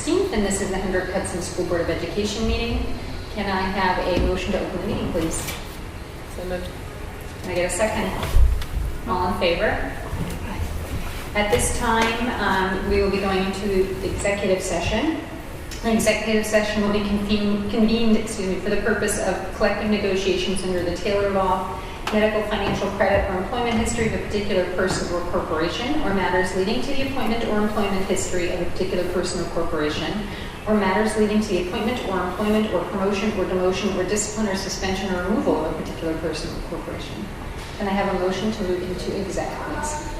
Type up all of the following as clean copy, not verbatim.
16th, and this is the Hendrick Hudson School Board of Education meeting. Can I have a motion to open the meeting, please? So moved. Can I get a second? All in favor? At this time, we will be going into the executive session. An executive session will be convened for the purpose of collective negotiations under the Taylor Law, medical, financial credit, or employment history of a particular person or corporation, or matters leading to the appointment or employment history of a particular person or corporation, or matters leading to the appointment or employment or promotion or demotion or discipline or suspension or removal of a particular person or corporation. Can I have a motion to move into exec, please?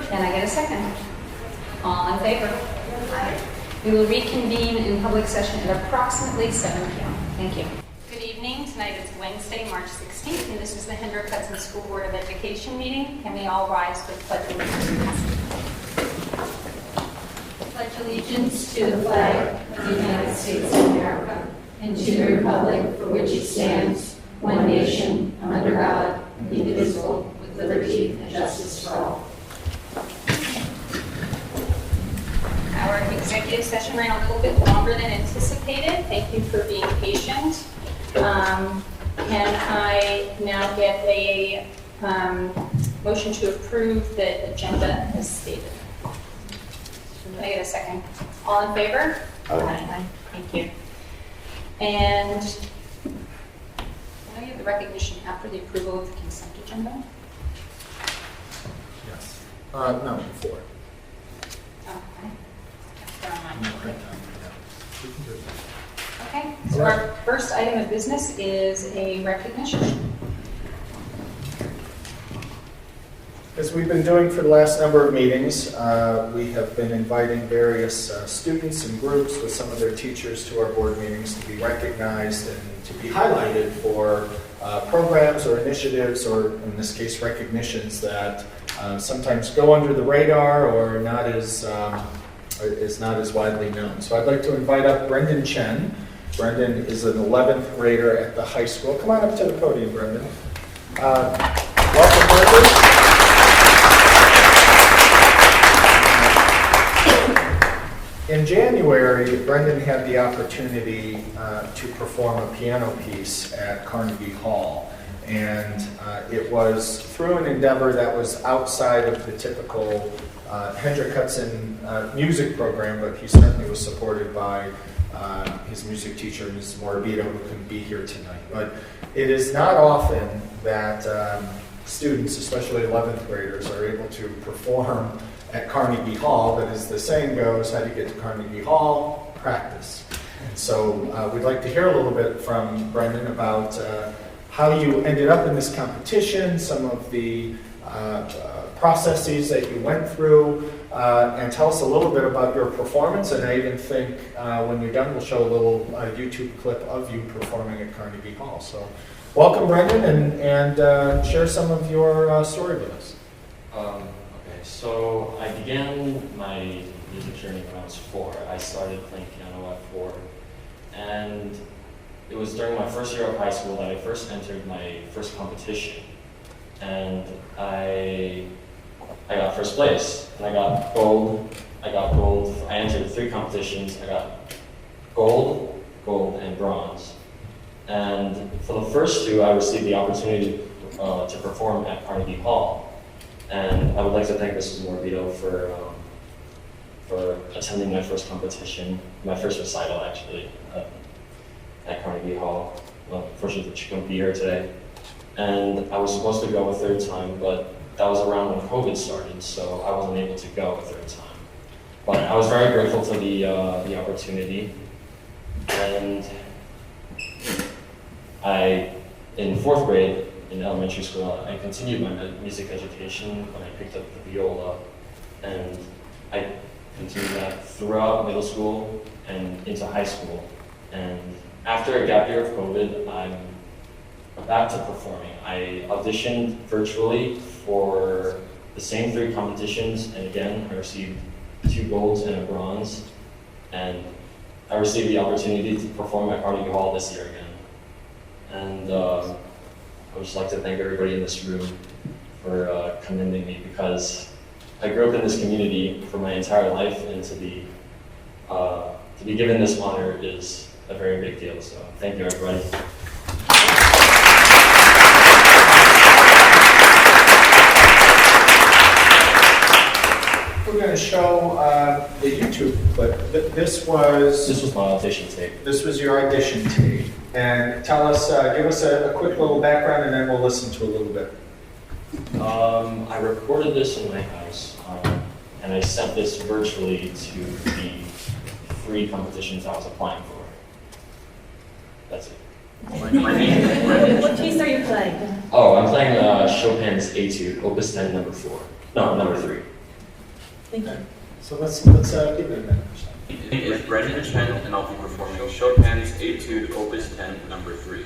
Can I get a second? All in favor? Aye. We will reconvene in public session at approximately 7 p.m. Thank you. Good evening. Tonight is Wednesday, March 16th, and this is the Hendrick Hudson School Board of Education meeting. Can we all rise for the Pledge of Allegiance? Pledge allegiance to the flag of the United States of America and to the republic for which it stands, one nation, under God, indivisible, with liberty and justice for all. Our executive session ran a little bit longer than anticipated. Thank you for being patient. Can I now get a motion to approve the agenda as stated? Can I get a second? All in favor? Aye. Thank you. And can I get the recognition after the approval of the consent agenda? Yes. No, before. Okay. We can do it. Okay, so our first item of business is a recognition. As we've been doing for the last number of meetings, we have been inviting various students and groups with some of their teachers to our board meetings to be recognized and to be highlighted for programs or initiatives, or in this case, recognitions that sometimes go under the radar or is not as widely known. So I'd like to invite up Brendan Chen. Brendan is an 11th grader at the high school. Come on up to the podium, Brendan. Welcome, Brendan. In January, Brendan had the opportunity to perform a piano piece at Carnegie Hall. And it was through an endeavor that was outside of the typical Hendrick Hudson music program, but he certainly was supported by his music teacher, Ms. Morabito, who couldn't be here tonight. But it is not often that students, especially 11th graders, are able to perform at Carnegie Hall, but as the saying goes, how do you get to Carnegie Hall? Practice. And so we'd like to hear a little bit from Brendan about how you ended up in this competition, some of the processes that you went through, and tell us a little bit about your performance. And I even think when you're done, we'll show a little YouTube clip of you performing at Carnegie Hall. So welcome, Brendan, and share some of your story with us. Okay, so I began my music journey when I was 4. I started playing piano at 4, and it was during my first year of high school that I first entered my first competition, and I got first place, and I got gold. I entered 3 competitions. I got gold, and bronze. And for the first 2, I received the opportunity to perform at Carnegie Hall. And I would like to thank Mrs. Morabito for attending my first competition, my first recital actually, at Carnegie Hall. Well, unfortunately, she couldn't be here today. And I was supposed to go a 3rd time, but that was around when COVID started, so I wasn't able to go a 3rd time. But I was very grateful for the opportunity. And in 4th grade, in elementary school, I continued my music education when I picked up the viola, and I continued that throughout middle school and into high school. And after a gap year of COVID, I'm back to performing. I auditioned virtually for the same 3 competitions, and again, I received 2 golds and a bronze, and I received the opportunity to perform at Carnegie Hall this year again. And I would just like to thank everybody in this room for commending me, because I grew up in this community for my entire life, and to be to be given this honor is a very big deal. So thank you, everybody. We're going to show the YouTube clip. This was my audition tape. This was your audition tape. And tell us, give us a quick little background, and then we'll listen to a little bit. I recorded this in my house, and I sent this virtually to the free competitions I was applying for. That's it. What piece are you playing? Oh, I'm playing Chopin's Etude, Opus 10, number 4. No, number 3. Thank you. So let's give it a minute. My name is Brendan Chen, and I'll be performing Chopin's Etude, Opus 10, number 3.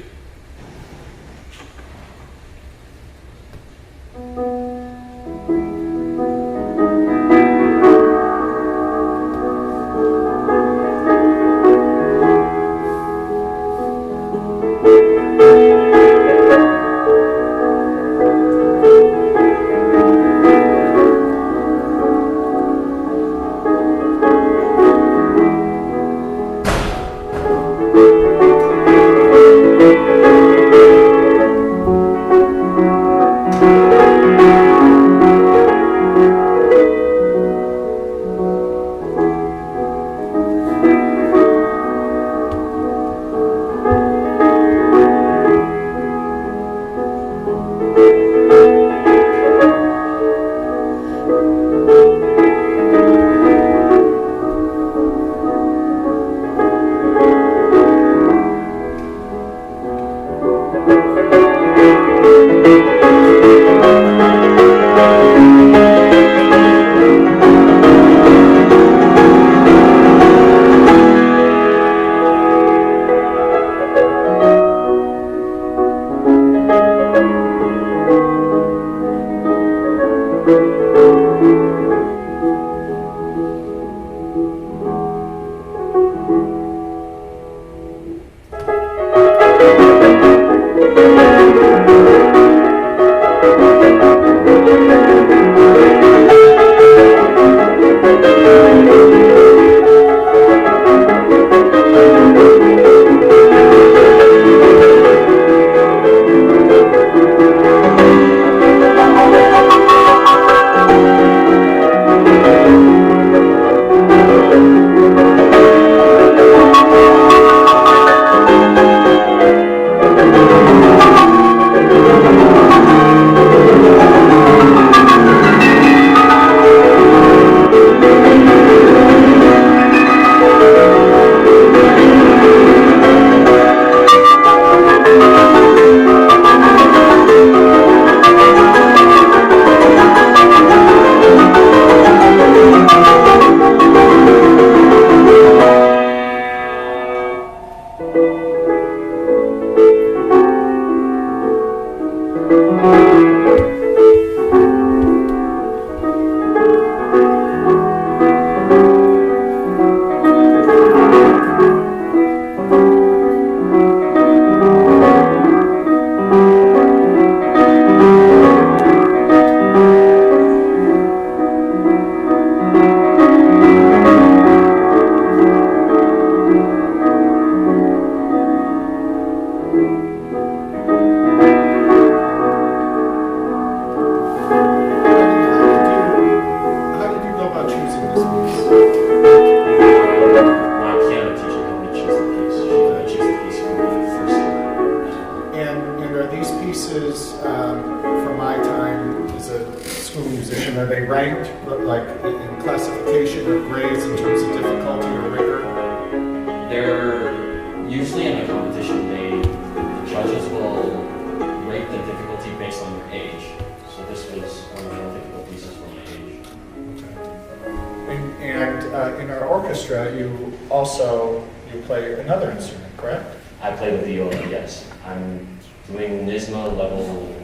You play another instrument, correct? I play the viola, yes. I'm doing NISMA level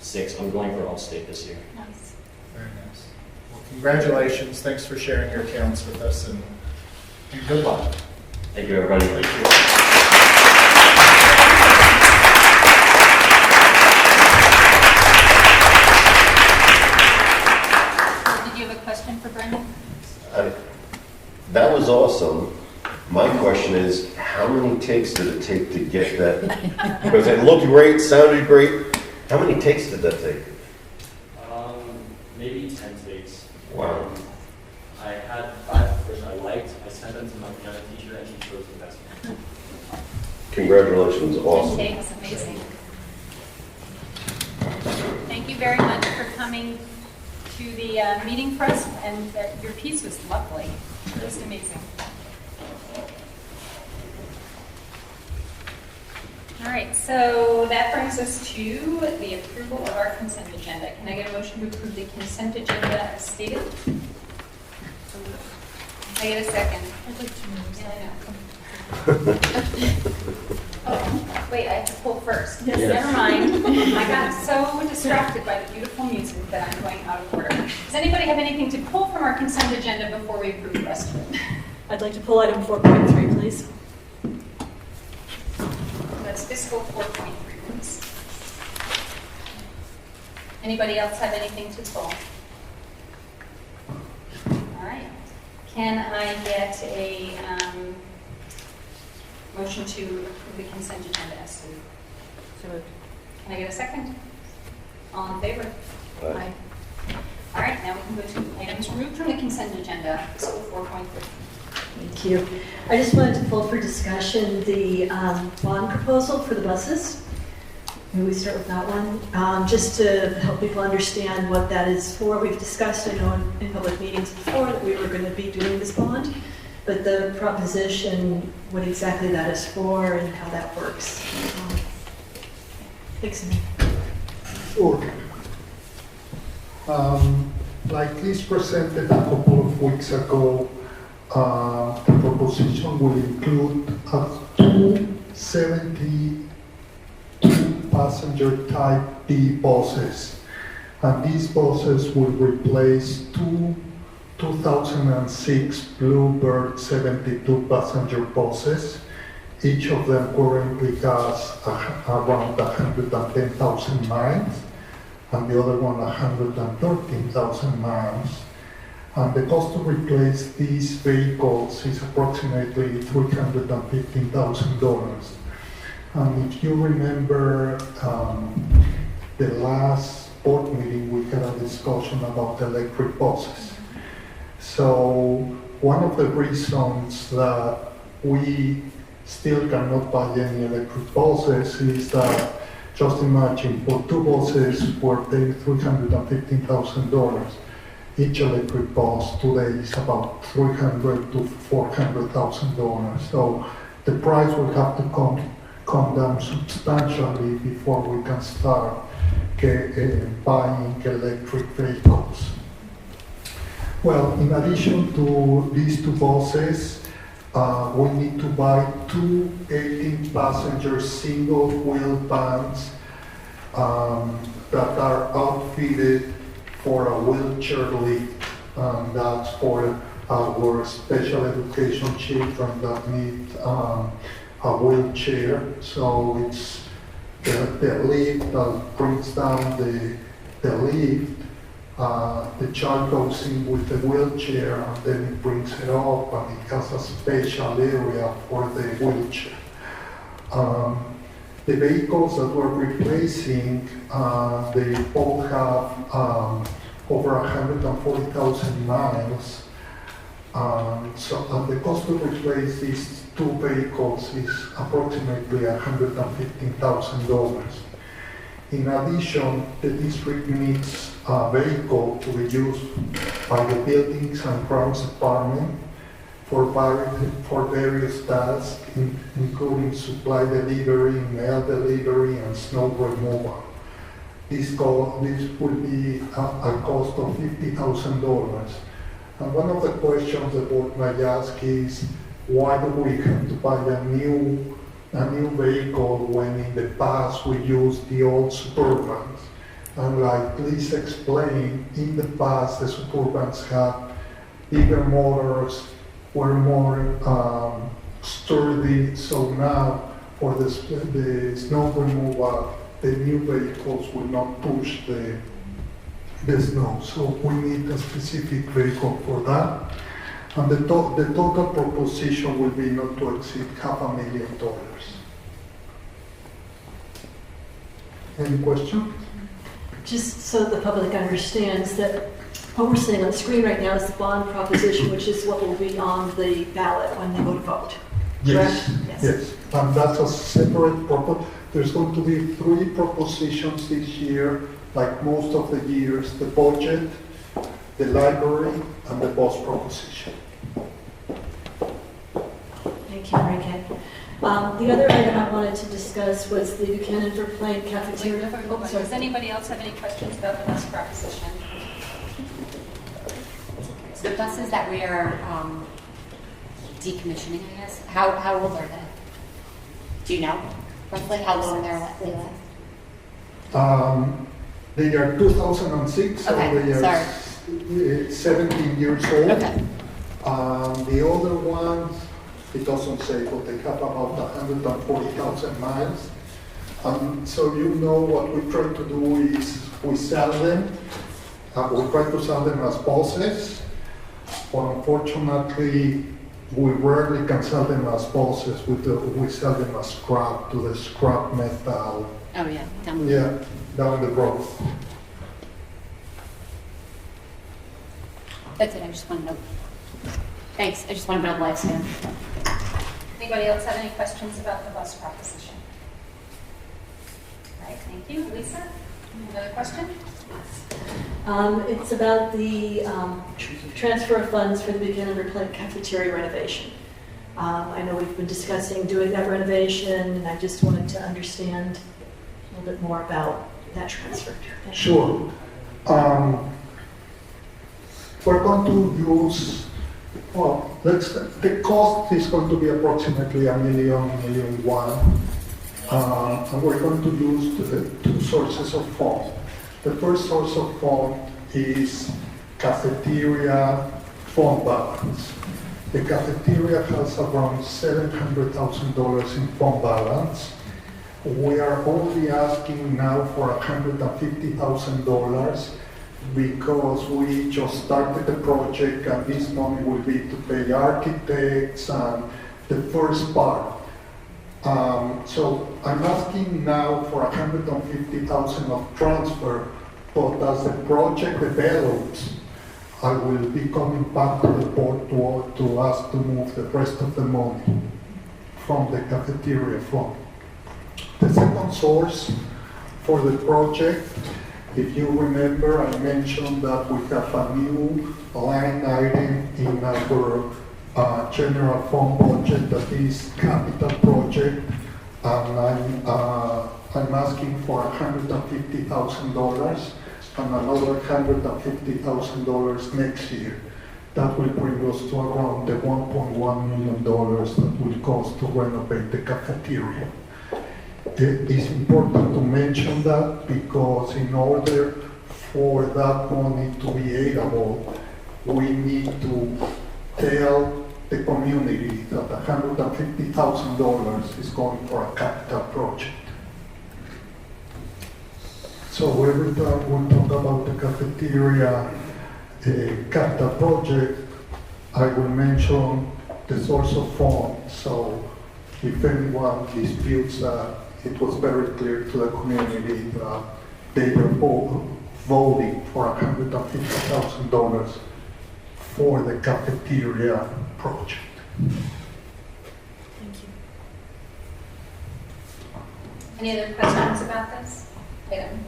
6. I'm going for All-State this year. Nice. Very nice. Well, congratulations. Thanks for sharing your talents with us, and good luck. Thank you, everybody. Thank you. Did you have a question for Brendan? That was was awesome. My question is, how many takes did it take to get that? Because it looked great, sounded great. How many takes did that take? Maybe 10 takes. Wow. I had 5 versions I liked. I sent them to my piano teacher, and she chose the best one. Congratulations, awesome. That's amazing. Thank you very much for coming to the meeting for us, and your piece was lovely, just amazing. All right, so that brings us to the approval of our consent agenda. Can I get a motion to approve the consent agenda as stated? Can I get a second? I'd like to move. Yeah, I know. Oh, wait, I have to pull first. Yes. Never mind. I got so distracted by the beautiful music that I'm going out of order. Does anybody have anything to pull from our consent agenda before we approve the rest of it? I'd like to pull item 4.3, please. That's fiscal 4.3, please. Anybody else have anything to pull? All right. Can I get a motion to approve the consent agenda as stated? So moved. Can I get a second? All in favor? Aye. All right, now we can go to items removed from the consent agenda, fiscal 4.3. Thank you. I just wanted to pull for discussion the bond proposal for the buses. Maybe we start with that one, just to help people understand what that is for. We've discussed, I know, in public meetings before that we were going to be doing this bond, but the proposition, what exactly that is for and how that works. Thanks, Amy. Sure. Like Liz presented a couple of weeks ago, the proposition will include 272 passenger type D buses. And these buses will replace 2006 Bluebird 72 passenger buses. Each of them currently has around 110,000 miles, and the other one 113,000 miles. And the cost to replace these vehicles is approximately $315,000. And if you remember the last board meeting, we had a discussion about electric buses. So one of the reasons that we still cannot buy any electric buses is that, just imagine, for 2 buses we're paying $315,000. Each electric bus today is about $300,000 to $400,000. So the price will have to come down substantially before we can start buying electric vehicles. Well, in addition to these 2 buses, we need to buy 2 18-passenger single-wheel vans that are outfitted for a wheelchair lift. That's for our special education children that need a wheelchair. So it's the lift that brings down the lift. The child goes in with the wheelchair and then it brings it up, and it has a special area for the wheelchair. The vehicles that we're replacing, they all have over 140,000 miles. So the cost to replace these 2 vehicles is approximately $115,000. In addition, the district needs a vehicle to be used by the Buildings and Grounds Department for various tasks, including supply delivery, mail delivery, and snow removal. This will be a cost of $50,000. And one of the questions the board might ask is, why do we have to buy a new vehicle when in the past we used the old Suburbans? And like Liz explained, in the past the Suburbans had bigger motors, were more sturdy, so now for the snow removal, the new vehicles will not push the snow. So we need a specific vehicle for that. And the total proposition will be not to exceed $500,000. Any question? Just so the public understands that what we're seeing on the screen right now is the bond proposition, which is what will be on the ballot when they go to vote. Yes, Correct? yes. And that's a separate there's going to be 3 propositions this year, like most of the years: the budget, the library, and the bus proposition. Thank you, Enrique. The other item I wanted to discuss was the Buchanan for Plain Cafeteria. Oh, sorry. Does anybody else have any questions about the bus proposition? So the buses that we are decommissioning, I guess, how old are they? Do you know roughly how long they last? They are 2006, so Okay, they are sorry. 17 years old. Okay. The other ones, it doesn't say, but they have about 140,000 miles. So you know what we try to do is we sell them. We try to sell them as buses, but unfortunately, we rarely can sell them as buses. We sell them as scrap to the scrap metal. Oh, yeah. Down Down the road. That's it. I just want to know. Thanks. I just want to know the lifespan. Anybody else have any questions about the bus proposition? All right, thank you. Lisa, another question? It's about the transfer of funds for the Buchanan for Plain Cafeteria renovation. I know we've been discussing doing that renovation, and I just wanted to understand a little bit more about that transfer. Thank you. Sure. We're going to use, the cost is going to be approximately $1 million. And we're going to use the 2 sources of funds. The first source of fund is cafeteria fund balance. The cafeteria has around $700,000 in fund balance. We are only asking now for $150,000 because we just started the project, and this money will be to pay architects and the first part. So I'm asking now for $150,000 of transfer, but as the project develops, I will be coming back to the board to ask to move the rest of the money from the cafeteria fund. The second source for the project, if you remember, I mentioned that we have a new line item in our general fund budget that is capital project, and I'm asking for $150,000 and another $150,000 next year. That will bring us to around the $1.1 million that will cost to renovate the cafeteria. It is important to mention that because in order for that money to be aidable, we need to tell the community that $150,000 is going for a capital project. So every time we talk about the cafeteria capital project, I will mention the source of funds. So if anyone disputes that, it was very clear to the community that they were voting for $150,000 for the cafeteria project. Thank you. Any other questions about this item?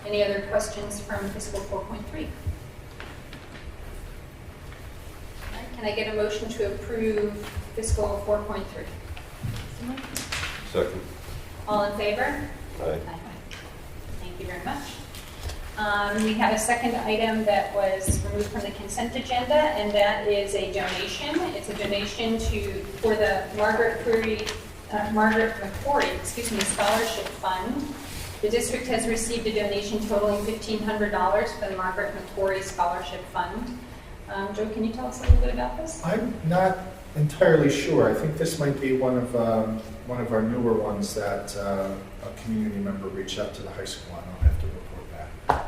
Any other questions from Fiscal 4.3? Can I get a motion to approve Fiscal 4.3? Second. All in favor? Aye. Thank you very much. We have a second item that was removed from the consent agenda, and that is a donation. It's a donation for the Margaret McQuarrie, Scholarship Fund. The district has received a donation totaling $1,500 for the Margaret McQuarrie Scholarship Fund. Joe, can you tell us a little bit about this? I'm not entirely sure. I think this might be one of our newer ones that a community member reached out to the high school on. I'll have to report back.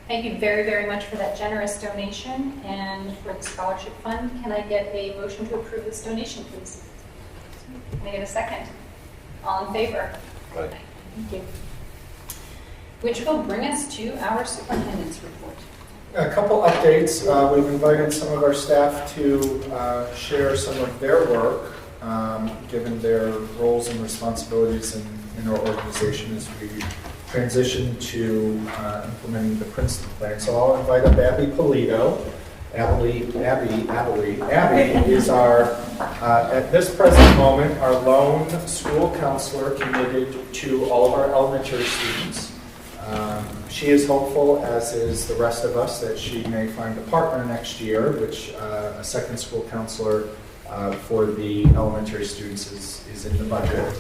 Thank you very, very much for that generous donation and for the scholarship fund. Can I get a motion to approve this donation, please? Can I get a second? All in favor? Right. Thank you. Which will bring us to our superintendent's report. A couple updates. We've invited some of our staff to share some of their work, given their roles and responsibilities in our organization as we transition to implementing the Princeton plan. So I'll invite up Abby Polito. Abby is our, at this present moment, our lone school counselor committed to all of our elementary students. She is hopeful, as is the rest of us, that she may find a partner next year, which a second school counselor for the elementary students is in the budget.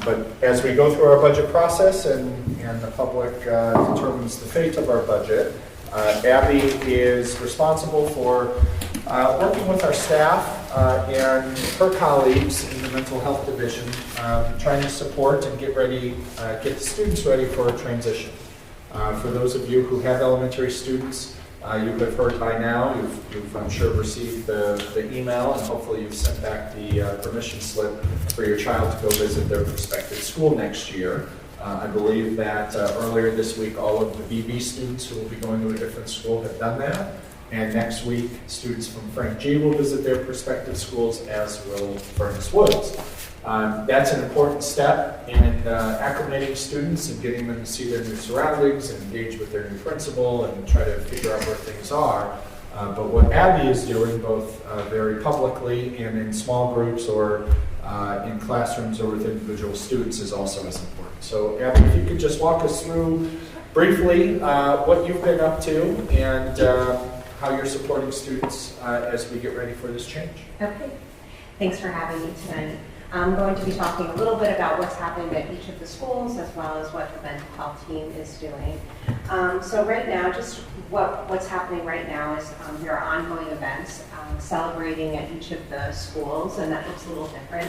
But as we go through our budget process and the public determines the fate of our budget, Abby is responsible for working with our staff and her colleagues in the mental health division, trying to support and get the students ready for a transition. For those of you who have elementary students, you have heard by now, you've I'm sure received the email, and hopefully you've sent back the permission slip for your child to go visit their prospective school next year. I believe that earlier this week, all of the BB students who will be going to a different school have done that. And next week, students from Frank G will visit their prospective schools, as will Furnace Woods. That's an important step in acclimating students and getting them to see their new surroundings and engage with their new principal and try to figure out where things are. But what Abby is doing, both very publicly and in small groups or in classrooms or with individual students, is also as important. So Abby, if you could just walk us through briefly what you've been up to and how you're supporting students as we get ready for this change. Okay, thanks for having me tonight. I'm going to be talking a little bit about what's happened at each of the schools as well as what the mental health team is doing. So right now, just what's happening right now is there are ongoing events celebrating at each of the schools, and that looks a little different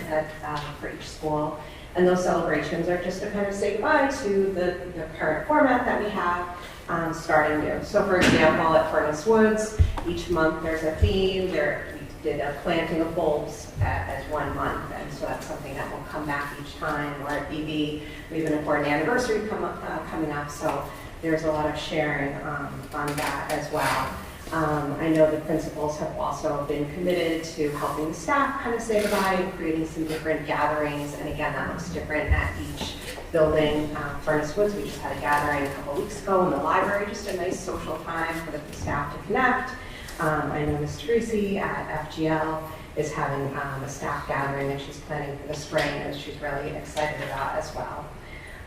for each school. And those celebrations are just to kind of say goodbye to the current format that we have, starting new. So for example, at Furnace Woods, each month there's a theme. We did a planting of bulbs as 1 month, and so that's something that will come back each time. Or at BB, we have an important anniversary coming up, so there's a lot of sharing on that as well. I know the principals have also been committed to helping the staff kind of say goodbye and creating some different gatherings, and again, that looks different at each building. Furnace Woods, we just had a gathering a couple weeks ago in the library, just a nice social time for the staff to connect. I know Ms. Tracy at FGL is having a staff gathering that she's planning for the spring, and she's really excited about as well.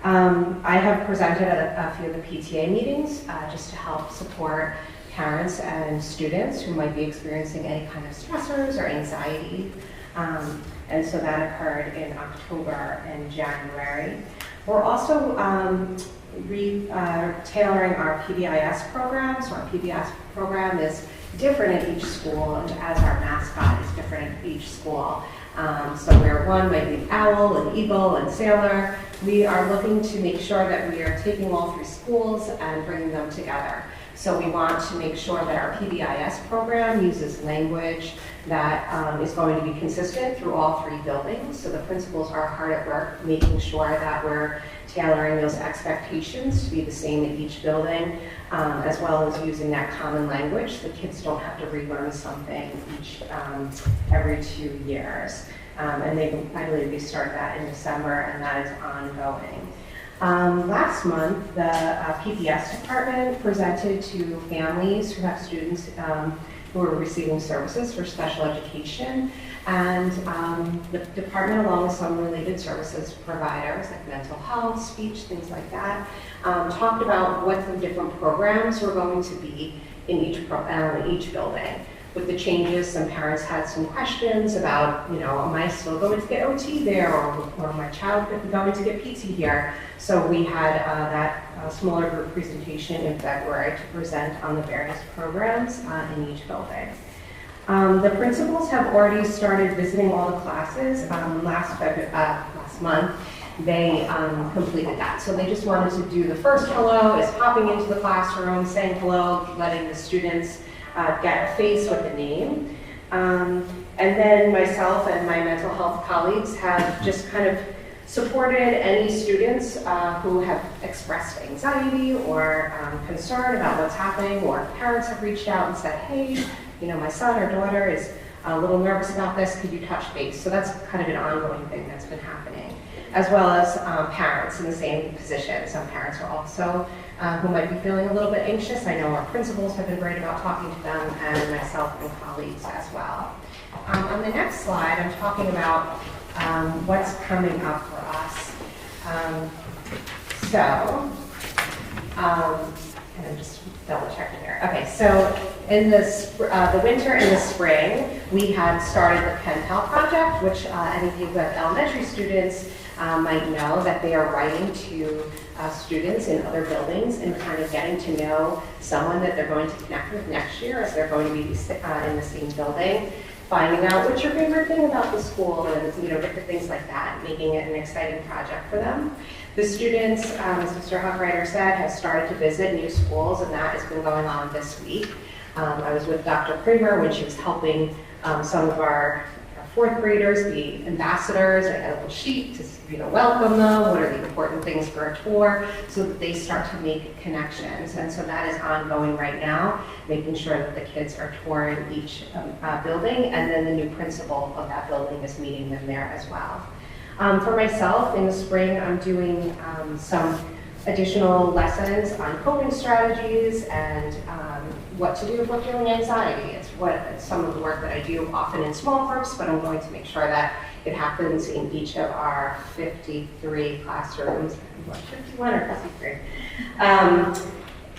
I have presented at a few of the PTA meetings just to help support parents and students who might be experiencing any kind of stressors or anxiety. And so that occurred in October and January. We're also tailoring our PBIS program. So our PBIS program is different at each school, and as our mascot is different at each school. So where one might be owl and eagle and sailor, we are looking to make sure that we are taking all 3 schools and bringing them together. So we want to make sure that our PBIS program uses language that is going to be consistent through all 3 buildings. So the principals are hard at work making sure that we're tailoring those expectations to be the same at each building, as well as using that common language. The kids don't have to relearn something every 2 years. And I believe we start that in December, and that is ongoing. Last month, the PBS department presented to families who have students who are receiving services for special education, and the department, along with some related services providers like mental health, speech, things like that, talked about what the different programs were going to be in each building. With the changes, some parents had some questions about, am I still going to get OT there, or my child going to get PT here? So we had that smaller group presentation in February to present on the various programs in each building. The principals have already started visiting all the classes last month. they completed that. So they just wanted to do the first hello, is popping into the classroom, saying hello, letting the students get a face with a name. And then myself and my mental health colleagues have just kind of supported any students who have expressed anxiety or concern about what's happening, or parents have reached out and said, hey, you know, my son or daughter is a little nervous about this, could you touch base? So that's kind of an ongoing thing that's been happening, as well as parents in the same position. Some parents are also who might be feeling a little bit anxious. I know our principals have been great about talking to them, and myself and colleagues as well. On the next slide, I'm talking about what's coming up for us. And I'm just double checking here. Okay, so in the winter and the spring, we had started the Pen Pal project, which any of you who have elementary students might know that they are writing to students in other buildings and kind of getting to know someone that they're going to connect with next year as they're going to be in the same building, finding out what's your favorite thing about the school, and different things like that, making it an exciting project for them. The students, as Mr. Huckrider said, have started to visit new schools, and that has been going on this week. I was with Dr. Kramer when she was helping some of our fourth graders be ambassadors. I had a little sheet to welcome them, what are the important things for a tour, so that they start to make connections. And so that is ongoing right now, making sure that the kids are touring each building, and then the new principal of that building is meeting them there as well. For myself, in the spring, I'm doing some additional lessons on coping strategies and what to do if we're feeling anxiety. It's some of the work that I do often in small groups, but I'm going to make sure that it happens in each of our 53 classrooms. 51 or 53. And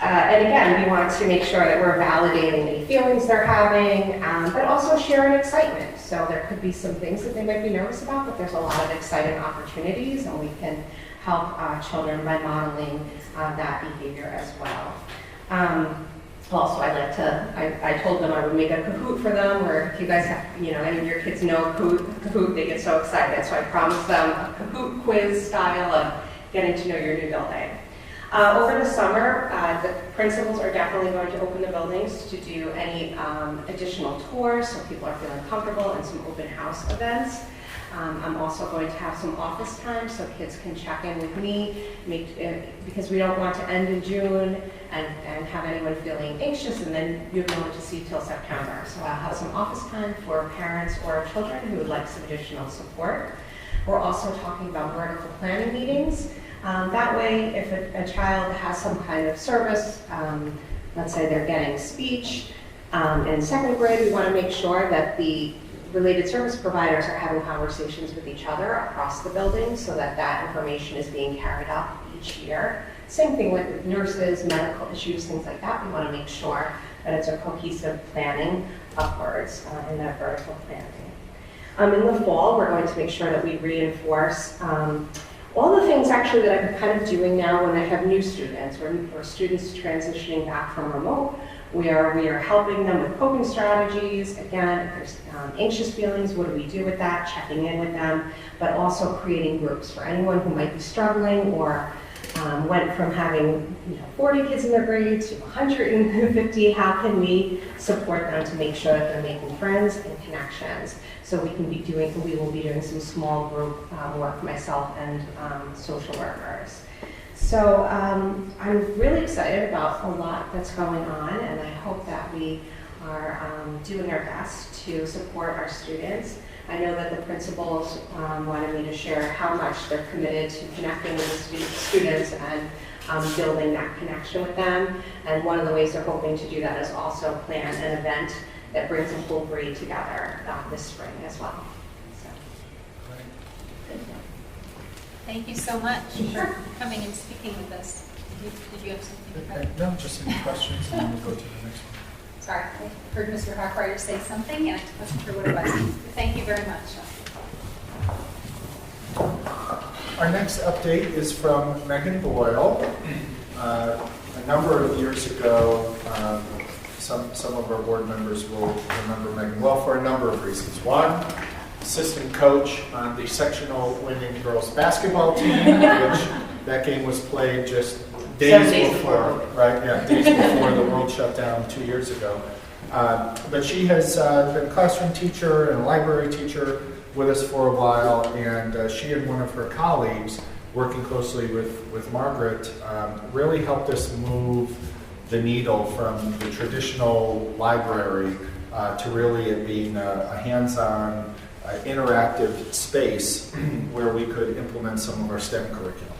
again, we want to make sure that we're validating any feelings they're having, but also sharing excitement. So there could be some things that they might be nervous about, but there's a lot of exciting opportunities, and we can help children by modeling that behavior as well. Also, I told them I would make a Kahoot for them, where if you guys have, any of your kids know Kahoot, they get so excited. So I promised them a Kahoot quiz style of getting to know your new building. Over the summer, the principals are definitely going to open the buildings to do any additional tours, so people are feeling comfortable, and some open house events. I'm also going to have some office time so kids can check in with me, because we don't want to end in June and have anyone feeling anxious and then you're going to see till September. So I'll have some office time for parents or children who would like some additional support. We're also talking about vertical planning meetings. That way, if a child has some kind of service, let's say they're getting speech, in second grade, we want to make sure that the related service providers are having conversations with each other across the building so that that information is being carried up each year. Same thing with nurses, medical issues, things like that. We want to make sure that it's a cohesive planning upwards in that vertical planning. In the fall, we're going to make sure that we reinforce all the things actually that I'm kind of doing now when I have new students or students transitioning back from remote. We are helping them with coping strategies. Again, if there's anxious feelings, what do we do with that? Checking in with them, but also creating groups for anyone who might be struggling or went from having 40 kids in their grade to 150. How can we support them to make sure that they're making friends and connections? So we will be doing some small group work, myself and social workers. So I'm really excited about a lot that's going on, and I hope that we are doing our best to support our students. I know that the principals wanted me to share how much they're committed to connecting with the students and building that connection with them. And one of the ways they're hoping to do that is also plan an event that brings a whole grade together this spring as well. So. Thank you so much for coming and speaking with us. Did you have something? No, just any questions, and then we'll go to the next one. Sorry, I heard Mr. Hochreiter say something, and I wasn't sure what it was. Thank you very much. Our next update is from Megan Boyle. A number of years ago, some of our board members will remember Megan well for a number of reasons. One, assistant coach on the sectional winning girls basketball team, which that game was played just days before, right? Yeah, days before the world shut down 2 years ago. But she has been a classroom teacher and a library teacher with us for a while, and she and one of her colleagues, working closely with Margaret, really helped us move the needle from the traditional library to really it being a hands-on, interactive space where we could implement some of our STEM curriculum.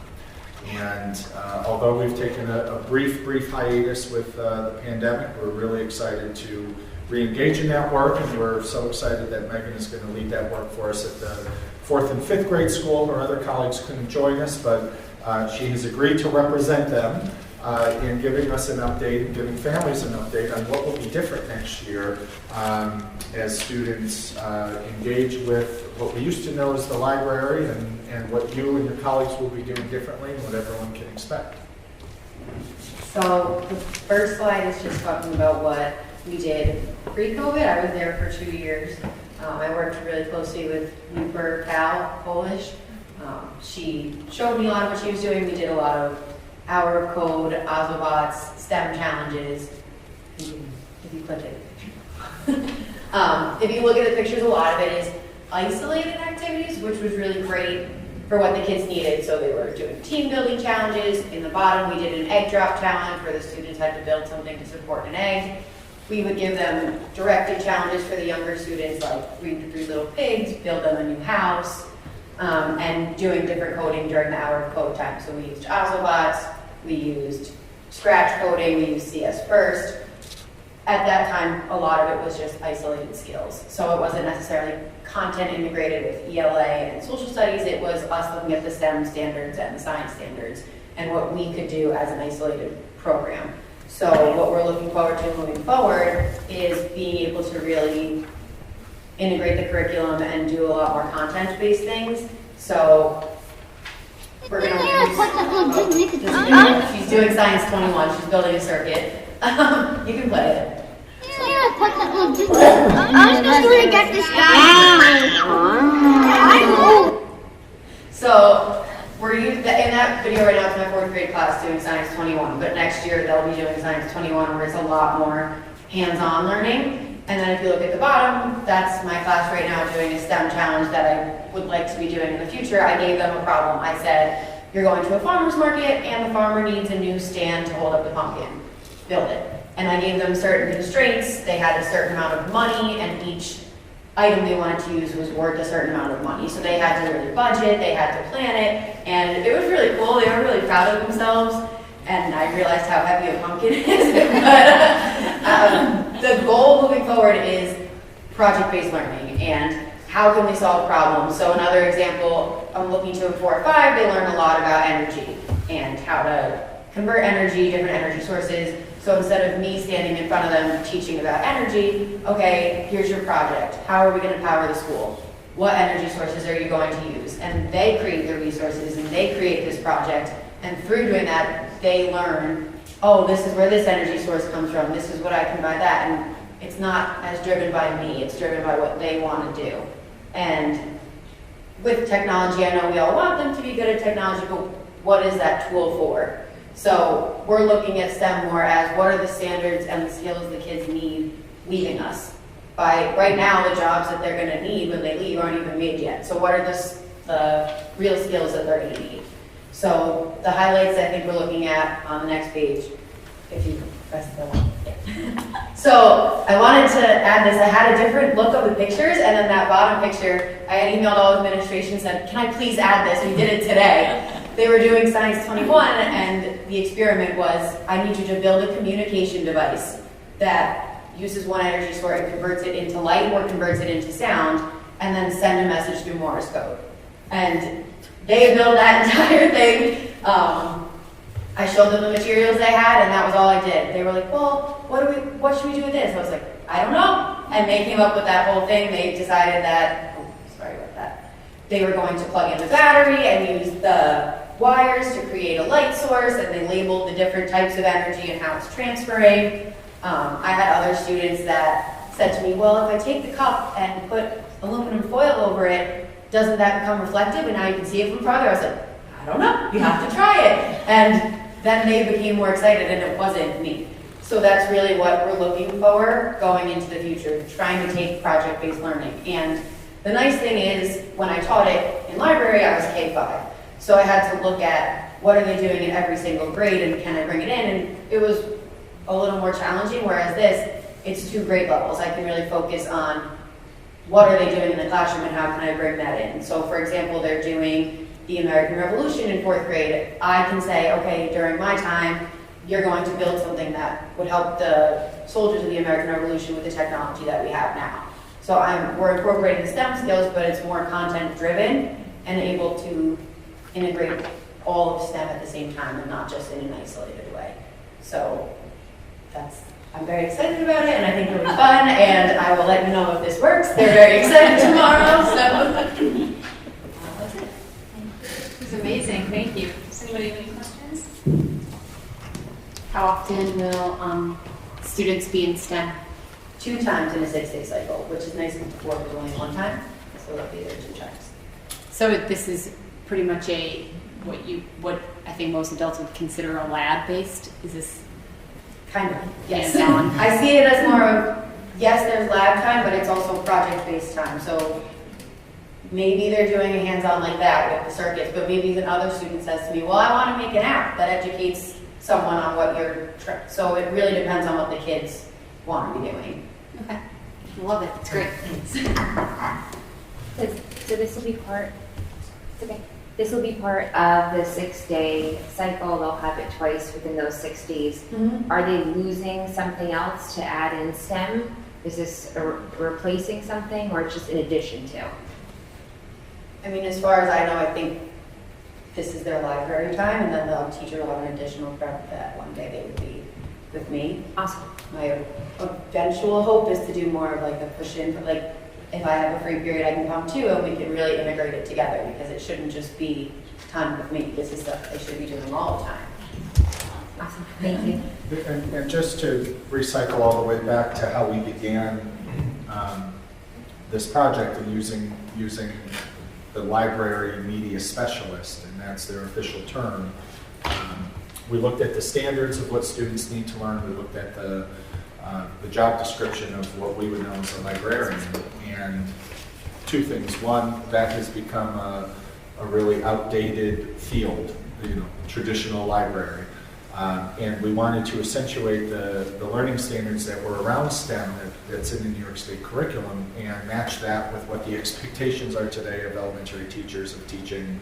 And although we've taken a brief hiatus with the pandemic, we're really excited to re-engage in that work, and we're so excited that Megan is going to lead that work for us at the 4th and 5th grade school. Her other colleagues couldn't join us, but she has agreed to represent them in giving us an update and giving families an update on what will be different next year as students engage with what we used to know as the library and what you and your colleagues will be doing differently and what everyone can expect. So the first slide is just talking about what we did pre-COVID. I was there for 2 years. I worked really closely with Newper Cal Polish. She showed me a lot of what she was doing. We did a lot of Hour of Code, Ozobots, STEM challenges. If you click it. If you look at the pictures, a lot of it is isolated activities, which was really great for what the kids needed. So they were doing team building challenges. In the bottom, we did an egg drop challenge where the students had to build something to support an egg. We would give them directed challenges for the younger students, like read the 3 Little Pigs, build them a new house, and doing different coding during the Hour of Code time. So we used Ozobots, we used Scratch coding, we used CS First. At that time, a lot of it was just isolated skills. So it wasn't necessarily content integrated with ELA and social studies. It was us looking at the STEM standards and the science standards and what we could do as an isolated program. So what we're looking forward to moving forward is being able to really integrate the curriculum and do a lot more content-based things. So we're going to use, she's doing Science 21, she's building a circuit. You can play it. I'm just going to get this guy. So we're in that video right now, it's my 4th grade class doing Science 21, but next year they'll be doing Science 21 where it's a lot more hands-on learning. And then if you look at the bottom, that's my class right now doing a STEM challenge that I would like to be doing in the future. I gave them a problem. I said, you're going to a farmer's market and the farmer needs a new stand to hold up the pumpkin. Build it. And I gave them certain constraints. They had a certain amount of money and each item they wanted to use was worth a certain amount of money. So they had to really budget, they had to plan it, and it was really cool. They were really proud of themselves, and I realized how heavy a pumpkin is. But the goal moving forward is project-based learning, and how can we solve problems? So another example, I'm looking to in 4 or 5, they learn a lot about energy and how to convert energy, different energy sources. So instead of me standing in front of them teaching about energy, okay, here's your project. How are we going to power the school? What energy sources are you going to use? And they create the resources and they create this project. And through doing that, they learn, oh, this is where this energy source comes from. This is what I can buy that. And it's not as driven by me. It's driven by what they want to do. And with technology, I know we all want them to be good at technology, but what is that tool for? So we're looking at STEM more as what are the standards and the skills the kids need leaving us. Right now, the jobs that they're going to need when they leave aren't even made yet. So what are the real skills that they're going to need? So the highlights I think we're looking at on the next page, if you press the one. Yeah. So I wanted to add this. I had a different look of the pictures, and then that bottom picture, I had emailed all administration and said, can I please add this? We did it today. They were doing Science 21, and the experiment was, I need you to build a communication device that uses one energy source and converts it into light or converts it into sound, and then send a message through Morse code. And they built that entire thing. I showed them the materials they had, and that was all I did. They were like, well, what should we do with this? I was like, I don't know. And they came up with that whole thing. They decided that, sorry about that. They were going to plug in the battery and use the wires to create a light source, and they labeled the different types of energy and how it's transferring. I had other students that said to me, well, if I take the cup and put aluminum foil over it, doesn't that become reflective and now you can see it from farther? I was like, I don't know, you have to try it. And then they became more excited and it wasn't me. So that's really what we're looking for going into the future, trying to take project-based learning. And the nice thing is, when I taught it in library, I was K-5. So I had to look at what are they doing in every single grade and can I bring it in? And it was a little more challenging, whereas this, it's 2 grade levels. I can really focus on what are they doing in the classroom and how can I bring that in. So for example, they're doing the American Revolution in 4th grade. I can say, okay, during my time, you're going to build something that would help the soldiers of the American Revolution with the technology that we have now. So we're incorporating the STEM skills, but it's more content driven and able to integrate all of STEM at the same time and not just in an isolated way. So I'm very excited about it and I think it'll be fun and I will let you know if this works. They're very excited tomorrow, so. That's it. This is amazing, thank you. Does anybody have any questions? How often will students be in STEM? 2 times in a 6-day cycle, which is nice because before it was only 1 time, so they'll be there 2 times. So this is pretty much what I think most adults would consider a lab-based. Is this Kind of, yes. hands-on? I see it as more of, yes, there's lab time, but it's also project-based time. So maybe they're doing a hands-on like that with the circuits, but maybe then other student says to me, well, I want to make an app that educates someone on what you're, so it really depends on what the kids want to be doing. Okay, love it. It's great. So this will be part. It's okay. This will be part of the 6-day cycle. They'll have it twice within those 6 days. Mm-hmm. Are they losing something else to add in STEM? Is this replacing something, or just in addition to? I mean, as far as I know, I think this is their library time, and then the teacher will have an additional prep that one day they would be with me. Awesome. My eventual hope is to do more of like a push-in, like if I have a free period, I can come too, and we can really integrate it together because it shouldn't just be time with me. This is stuff they should be doing all the time. Awesome. Thank you. And just to recycle all the way back to how we began this project and using the library media specialist, and that's their official term. We looked at the standards of what students need to learn. We looked at the job description of what we would know as a librarian, and 2 things. One, that has become a really outdated field, traditional library. And we wanted to accentuate the learning standards that were around STEM that's in the New York State curriculum and match that with what the expectations are today of elementary teachers of teaching,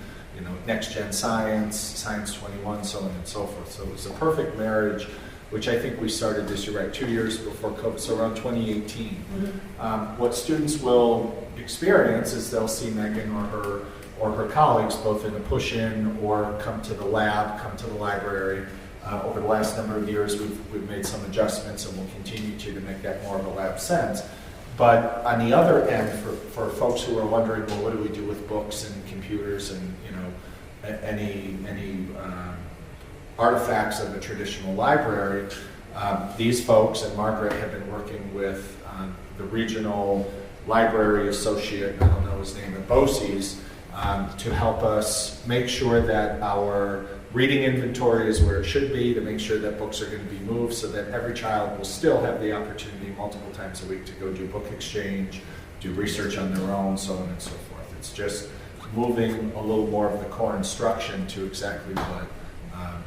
next-gen science, Science 21, so on and so forth. So it was a perfect marriage, which I think we started this year, 2 years before COVID, so around 2018. Mm-hmm. What students will experience is they'll see Megan or her colleagues both in a push-in or come to the lab, come to the library. Over the last number of years, we've made some adjustments and we'll continue to make that more of a lab sense. But on the other end, for folks who are wondering, well, what do we do with books and computers and any artifacts of a traditional library? These folks and Margaret have been working with the regional library associate, I don't know his name, at BOCES, to help us make sure that our reading inventory is where it should be, to make sure that books are going to be moved so that every child will still have the opportunity multiple times a week to go do book exchange, do research on their own, so on and so forth. It's just moving a little more of the core instruction to exactly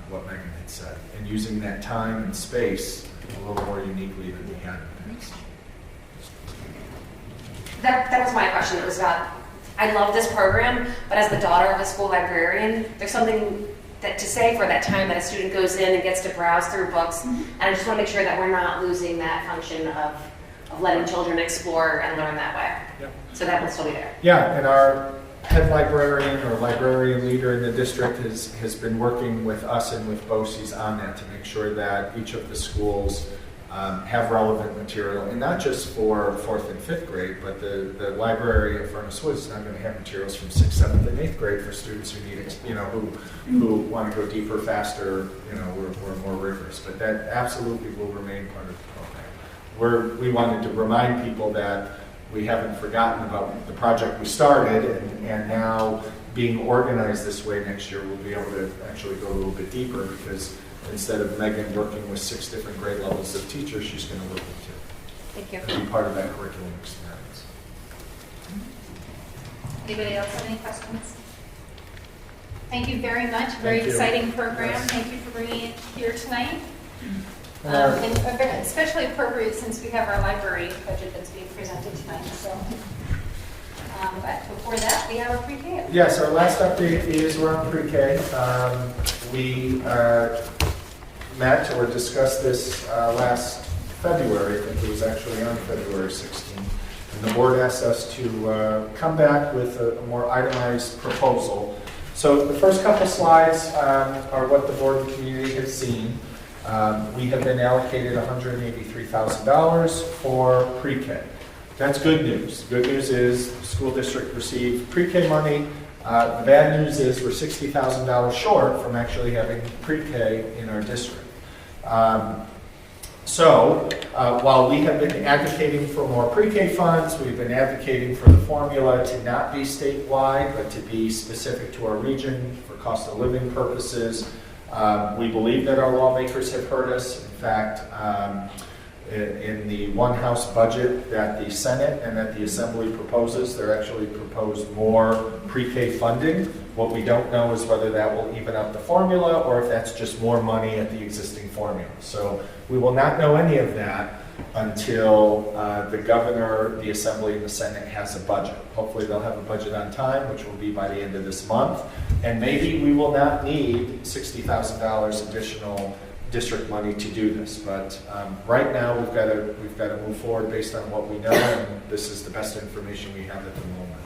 what Megan had said, and using that time and space a little more uniquely than we had in the past. That was my question. It was about, I love this program, but as the daughter of a school librarian, there's something to say for that time that a student goes in and gets to browse through books. Mm-hmm. And I just want to make sure that we're not losing that function of letting children explore and learn that way. Yep. So that will still be there. Yeah, and our head librarian or librarian leader in the district has been working with us and with BOCES on that to make sure that each of the schools have relevant material, and not just for 4th and 5th grade, but the library at Furnace Woods is now going to have materials from 6th, 7th, and 8th grade for students who need, who want to go deeper, faster, or more rigorous. But that absolutely will remain part of the program. We wanted to remind people that we haven't forgotten about the project we started, and now being organized this way next year, we'll be able to actually go a little bit deeper, because instead of Megan working with 6 different grade levels of teachers, she's going to work with 2. Thank you. And be part of that curriculum experience. Anybody else have any questions? Thank you very much. Very Thank you. exciting program. Yes. Thank you for bringing it here tonight. And especially appropriate since we have our library budget that's being presented tonight. So, but before that, we have our pre-K. Yes, our last update is around pre-K. We met or discussed this last February. I think it was actually on February 16th. And the board asked us to come back with a more itemized proposal. So the first couple slides are what the board and community has seen. We have been allocated $183,000 for pre-K. That's good news. Good news is the school district received pre-K money. The bad news is we're $60,000 short from actually having pre-K in our district. So while we have been advocating for more pre-K funds, we've been advocating for the formula to not be statewide, but to be specific to our region for cost of living purposes. We believe that our lawmakers have heard us. In fact, in the one House budget that the Senate and that the Assembly proposes, they're actually proposed more pre-K funding. What we don't know is whether that will even out the formula or if that's just more money at the existing formula. So we will not know any of that until the governor, the Assembly, and the Senate has a budget. Hopefully they'll have a budget on time, which will be by the end of this month. And maybe we will not need $60,000 additional district money to do this. But right now we've got to move forward based on what we know, and this is the best information we have at the moment.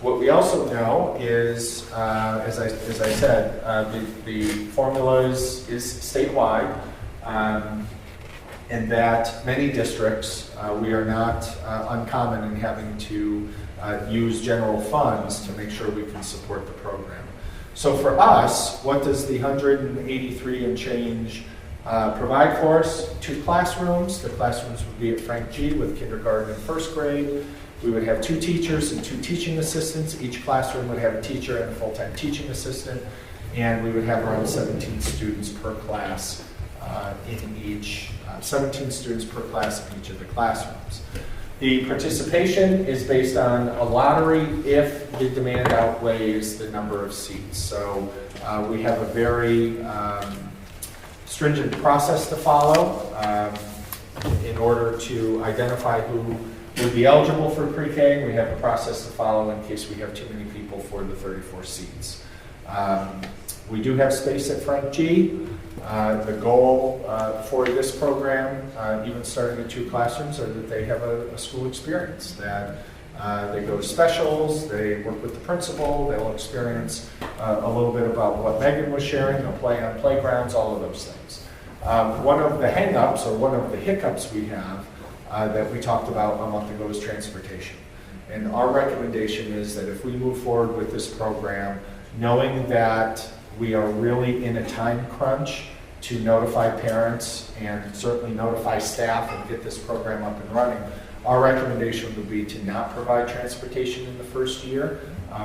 What we also know is, as I said, the formula is statewide. And that many districts, we are not uncommon in having to use general funds to make sure we can support the program. So for us, what does the 183 and change provide for us? 2 classrooms. The classrooms would be at Frank G. with kindergarten and first grade. We would have 2 teachers and 2 teaching assistants. Each classroom would have a teacher and a full-time teaching assistant. And we would have around 17 students per class in each, 17 students per class in each of the classrooms. The participation is based on a lottery if the demand outweighs the number of seats. So we have a very stringent process to follow in order to identify who would be eligible for pre-K. We have a process to follow in case we have too many people for the 34 seats. We do have space at Frank G. The goal for this program, even starting in 2 classrooms, are that they have a school experience, that they go to specials, they work with the principal, they'll experience a little bit about what Megan was sharing, they'll play on playgrounds, all of those things. One of the hang-ups or one of the hiccups we have that we talked about a month ago is transportation. And our recommendation is that if we move forward with this program, knowing that we are really in a time crunch to notify parents and certainly notify staff and get this program up and running, our recommendation would be to not provide transportation in the first year,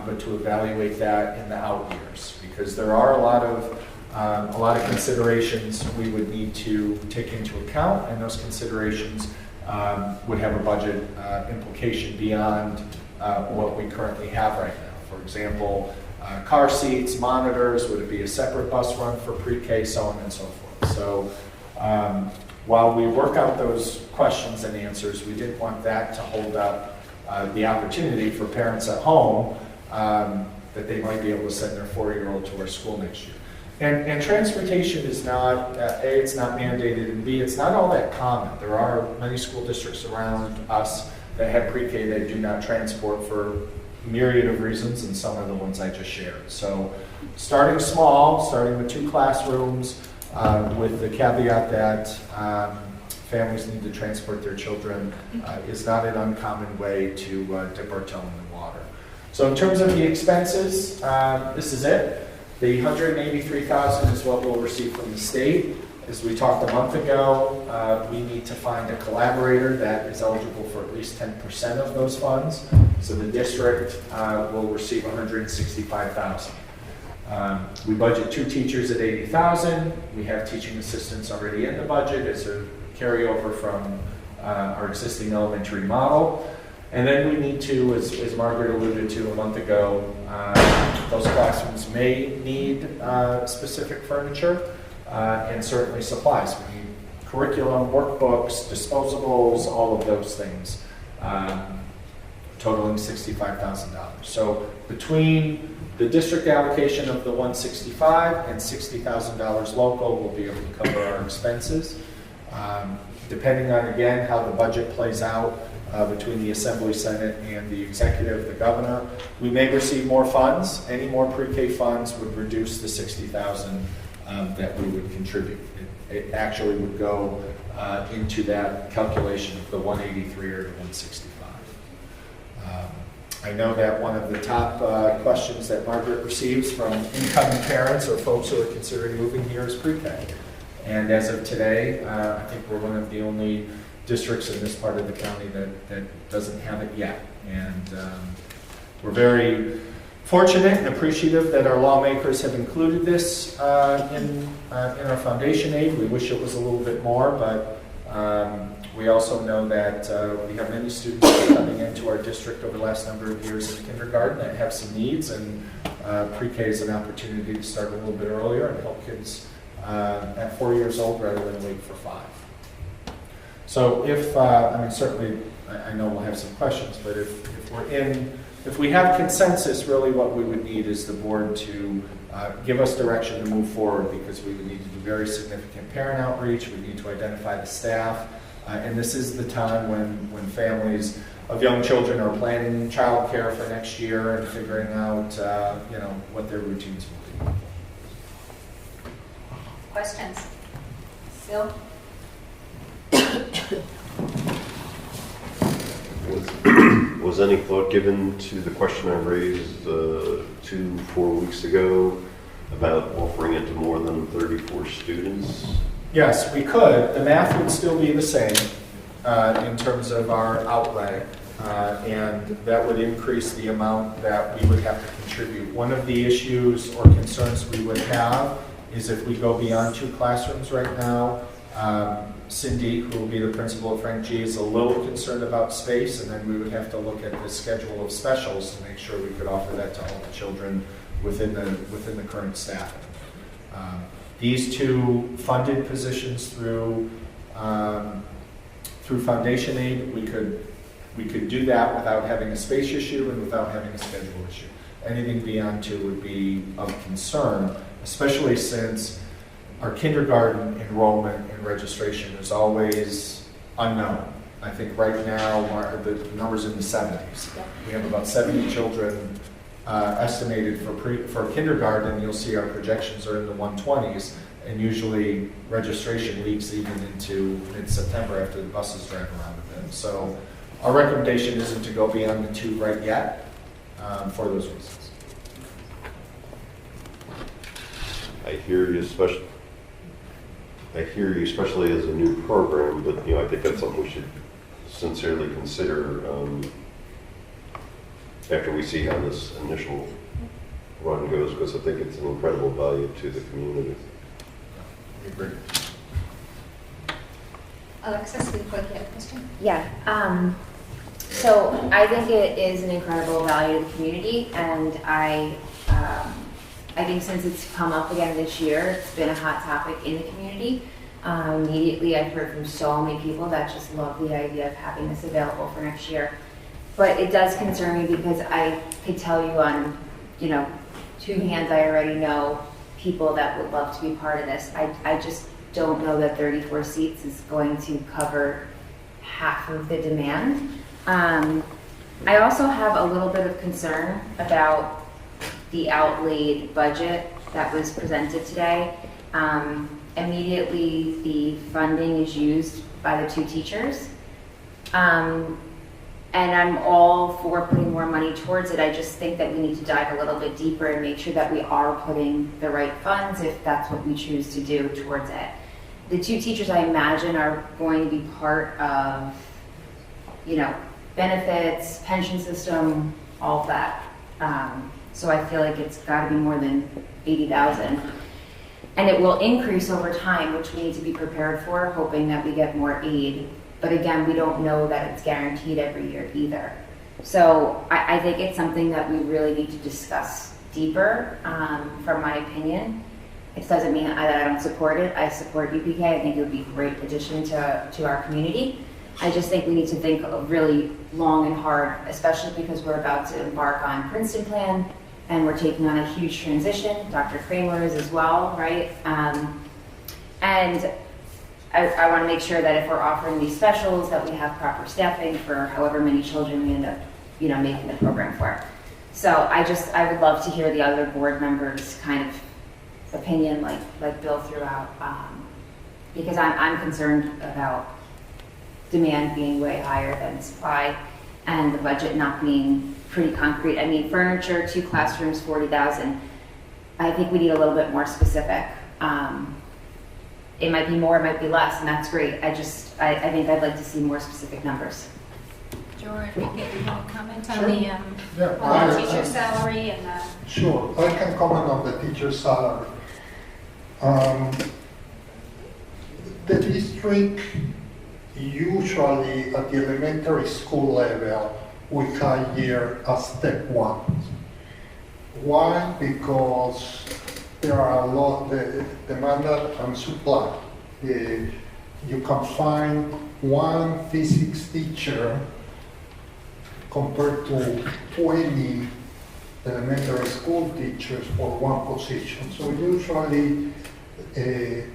but to evaluate that in the out years, because there are a lot of considerations we would need to take into account, and those considerations would have a budget implication beyond what we currently have right now. For example, car seats, monitors, would it be a separate bus run for pre-K, so on and so forth. So while we work out those questions and answers, we didn't want that to hold up the opportunity for parents at home that they might be able to send their 4-year-old to our school next year. And transportation is not, A, it's not mandated, and B, it's not all that common. There are many school districts around us that have pre-K that do not transport for myriad of reasons, and some of the ones I just shared. So starting small, starting with 2 classrooms, with the caveat that families need to transport their children, is not an uncommon way to dip our toe in the water. So in terms of the expenses, this is it. The $183,000 is what we'll receive from the state. as we talked a month ago, we need to find a collaborator that is eligible for at least 10% of those funds. So the district will receive $165,000. We budget 2 teachers at $80,000. We have teaching assistants already in the budget as a carryover from our existing elementary model. And then we need to, as Margaret alluded to a month ago, those classrooms may need specific furniture and certainly supplies. We need curriculum, workbooks, disposables, all of those things, totaling $65,000. So between the district allocation of the $165,000 and $60,000 local, we'll be able to cover our expenses. Depending on, again, how the budget plays out between the Assembly, Senate, and the Executive, the Governor, we may receive more funds. Any more pre-K funds would reduce the $60,000 that we would contribute. It actually would go into that calculation of the 183 or the 165. I know that one of the top questions that Margaret receives from incoming parents or folks who are considering moving here is pre-K. And as of today, I think we're one of the only districts in this part of the county that doesn't have it yet. And we're very fortunate and appreciative that our lawmakers have included this in our foundation aid. We wish it was a little bit more, but we also know that we have many students that are coming into our district over the last number of years in kindergarten that have some needs, and pre-K is an opportunity to start a little bit earlier and help kids at 4 years old rather than wait for 5. So if, certainly, I know we'll have some questions, but if we have consensus, really what we would need is the board to give us direction to move forward, because we would need to do very significant parent outreach, we need to identify the staff, and this is the time when families of young children are planning childcare for next year and figuring out, what their routines will be. Questions? Phil? Was any thought given to the question I raised 2-4 weeks ago about offering it to more than 34 students? Yes, we could. The math would still be the same in terms of our outlay, and that would increase the amount that we would have to contribute. One of the issues or concerns we would have is if we go beyond 2 classrooms right now. Cindy, who will be the principal of Frank G, is a little concerned about space, and then we would have to look at the schedule of specials to make sure we could offer that to all the children within the current staffing. These 2 funded positions through foundation aid, we could do that without having a space issue and without having a schedule issue. Anything beyond 2 would be of concern, especially since our kindergarten enrollment and registration is always unknown. I think right now the number's in the 70s. We have about 70 children estimated for kindergarten. You'll see our projections are in the 120s, and usually registration leaks even into mid-September after the buses drive around a bit. So our recommendation isn't to go beyond the 2 right yet for those reasons. I hear you, especially as a new program, but I think that's something we should sincerely consider after we see how this initial run goes, because I think it's an incredible value to the community. I agree. Alexis, we put you a question? Yeah. So I think it is an incredible value to the community, and I think since it's come up again this year, it's been a hot topic in the community. Immediately, I've heard from so many people that just love the idea of having this available for next year. But it does concern me because I could tell you on, 2 hands, I already know people that would love to be part of this. I just don't know that 34 seats is going to cover half of the demand. I also have a little bit of concern about the outlaid budget that was presented today. Immediately, the funding is used by the 2 teachers. And I'm all for putting more money towards it. I just think that we need to dive a little bit deeper and make sure that we are putting the right funds, if that's what we choose to do, towards it. the two teachers I imagine are going to be part of, you know, benefits, pension system, all of that. So I feel like it's got to be more than 80,000. And it will increase over time, which we need to be prepared for, hoping that we get more aid. But again, we don't know that it's guaranteed every year either. So I think it's something that we really need to discuss deeper, from my opinion. It doesn't mean that I don't support it. I support UPK. I think it would be a great addition to our community. I just think we need to think really long and hard, especially because we're about to embark on Princeton Plan and we're taking on a huge transition. Dr. Kramer is as well, right? And I want to make sure that if we're offering these specials, that we have proper staffing for however many children we end up, you know, making the program for. So I would love to hear the other board members' kind of opinion, like Bill threw out, because I'm concerned about demand being way higher than supply and the budget not being pretty concrete. I mean, furniture, 2 classrooms, 40,000. I think we need a little bit more specific. It might be more, it might be less, and that's great. I think I'd like to see more specific numbers. George, you want to comment on Sure. the teacher salary and the... Sure, I can comment on the teacher salary. The district usually at the elementary school level we hire a step 1. Why? Because there are a lot the demand and supply. You can find one physics teacher compared to 20 elementary school teachers for one position. So usually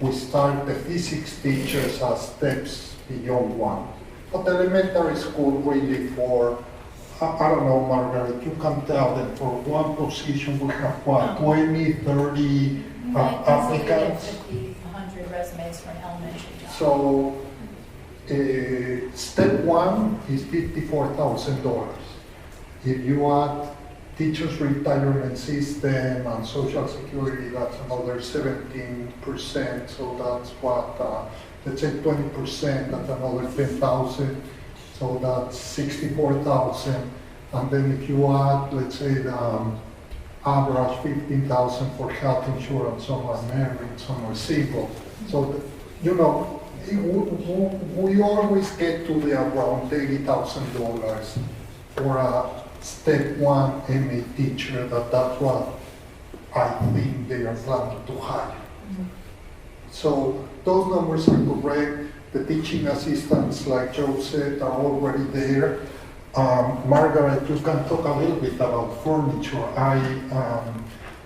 we start the physics teachers as steps beyond 1. But elementary school really for, I don't know, Margaret, you can tell that for one position we have what, 20, 30 applicants? 50, 100 resumes for an elementary job. So step 1 is $54,000. If you add teachers' retirement system and social security, that's another 17%. So that's what, let's say 20%, that's another 10,000. So that's 64,000. And then if you add, let's say the average 15,000 for health insurance, some are married, some are single. So, you know, we always get to the around $80,000 for a step 1 MA teacher. That's what I think they are planning to hire. So those numbers are correct. The teaching assistants, like Joe said, are already there. Margaret, you can talk a little bit about furniture. I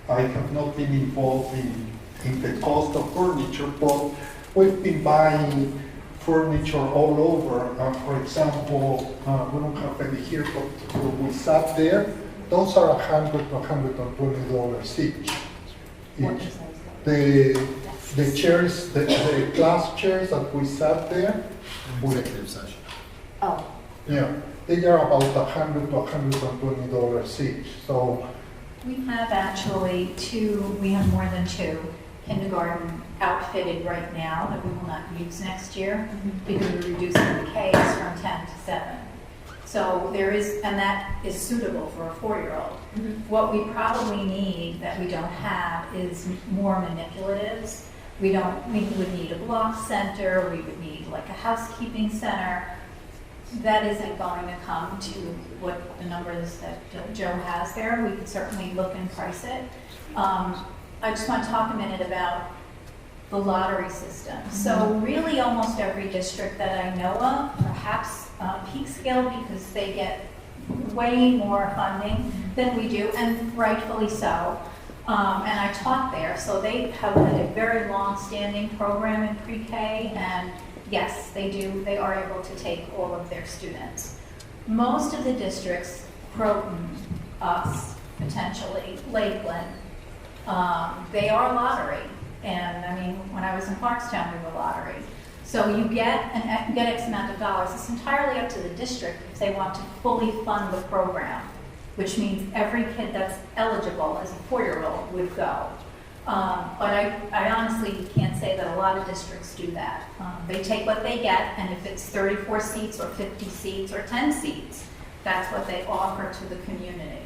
have not been involved in the cost of furniture, but we've been buying furniture all over. For example, we don't have any here, but when we sat there, those are $100 to $120 each. The chairs, the class chairs that we sat there, Executive session. Oh. yeah, they are about $100 to $120 each. So We have actually we have more than 2 kindergarten outfitted right now that we will not use next year because we're reducing the Ks from 10 to 7. So there is, and that is suitable for a 4-year-old. What we probably need that we don't have is more manipulatives. We would need a block center, we would need like a housekeeping center. That isn't going to come to what the numbers that Joe has there. We could certainly look and price it. I just want to talk a minute about the lottery system. So really almost every district that I know of, perhaps Peak Scale, because they get way more funding than we do, and rightfully so. And I taught there, so they have a very long-standing program in pre-K, and yes, they are able to take all of their students. Most of the districts, Croton, us, potentially, Lakeland, they are lottery. And I mean, when I was in Clarkstown, we were lottery. So you get X amount of dollars. It's entirely up to the district if they want to fully fund the program, which means every kid that's eligible as a 4-year-old would go. But I honestly can't say that a lot of districts do that. They take what they get, and if it's 34 seats or 50 seats or 10 seats, that's what they offer to the community.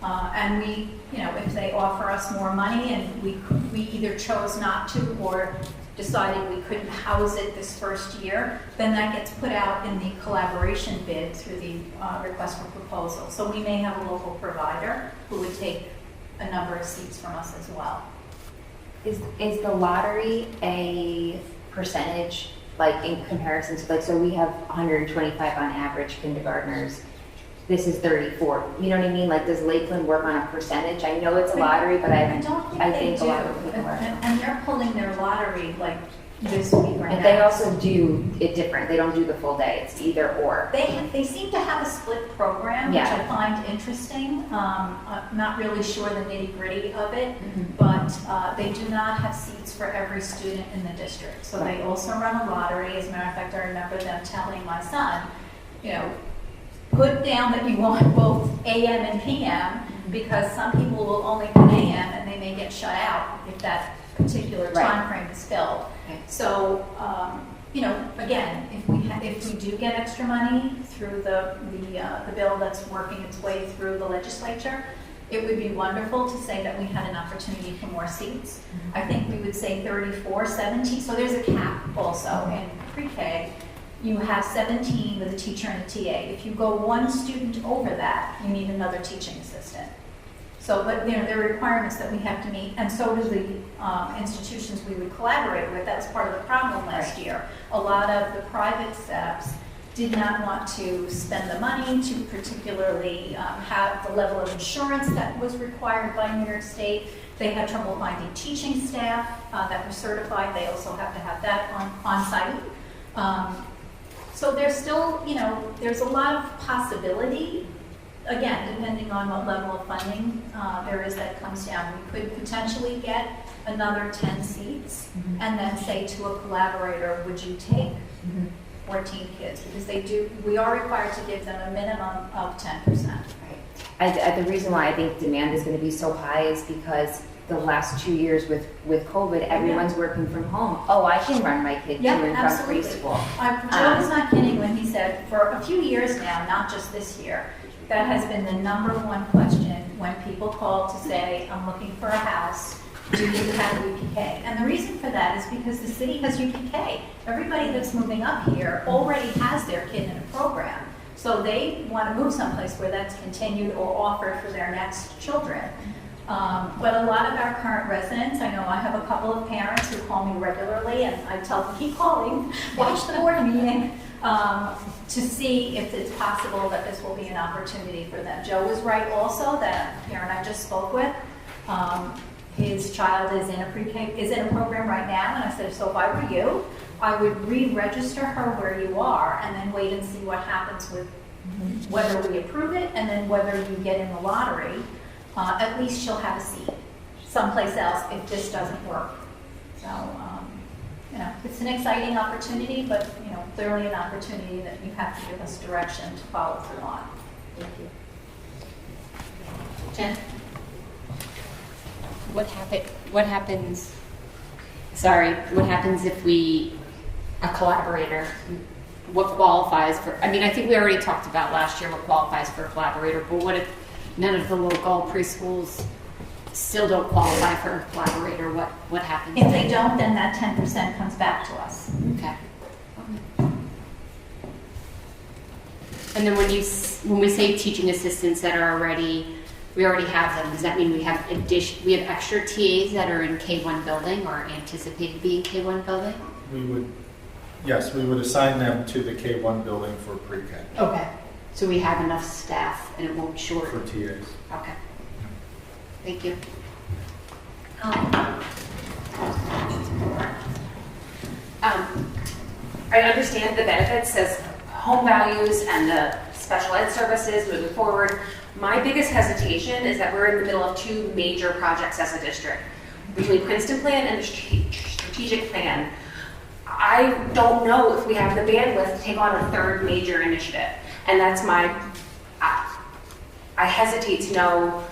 And we, if they offer us more money and we either chose not to or decided we couldn't house it this first year, then that gets put out in the collaboration bid through the request for proposal. So we may have a local provider who would take a number of seats from us as well. Is the lottery a percentage, like in comparison to, like, so we have 125 on average kindergartners. This is 34. You know what I mean? Like, does Lakeland work on a percentage? I know it's a lottery, but I think a lot of people are. And they're pulling their lottery like this week or next. And they also do it different. They don't do the full day. It's either or. They seem to have a split program, which Yeah. I find interesting. I'm not really sure the nitty gritty of it, but they do not have seats for every student in the district. So they also run a lottery. As a matter of fact, I remember them telling my son, put down that you want both AM and PM, because some people will only put AM and they may get shut out if that particular time frame is filled. So, again, if we do get extra money through the bill that's working its way through the legislature, it would be wonderful to say that we had an opportunity for more seats. I think we would say 34, 17. So there's a cap also in pre-K. You have 17 with a teacher and a TA. If you go one student over that, you need another teaching assistant. So, but there are requirements that we have to meet, and so do the institutions we would collaborate with. That was part of the problem last year. A lot of the private setups did not want to spend the money to particularly have the level of insurance that was required by New York State. They had trouble finding teaching staff that were certified. They also have to have that on site. So there's still, there's a lot of possibility, again, depending on what level of funding there is that comes down. We could potentially get another 10 seats and then say to a collaborator, would you take 14 kids? Because we are required to give them a minimum of 10%. The reason why I think demand is going to be so high is because the last 2 years with COVID, everyone's working from home. Oh, I can run my kid to and from preschool. Joe was not kidding when he said, for a few years now, not just this year, that has been the number one question when people call to say, I'm looking for a house, do you have UPK? And the reason for that is because the city has UPK. Everybody that's moving up here already has their kid in a program. So they want to move someplace where that's continued or offered for their next children. But a lot of our current residents, I know I have a couple of parents who call me regularly, and I tell them, keep calling, watch the board meeting, to see if it's possible that this will be an opportunity for them. Joe was right also, that a parent I just spoke with, his child is in a pre-K, is in a program right now, and I said, so if I were you, I would re-register her where you are, and then wait and see what happens with whether we approve it, and then whether you get in the lottery. At least she'll have a seat someplace else if this doesn't work. So, it's an exciting opportunity, but, clearly an opportunity that you have to give us direction to follow through on. Thank you. Jen? What happens if a collaborator, what qualifies for, I think we already talked about last year what qualifies for a collaborator, but what if none of the local preschools still don't qualify for a collaborator? What happens? If they don't, then that 10% comes back to us. Okay. And then when we say teaching assistants that are we already have them, does that mean we have extra TAs that are in K1 building or anticipate being K1 building? We would assign them to the K1 building for pre-K. Okay. So we have enough staff and it won't short. For TAs. Okay. Thank you. I understand the benefits as home values and the special ed services moving forward. My biggest hesitation is that we're in the middle of two major projects as a district. Between Princeton Plan and the strategic plan, I don't know if we have the bandwidth to take on a third major initiative. And that's I hesitate to know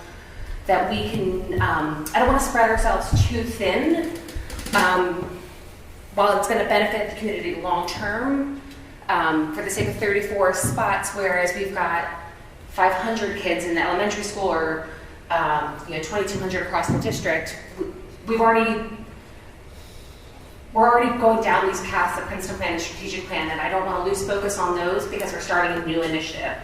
that we can, I don't want to spread ourselves too thin, while it's going to benefit the community long-term, for the sake of 34 spots, whereas we've got 500 kids in the elementary school or 2,200 across the district. We're already going down these paths, the Princeton Plan and Strategic Plan, and I don't want to lose focus on those because we're starting a new initiative.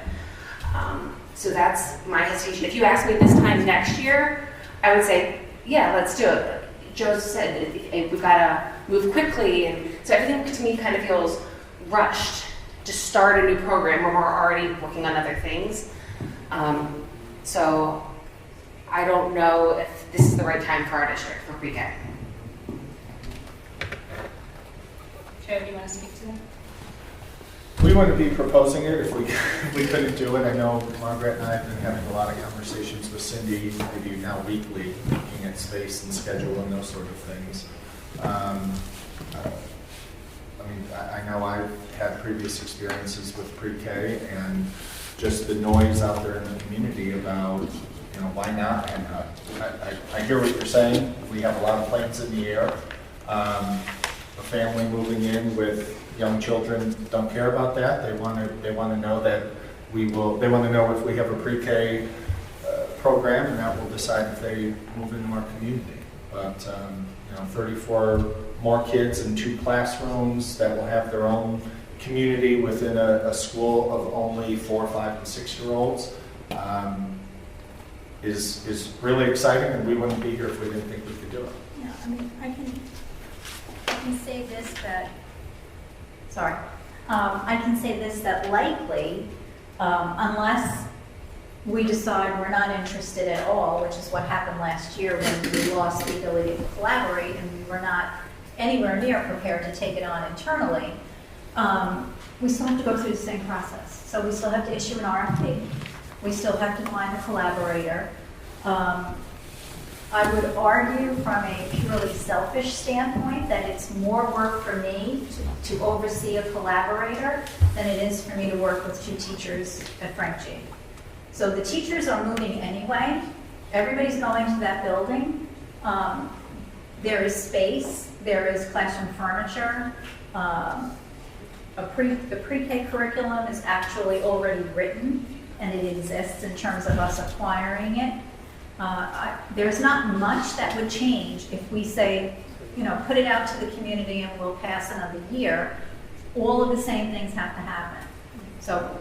So that's my hesitation. If you ask me this time next year, I would say, yeah, let's do it. Joe said we've got to move quickly, and so everything to me kind of feels rushed to start a new program when we're already working on other things. So I don't know if this is the right time for our district for pre-K. Joe, do you want to speak to that? We wouldn't be proposing it if we couldn't do it. I know Margaret and I have been having a lot of conversations with Cindy, maybe now weekly, looking at space and schedule and those sort of things. I know I've had previous experiences with pre-K and just the noise out there in the community about, why not? And I hear what you're saying. We have a lot of planes in the air. A family moving in with young children don't care about that. They want to know that they want to know if we have a pre-K program, and that will decide if they move into our community. But 34 more kids in 2 classrooms that will have their own community within a school of only 4, 5, and 6-year-olds is really exciting, and we wouldn't be here if we didn't think we could do it. Yeah, I can say this that, I can say this that likely, unless we decide we're not interested at all, which is what happened last year when we lost the ability to collaborate and we were not anywhere near prepared to take it on internally, we still have to go through the same process. So we still have to issue an RFP. We still have to find a collaborator. I would argue from a purely selfish standpoint that it's more work for me to oversee a collaborator than it is for me to work with 2 teachers at Frank G. So the teachers are moving anyway. Everybody's going to that building. There is space. There is classroom furniture. The pre-K curriculum is actually already written, and it exists in terms of us acquiring it. There's not much that would change if we say, put it out to the community and we'll pass another year. All of the same things have to happen. So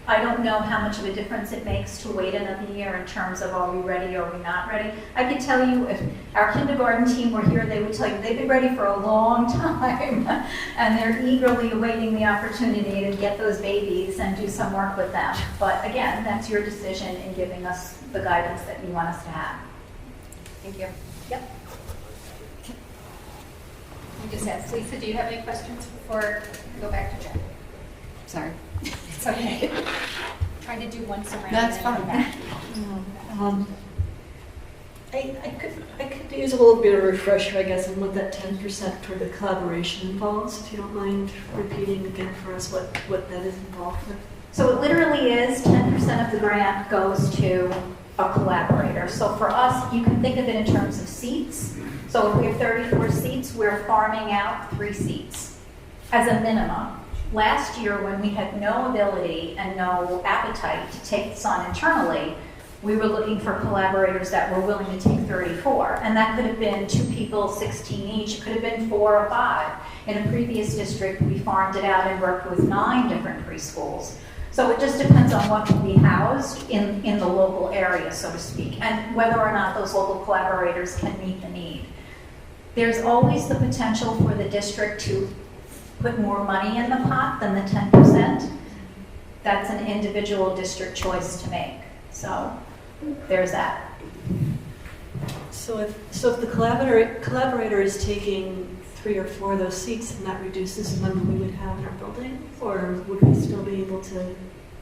I don't know how much of a difference it makes to wait another year in terms of are we ready or are we not ready. I could tell you if our kindergarten team were here, they would tell you they've been ready for a long time and they're eagerly awaiting the opportunity to get those babies and do some work with them. But again, that's your decision in giving us the guidance that you want us to have. Thank you. Yep. You just asked. Lisa, do you have any questions before we go back to Jen? Sorry. It's okay. Trying to do once around. That's and then fine. come back. I could use a little bit of a refresher, I guess, on what that 10% toward the collaboration involves, if you don't mind repeating again for us what that is involved with. So it literally is 10% of the grant goes to a collaborator. So for us, you can think of it in terms of seats. So if we have 34 seats, we're farming out 3 seats as a minimum. Last year, when we had no ability and no appetite to take this on internally, we were looking for collaborators that were willing to take 34. And that could have been 2 people, 16 each. It could have been 4 or 5. In a previous district, we farmed it out and worked with 9 different preschools. So it just depends on what can be housed in the local area, so to speak, and whether or not those local collaborators can meet the need. There's always the potential for the district to put more money in the pot than the 10%. That's an individual district choice to make. So there's that. So if the collaborator is taking 3 or 4 of those seats, and that reduces the number we would have in our building, or would we still be able to?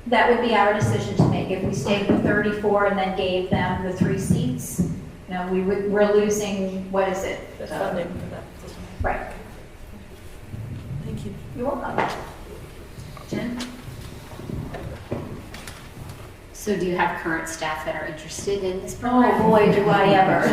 That would be our decision to make. If we stayed with 34 and then gave them the 3 seats, we're losing, what is it? The funding for that. Right. Thank you. You're welcome. Jen? So do you have current staff that are interested in this Oh program? boy, do I ever.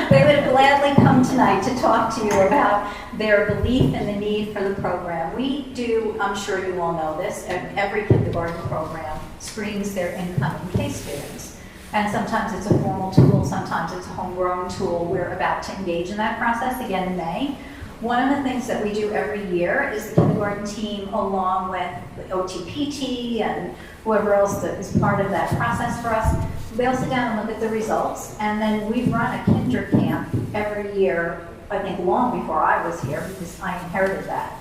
They would gladly come tonight to talk to you about their belief in the need for the program. We do, I'm sure you all know this, every kindergarten program screens their incoming K students. And sometimes it's a formal tool, sometimes it's a homegrown tool. We're about to engage in that process again in May. One of the things that we do every year is the kindergarten team, along with the OTPT and whoever else that is part of that process for us, they'll sit down and look at the results. And then we run a kinder camp every year, I think long before I was here, because I inherited that.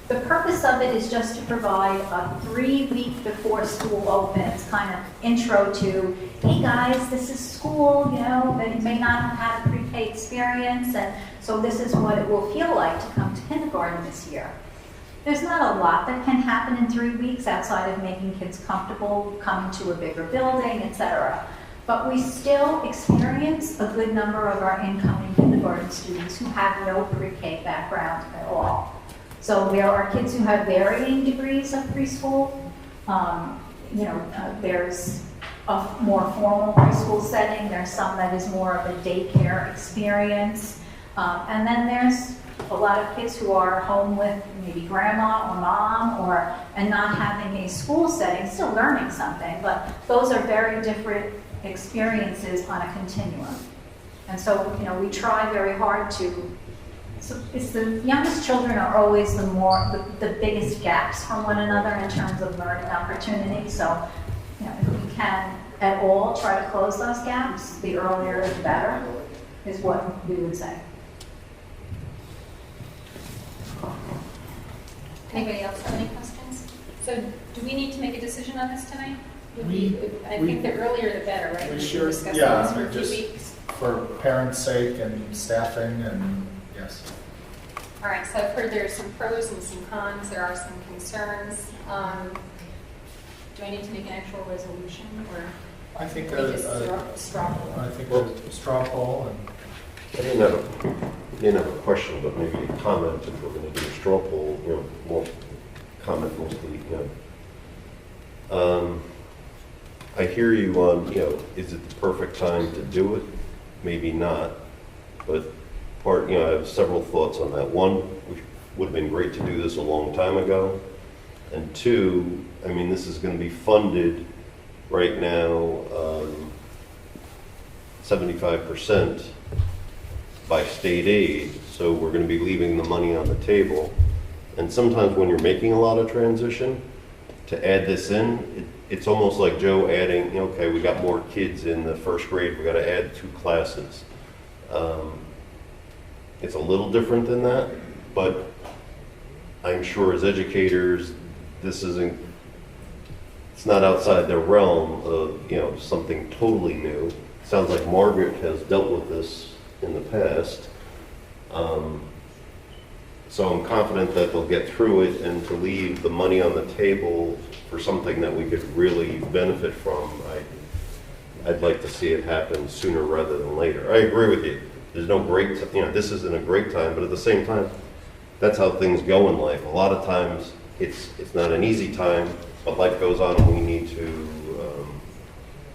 The purpose of it is just to provide a 3-week before school opens kind of intro to, hey guys, this is school, you know, they may not have had a pre-K experience, and so this is what it will feel like to come to kindergarten this year. There's not a lot that can happen in 3 weeks outside of making kids comfortable, coming to a bigger building, etc. But we still experience a good number of our incoming kindergarten students who have no pre-K background at all. So there are kids who have varying degrees of preschool. There's a more formal preschool setting. There's some that is more of a daycare experience. And then there's a lot of kids who are home with maybe grandma or mom and not having a school setting, still learning something, but those are very different experiences on a continuum. And so, we try very hard to, so it's the youngest children are always the biggest gaps from one another in terms of learning opportunity. So, if we can at all try to close those gaps, the earlier the better, is what we would say. Anybody else have any questions? So do we need to make a decision on this tonight? I think the earlier the better, right? We can sure, discuss yeah, this for a few just weeks. for parents' sake and staffing and, yes. All right, so I've heard there's some pros and some cons. There are some concerns. Do I need to make an actual resolution or I think we just straw poll? I think a straw poll and. I didn't have a question, but maybe a comment if we're going to do a straw poll, more comment mostly, I hear you on, is it the perfect time to do it? Maybe not, but I have several thoughts on that. One, it would have been great to do this a long time ago. And two, this is going to be funded right now 75% by state aid, so we're going to be leaving the money on the table. And sometimes when you're making a lot of transition, to add this in, it's almost like Joe adding, okay, we got more kids in the first grade, we got to add 2 classes. It's a little different than that, but I'm sure as educators, it's not outside their realm of, something totally new. It sounds like Margaret has dealt with this in the past. So I'm confident that they'll get through it, and to leave the money on the table for something that we could really benefit from, I'd like to see it happen sooner rather than later. I agree with you. There's no great, this isn't a great time, but at the same time, that's how things go in life. A lot of times it's not an easy time, but life goes on and we need to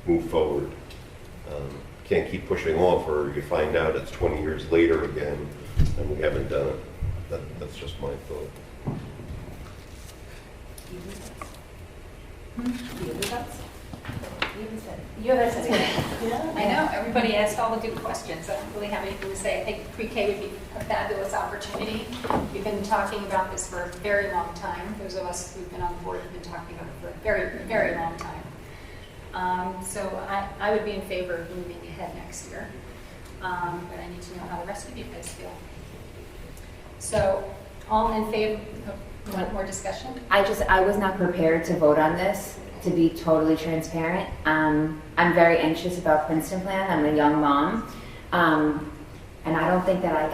move forward. Can't keep pushing off, or you find out it's 20 years later again and we haven't done it. That's just my thought. You haven't said anything. I know, everybody asked all the good questions. I don't really have anything to say. I think pre-K would be a fabulous opportunity. We've been talking about this for a very long time. Those of us who've been on board have been talking about it for a very, very long time. So I would be in favor of moving ahead next year. But I need to know how the rest of you guys feel. So, all in favor? Want more discussion? I was not prepared to vote on this, to be totally transparent. I'm very anxious about Princeton Plan. I'm a young mom, and I don't think that I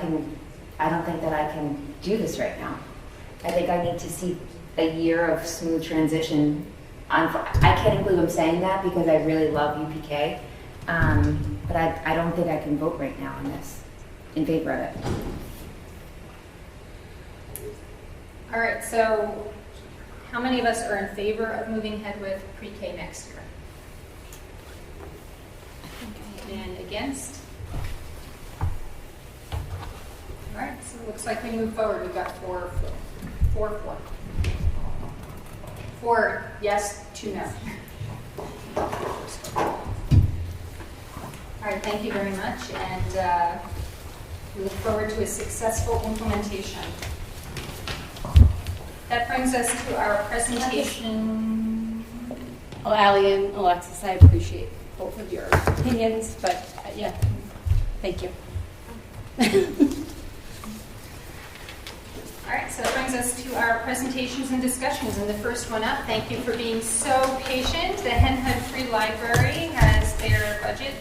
can do this right now. I think I need to see a year of smooth transition. I can't believe I'm saying that because I really love UPK, but I don't think I can vote right now on this in favor of it. All right, so how many of us are in favor of moving ahead with pre-K next year? against? All right, so it looks like we move forward. We've got 4. 4 yes, 2 no. All right, thank you very much, and we look forward to a successful implementation. That brings us to our presentation. Well, Ally and Alexis, I appreciate both of your opinions, but yeah, thank you. All right, so that brings us to our presentations and discussions. And the first one up, thank you for being so patient. The Hen Hud Free Library has their budget,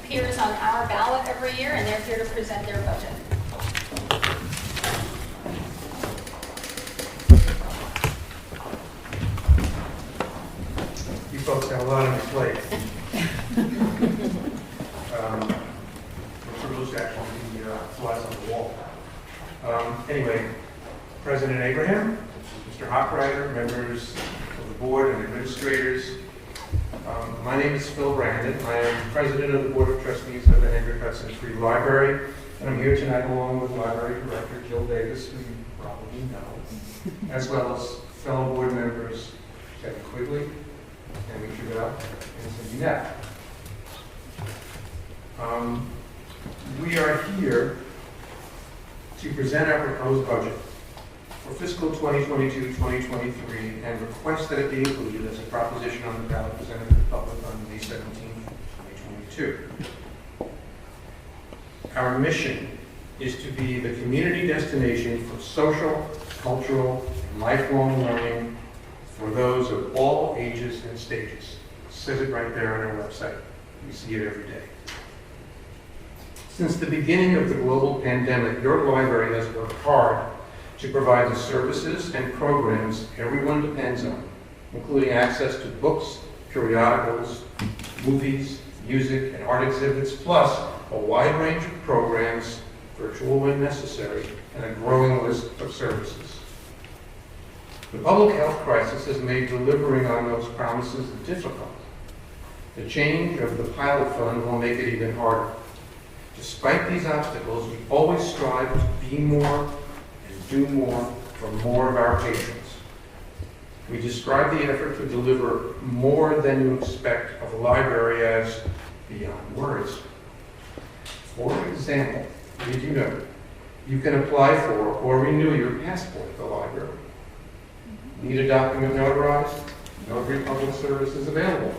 appears on our ballot every year, and they're here to present their budget. You folks have a lot on your plate. We're privileged to actually be flies on the wall. Anyway, President Abraham, Mr. Hochreiter, members of the board and administrators. My name is Phil Brandon. I am president of the Board of Trustees of the Hendrick Hudson Free Library, and I'm here tonight along with Library Director Jill Davis, who you probably know, as well as fellow board members Kevin Quigley, Amy Trudell, and Cindy Knapp. We are here to present our proposed budget for fiscal 2022-2023 and request that it be included as a proposition on the ballot presented to the public on May 17, 2022. Our mission is to be the community destination for social, cultural, and lifelong learning for those of all ages and stages. It says it right there on our website. We see it every day. Since the beginning of the global pandemic, your library has worked hard to provide the services and programs everyone depends on, including access to books, periodicals, movies, music, and art exhibits, plus a wide range of programs, virtual when necessary, and a growing list of services. The public health crisis has made delivering on those promises difficult. The change of the pilot fund will make it even harder. Despite these obstacles, we always strive to be more and do more for more of our patrons. We describe the effort to deliver more than you expect of a library as beyond words. For example, did you know you can apply for or renew your passport at the library? Need a document notarized? Notary Public Service is available.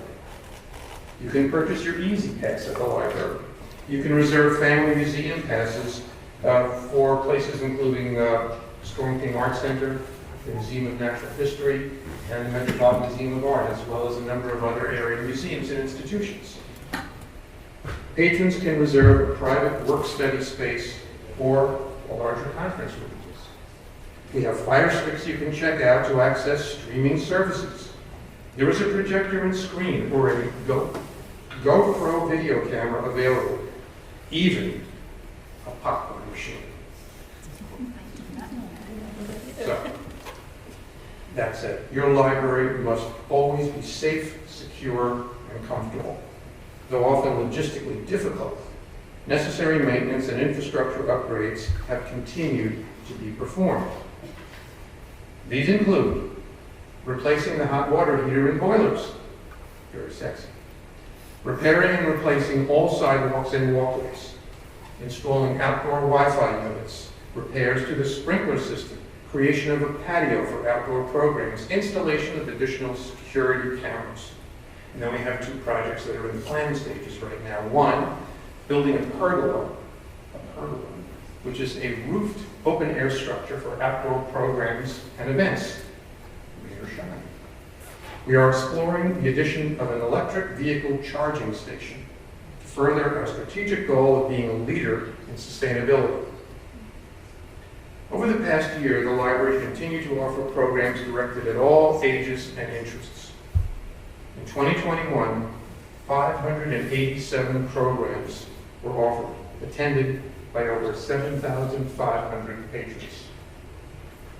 You can purchase your Easy Pass at the library. You can reserve family museum passes for places including Storm King Art Center, the Museum of Natural History, and the Metropolitan Museum of Art, as well as a number of other area museums and institutions. Patrons can reserve a private work-study space or a larger conference room. We have Fire Sticks you can check out to access streaming services. There is a projector and screen or a GoPro video camera available, even a popcorn machine. So, that said, your library must always be safe, secure, and comfortable. Though often logistically difficult, necessary maintenance and infrastructure upgrades have continued to be performed. These include replacing the hot water heater and boilers, very sexy, repairing and replacing all sidewalks and walkways, installing outdoor Wi-Fi units, repairs to the sprinkler system, creation of a patio for outdoor programs, installation of additional security cameras. And then we have 2 projects that are in the planning stages right now. One, building a pergola, which is a roofed open-air structure for outdoor programs and events. Rain or shine. We are exploring the addition of an electric vehicle charging station to further our strategic goal of being a leader in sustainability. Over the past year, the library continued to offer programs directed at all ages and interests. In 2021, 587 programs were offered, attended by over 7,500 patrons.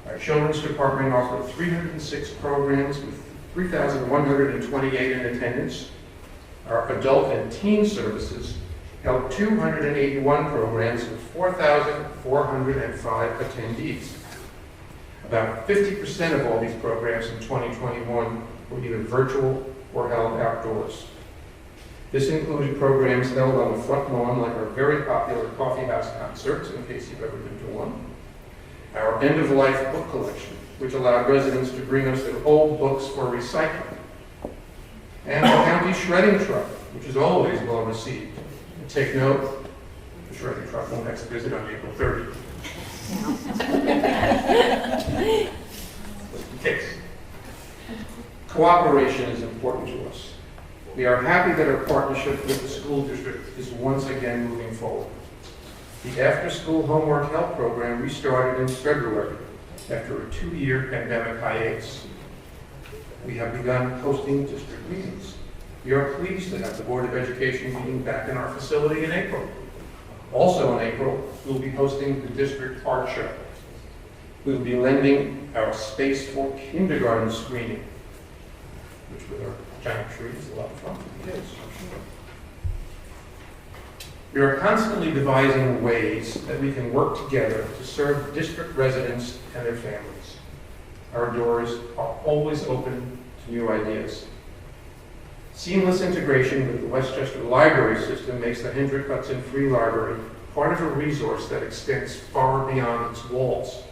Our children's department offered 306 programs with 3,128 in attendance. Our adult and teen services held 281 programs with 4,405 attendees. About 50% of all these programs in 2021 were either virtual or held outdoors. This included programs held on the front lawn, like our very popular coffee house concerts, in case you've ever been to one, our end-of-life book collection, which allowed residents to bring us their old books for recycling, and the county shredding truck, which is always well received. And take note, the shredding truck will next visit on April 30th. Just in case. Cooperation is important to us. We are happy that our partnership with the school district is once again moving forward. The after-school homework help program restarted in February after a 2-year pandemic hiatus. We have begun hosting district meetings. We are pleased to have the Board of Education meeting back in our facility in April. Also in April, we'll be hosting the district art show. We will be lending our space for kindergarten screening, which with our giant tree is a lot of fun for the kids. We are constantly devising ways that we can work together to serve district residents and their families. Our doors are always open to new ideas. Seamless integration with the Westchester Library System makes the Hendrick Hudson Free Library part of a resource that extends far beyond its walls.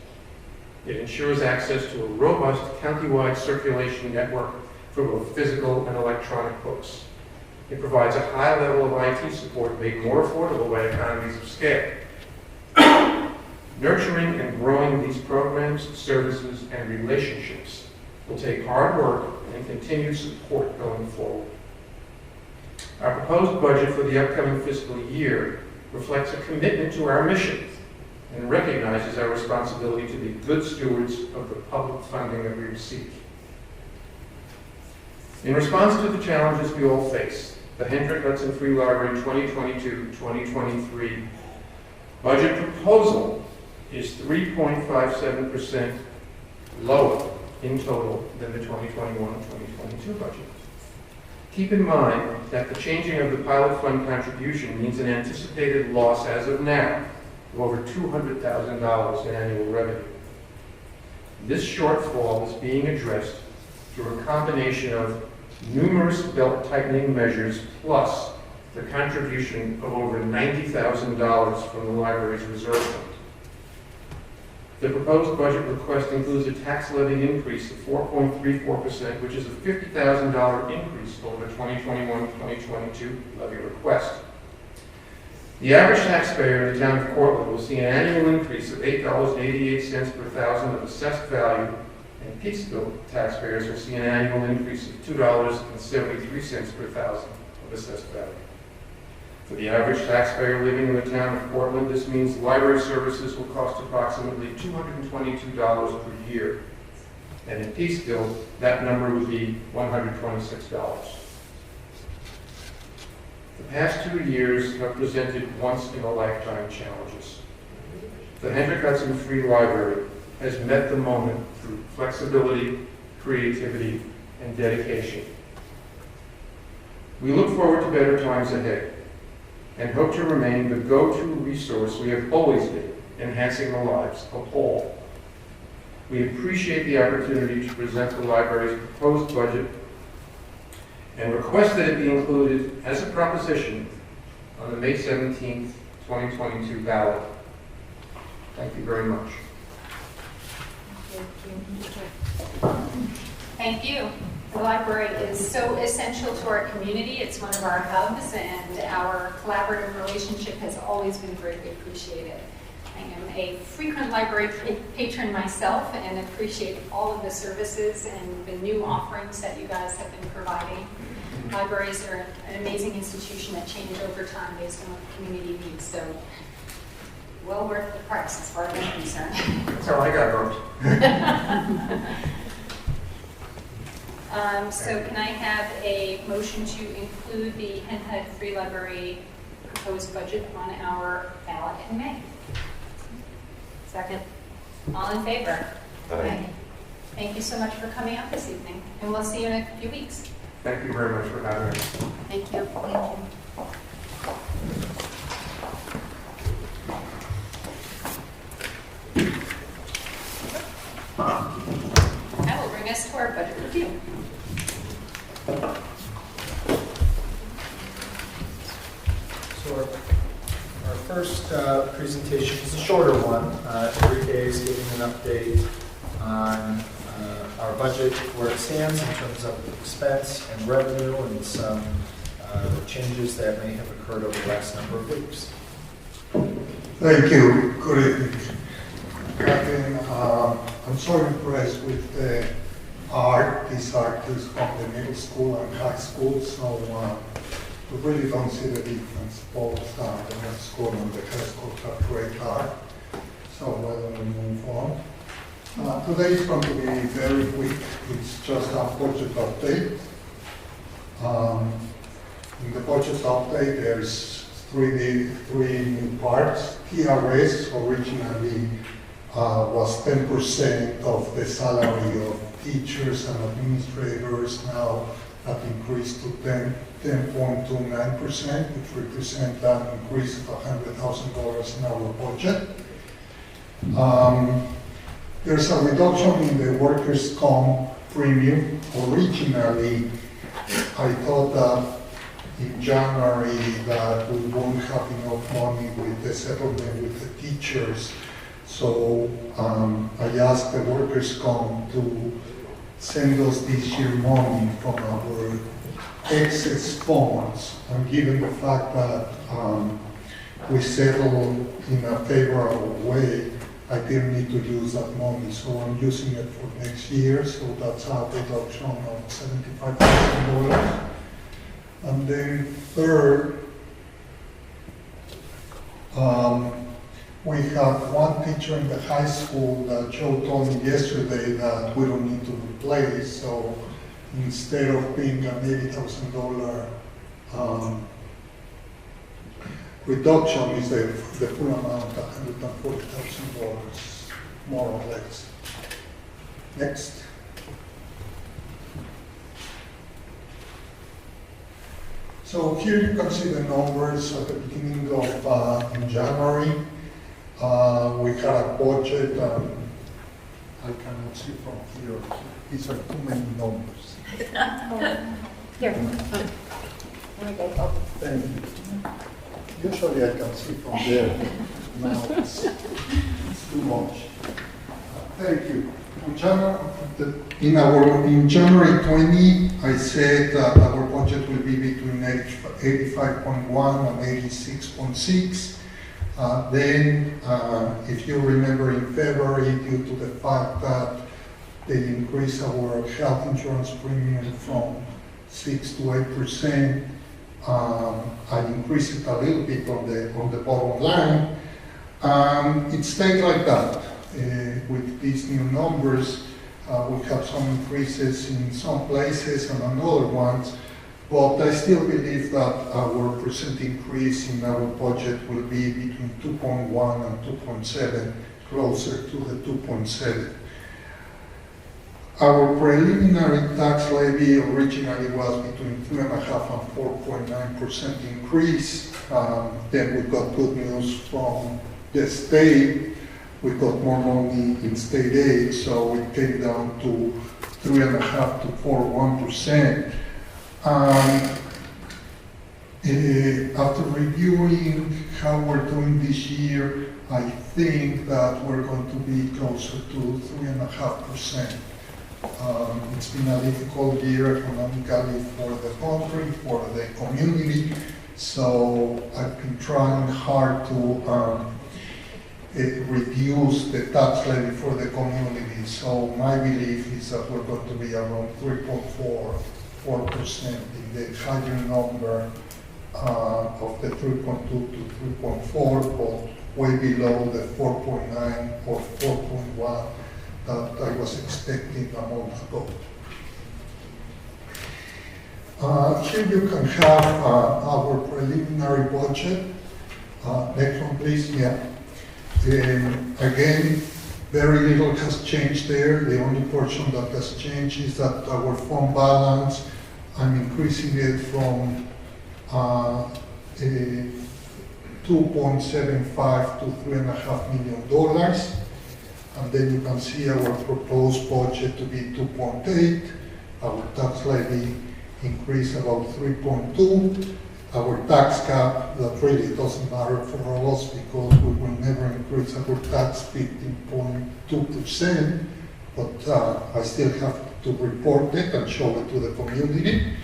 It ensures access to a robust countywide circulation network for both physical and electronic books. It provides a high level of IT support made more affordable by economies of scale. Nurturing and growing these programs, services, and relationships will take hard work and continued support going forward. Our proposed budget for the upcoming fiscal year reflects a commitment to our mission and recognizes our responsibility to be good stewards of the public funding that we receive. In response to the challenges we all face, the Hendrick Hudson Free Library 2022-2023 budget proposal is 3.57% lower in total than the 2021-2022 budget. Keep in mind that the changing of the pilot fund contribution means an anticipated loss as of now of over $200,000 in annual revenue. This shortfall is being addressed through a combination of numerous belt-tightening measures plus the contribution of over $90,000 from the library's reserve fund. The proposed budget request includes a tax levy increase of 4.34%, which is a $50,000 increase over the 2021-2022 levy request. The average taxpayer in the town of Cortland will see an annual increase of $8.88 per thousand of assessed value, and Peekskill taxpayers will see an annual increase of $2.73 per thousand of assessed value. For the average taxpayer living in the town of Portland, this means library services will cost approximately $222 per year. And in Peekskill, that number would be $126. The past 2 years have presented once-in-a-lifetime challenges. The Hendrick Hudson Free Library has met the moment through flexibility, creativity, and dedication. We look forward to better times ahead and hope to remain the go-to resource we have always been, enhancing the lives of all. We appreciate the opportunity to present the library's proposed budget and request that it be included as a proposition on the May 17th, 2022 ballot. Thank you very much. Thank you. The library is so essential to our community. It's one of our hubs, and our collaborative relationship has always been greatly appreciated. I am a frequent library patron myself and appreciate all of the services and the new offerings that you guys have been providing. Libraries are an amazing institution that change over time based on what the community needs, so well worth the price as far as I'm concerned. That's how I got vote. So can I have a motion to include the Hendrick Free Library proposed budget on our ballot in May? Second. All in favor? Aye. Thank you so much for coming out this evening, and we'll see you in a few weeks. Thank you very much for having me. Thank you. Thank you. So our first presentation is a shorter one. Enrique is giving an update on our budget, where it stands in terms of expense and revenue, and some changes that may have occurred over the last number of weeks. Thank you. Good evening. I'm so impressed with the these artists from the middle school and high school, so we really don't see the difference. Both the middle school and the high school have great art. So why don't we move on? Today is going to be very quick. It's just a budget update. In the budget update, there's three new parts. TRS originally was 10% of the salary of teachers and administrators. Now that increased to 10.29%, which represents an increase of $100,000 in our budget. There's a reduction in the workers' comp premium. Originally, I thought that in January that we won't have enough money with the settlement with the teachers. So I asked the workers' comp to send us this year money from our excess funds. And given the fact that we settled in a favorable way, I didn't need to use that money, so I'm using it for next year. So that's a reduction of $75,000. And then third, we have one teacher in the high school that Joe told me yesterday that we don't need to replace. So instead of paying an $80,000 reduction, is the full amount, $140,000, more or less. Next. So here you can see the numbers at the beginning of in January. We had a budget. I cannot see from here. These are too many numbers. Here. Thank you. Usually I can see from there. Now it's too much. Thank you. In January 20, I said that our budget will be between 85.1 and 86.6. Then, if you remember in February, due to the fact that they increased our health insurance premium from 6 to 8%, I increased it a little bit on the bottom line. It stayed like that. With these new numbers, we have some increases in some places and on other ones, but I still believe that our percent increase in our budget will be between 2.1 and 2.7, closer to the 2.7. Our preliminary tax levy originally was between 3.5% and 4.9% increase. Then we got good news from the state. We got more money in state aid, so it came down to 3.5% to 4.1%. After reviewing how we're doing this year, I think that we're going to be closer to 3.5%. It's been a difficult year economically for the country, for the community, so I've been trying hard to reduce the tax levy for the community. So my belief is that we're going to be around 3.4% in the higher number of the 3.2 to 3.4, but way below the 4.9 or 4.1 that I was expecting a month ago. Here you can have our preliminary budget. Next one, please. Yeah. Again, very little has changed there. The only portion that has changed is that our fund balance, I'm increasing it from 2.75 to $3.5 million. And then you can see our proposed budget to be 2.8. Our tax levy increased about 3.2. our tax cap, that really doesn't matter for us because we will never increase our tax 15.2%, but I still have to report it and show it to the community.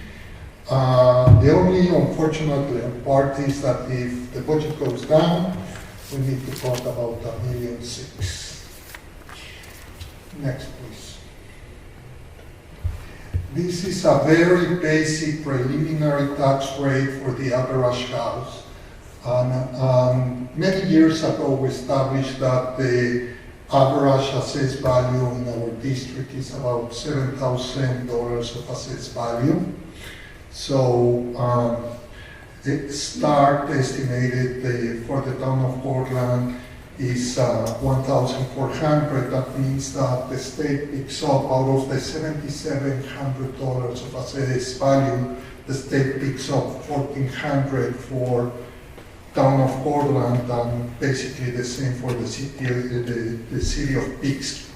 The only unfortunate part is that if the budget goes down, we need to cut about $1.6 million. Next, please. This is a very basic preliminary tax rate for the average house. Many years ago, we established that the average assessed value in our district is about $7,000 of assessed value. So the start estimated for the town of Portland is 1,400. That means that the state picks up out of the $7,700 of assessed value, the state picks up $1,400 for town of Portland, and basically the same for the city of Fiscal.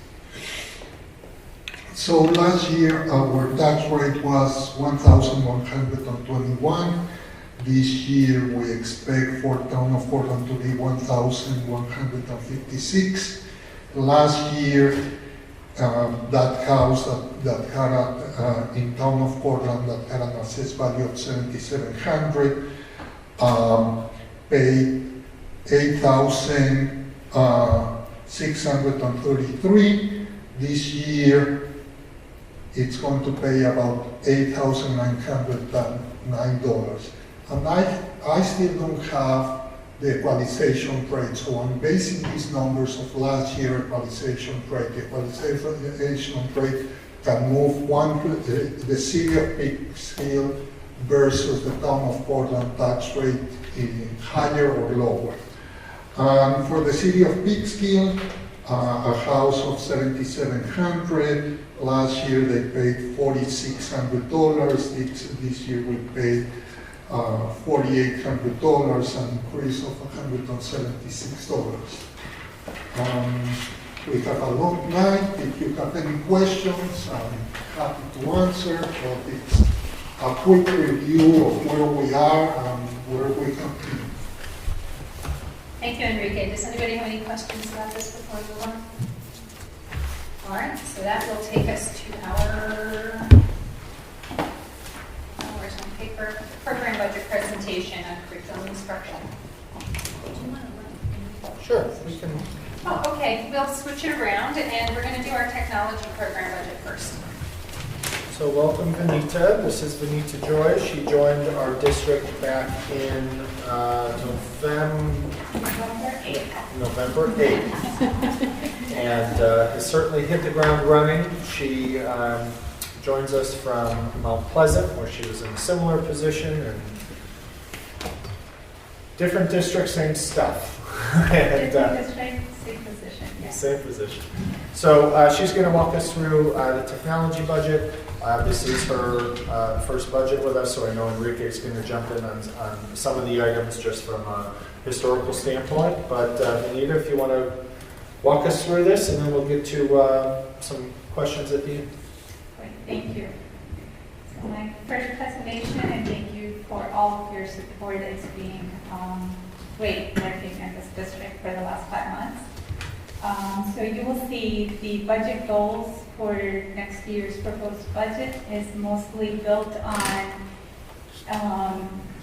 So last year our tax rate was 1,121. This year we expect for town of Portland to be 1,156. Last year that house that had in town of Portland that had an assessed value of 7,700 paid 8,633. This year it's going to pay about $8,909. And I still don't have the equalization rate, so I'm basing these numbers of last year equalization rate. The equalization rate can move the city of Fiscal versus the town of Portland tax rate higher or lower. And for the city of Fiscal, a house of $7,700. Last year they paid $4,600. This year we paid $4,800, an increase of $176. We have a long night. If you have any questions, I'm happy to answer. But it's a quick review of where we are and where we can be. Thank you, Enrique. Does anybody have any questions about this before we move on? All right, so that will take us to our, where's my paper? Program budget presentation on curriculum instruction. Sure, we can. Oh, okay, we'll switch it around and we're going to do our technology program budget first. So welcome Vanita. This is Vanita Joy. She joined our district back in November 8th. And has certainly hit the ground running. She joins us from Mount Pleasant, where she was in a similar position, and different district, same stuff. And, different district, same position. Yeah. Same position. So she's going to walk us through the technology budget. This is her first budget with us, so I know Enrique is going to jump in on some of the items just from a historical standpoint. But Anita, if you want to walk us through this, and then we'll get to some questions at the end. Great, thank you. So my first presentation, and thank you for all of your support. It's been great working in this district for the last 5 months. So you will see the budget goals for next year's proposed budget is mostly built on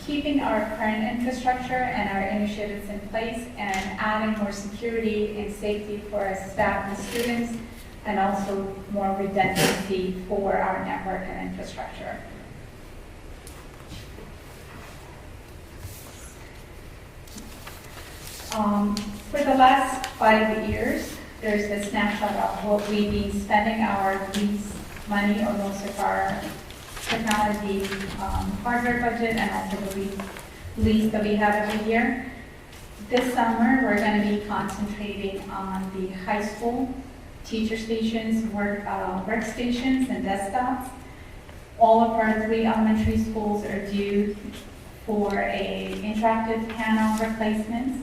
keeping our current infrastructure and our initiatives in place and adding more security and safety for our staff and students, and also more redundancy for our network and infrastructure. For the last 5 years, there's a snapshot of what we've been spending our lease money, or most of our technology hardware budget, and also the lease that we have every year. This summer, we're going to be concentrating on the high school teacher stations, workstations, and desktops. All of our 3 elementary schools are due for a interactive panel replacements.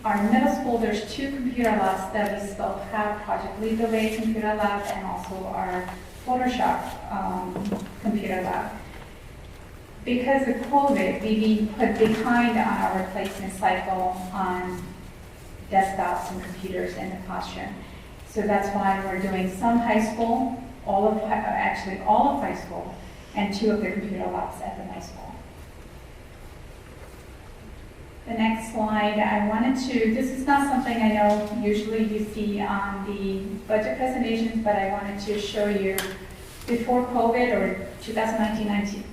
Our middle school, there's 2 computer labs that we still have, Project Lead the Way computer lab, and also our Photoshop computer lab. because of COVID, we've been put behind on our replacement cycle on desktops and computers in the classroom. So that's why we're doing some high school, actually all of high school, and 2 of the computer labs at the high school. The next slide, this is not something I know usually you see on the budget presentations, but I wanted to show you before COVID, or 2019-20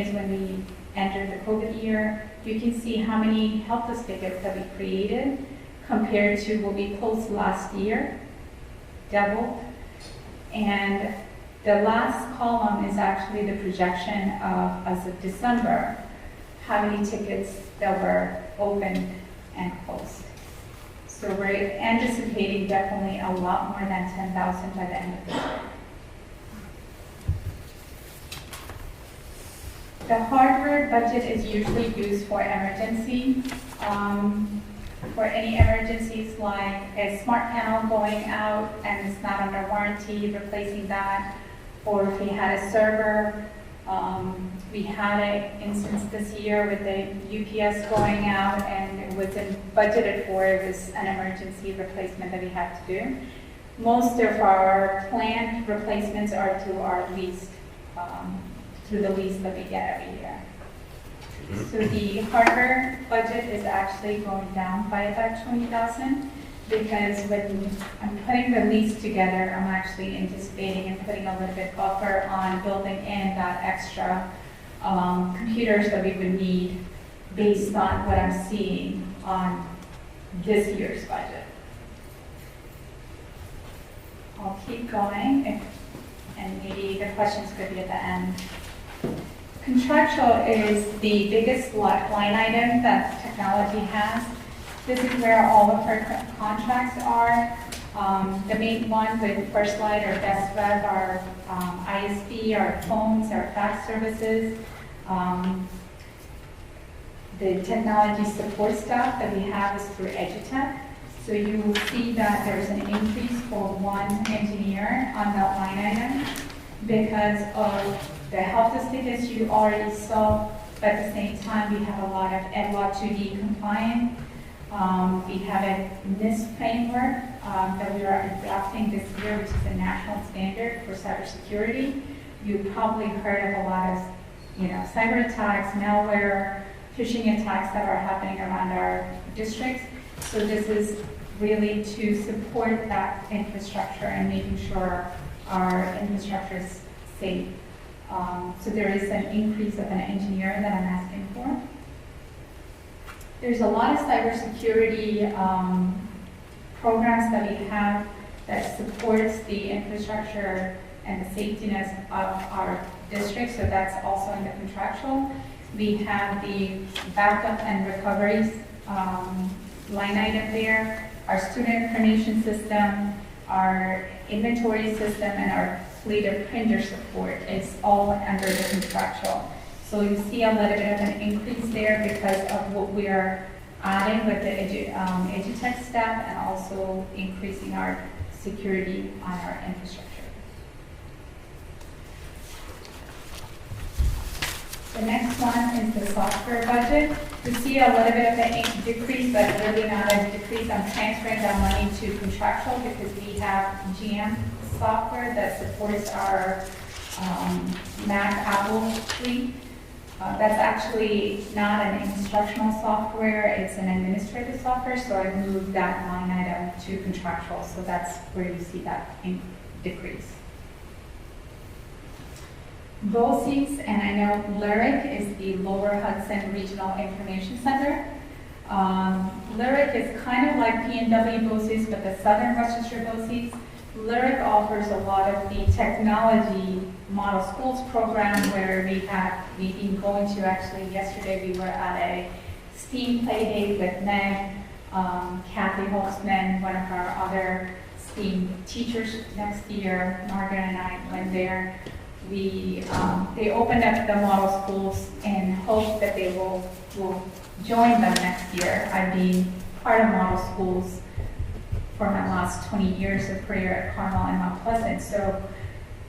is when we entered the COVID year. You can see how many help desk tickets that we created compared to what we closed last year, doubled. And the last column is actually the projection of, as of December, how many tickets that were opened and closed. So we're anticipating definitely a lot more than 10,000 by the end of the year. The hardware budget is usually used for emergency. For any emergencies like a smart panel going out and it's not under warranty, replacing that, or if we had a server, we had an instance this year with the UPS going out and it wasn't budgeted for. It was an emergency replacement that we had to do. Most of our planned replacements are through our lease, through the lease that we get every year. So the hardware budget is actually going down by about 20,000 because when I'm putting the lease together, I'm actually anticipating and putting a little bit buffer on building in that extra computers that we would need based on what I'm seeing on this year's budget. I'll keep going and maybe the questions could be at the end. Contractual is the biggest line item that technology has. This is where all of our contracts are. The main ones with First Light or Best Web are ISP, our phones, our fax services. The technology support staff that we have is through Edutech. So you will see that there's an increase for 1 engineer on that line item because of the help desk tickets you already saw, but at the same time we have a lot of Law 2D compliant. We have a Nist Framework that we are adopting this year, which is a national standard for cybersecurity. You've probably heard of a lot of, cyber attacks, malware, phishing attacks that are happening around our districts. So this is really to support that infrastructure and making sure our infrastructure is safe. So there is an increase of an engineer that I'm asking for. There's a lot of cybersecurity programs that we have that supports the infrastructure and the safetyness of our district, so that's also in the contractual. We have the backup and recovery line item there, our student information system, our inventory system, and our fleet of printer support is all under the contractual. So you see a little bit of an increase there because of what we are adding with the Edutech staff and also increasing our security on our infrastructure. The next one is the software budget. We see a little bit of a decrease, but really not a decrease. I'm transferring that money to contractual because we have GM software that supports our Mac Apple fleet. That's actually not an instructional software, it's an administrative software, so I moved that line item to contractual, so that's where you see that decrease. BOCES, and I know LYRIC is the Lower Hudson Regional Information Center. LYRIC is kind of like PNW BOCES, but the Southern Westchester BOCES. LYRIC offers a lot of the technology model schools program where we've been going to, actually yesterday we were at a STEAM play day with Meg, Kathy Holtzman, one of our other STEAM teachers next year, Margaret and I went there. They opened up the model schools in hope that they will join them next year. I've been part of model schools for my last 20 years of career at Carmel and Mount Pleasant. So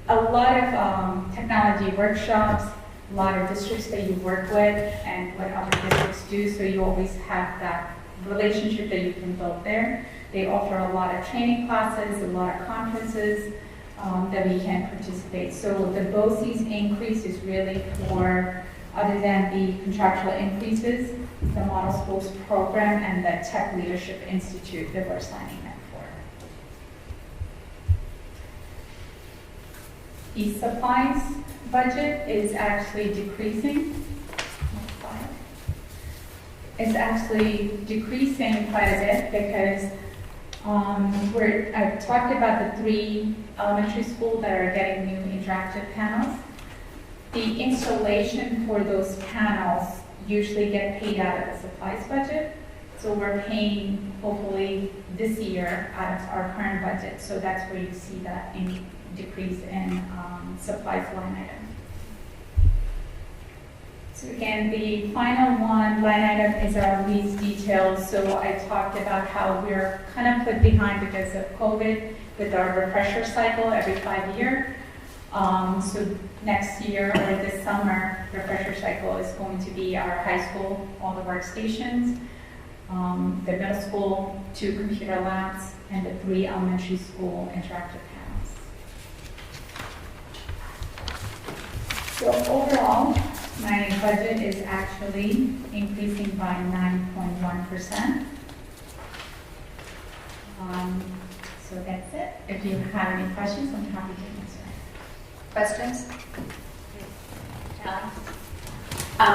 a lot of technology workshops, a lot of districts that you work with and what other districts do, so you always have that relationship that you can build there. They offer a lot of training classes, a lot of conferences that we can participate. So the BOCES increase is really for, other than the contractual increases, the Model Schools program and the Tech Leadership Institute that we're signing up for. The supplies budget is actually decreasing. Next slide. It's actually decreasing quite a bit because I've talked about the 3 elementary schools that are getting new interactive panels. The installation for those panels usually get paid out of the supplies budget. So we're paying, hopefully, this year out of our current budget. So that's where you see that decrease in supplies line item. So again, the final line item is our lease details. So I talked about how we're kind of put behind because of COVID with our refresher cycle every 5 years. So next year or this summer, refresher cycle is going to be our high school, all the workstations, the middle school, 2 computer labs, and the 3 elementary school interactive panels. So overall, my budget is actually increasing by 9.1%. So that's it. If you have any questions, I'm happy to answer. Questions?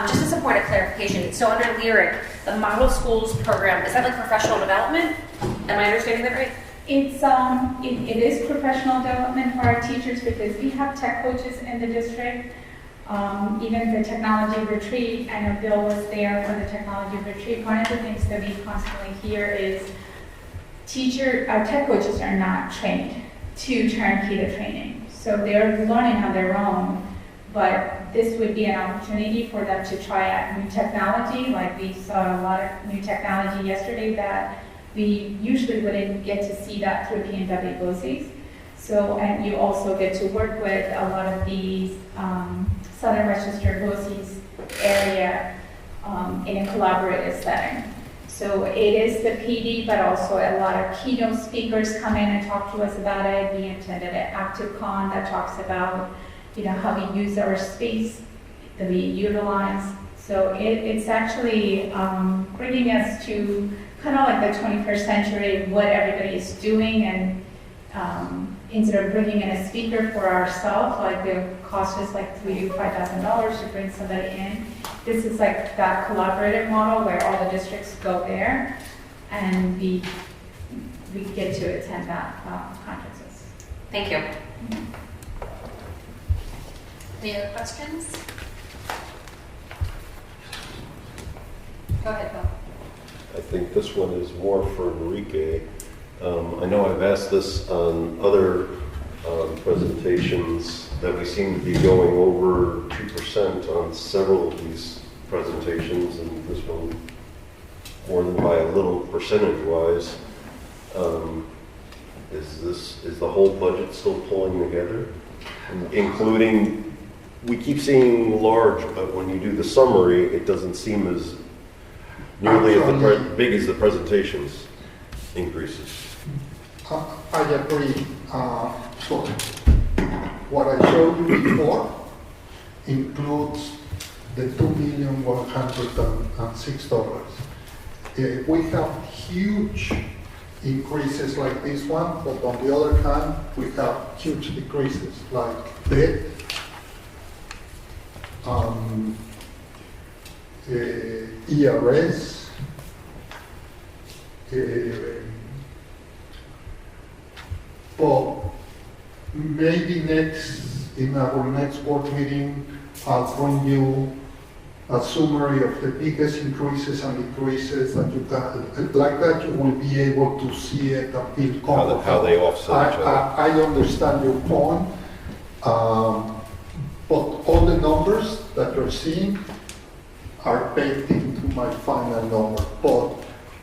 Just as a point of clarification, so under Lyric, the Model Schools program, is that like professional development? Am I understanding that right? It's it is professional development for our teachers because we have tech coaches in the district. Even the technology retreat, I know Bill was there for the technology retreat. One of the things that we constantly hear is our tech coaches are not trained to turnkey the training. So they're learning on their own, but this would be an opportunity for them to try out new technology. Like we saw a lot of new technology yesterday that we usually wouldn't get to see that through PNW BOCES. So, and you also get to work with a lot of these Southern Westchester BOCES area in a collaborative setting. So it is the PD, but also a lot of keynote speakers come in and talk to us about it. We attended an ActiveCon that talks about, how we use our space that we utilize. So it's actually bringing us to kind of like the 21st century, what everybody is doing, and instead of bringing in a speaker for ourselves, like the cost is like $3,000 to $5,000 to bring somebody in. This is like that collaborative model where all the districts go there, and we get to attend that conferences. Thank you. Any other questions? Go ahead, Bill. I think this one is more for Enrique. I know I've asked this on other presentations that we seem to be going over 2% on several of these presentations, and this one more than by a little percentage-wise. Is the whole budget still pulling together? Including, we keep seeing large, but when you do the summary, it doesn't seem as nearly as big as the presentations increases. I agree. So what I showed you before includes the $2,106,000. We have huge increases like this one, but on the other hand, we have huge decreases like debt, ERS, but maybe in our next board meeting, I'll bring you a summary of the biggest increases and decreases that you can, like that you will be able to see it and feel comfortable. How they offset each other. I understand your point, but all the numbers that you're seeing are baked into my final number. But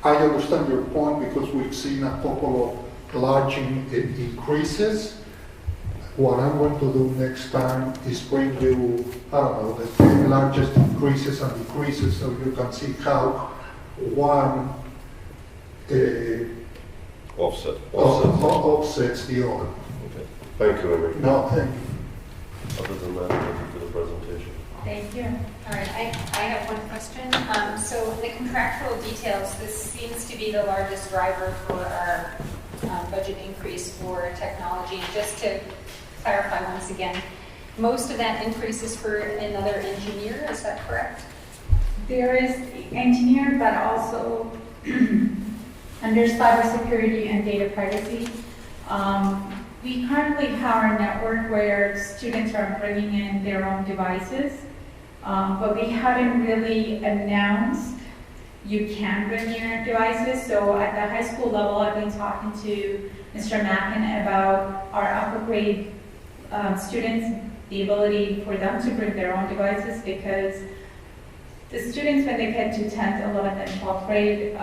I understand your point because we've seen a couple of large increases. what I'm going to do next time is bring you, I don't know, the 10 largest increases and decreases so you can see how one offsets the other. Okay. Thank you, Henry. No, thank you. Other than that, thank you for the presentation. Thank you. All right, I have one question. So the contractual details, this seems to be the largest driver for our budget increase for technology. And just to clarify once again, most of that increase is for another engineer, is that correct? There is engineer, but also under cybersecurity and data privacy. We currently have a network where students are bringing in their own devices, but we haven't really announced you can bring your devices. So at the high school level, I've been talking to Mr. Mackin about our upper grade students, the ability for them to bring their own devices, because the students, when they get to 10th, 11th, and 12th grade,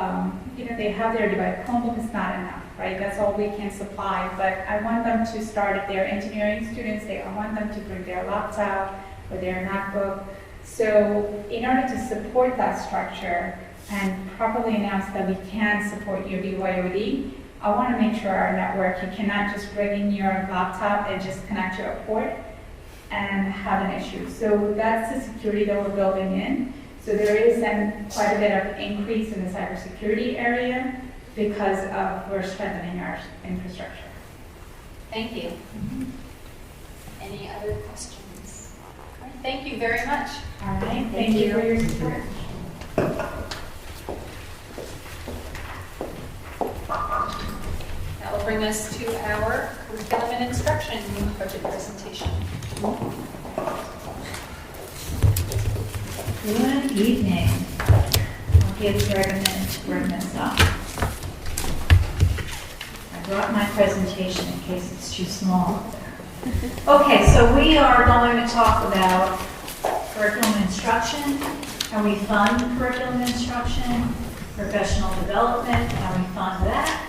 they have their device. Chromebook is not enough, right? That's all we can supply. But I want them to start, if they're engineering students, I want them to bring their laptop or their MacBook. So in order to support that structure and properly announce that we can support your BYOD, I want to make sure our network, you cannot just bring in your laptop and just connect to a port and have an issue. So that's the security that we're building in. So there is quite a bit of increase in the cybersecurity area because we're strengthening our infrastructure. Thank you. Any other questions? All right, thank you very much. All right, thank you for your support. That will bring us to our curriculum and instruction budget presentation. Good evening. I'll give Greg a minute to bring this up. I brought my presentation in case it's too small. Okay, so we are going to talk about curriculum instruction, how we fund curriculum instruction, professional development, how we fund that,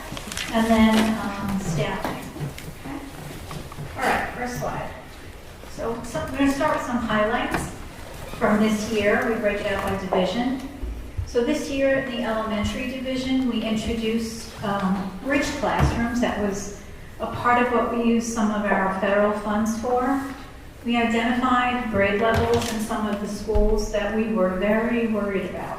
and then staffing. Okay. All right, first slide. So we're going to start with some highlights from this year. We break it out by division. So this year in the elementary division, we introduced bridge classrooms. That was a part of what we used some of our federal funds for. We identified grade levels in some of the schools that we were very worried about.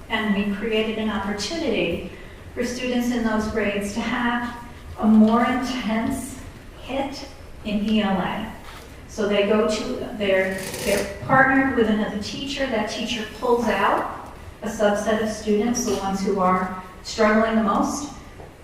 And we created an opportunity for students in those grades to have a more intense hit in ELA. So they go to, they're partnered with another teacher. That teacher pulls out a subset of students, the ones who are struggling the most.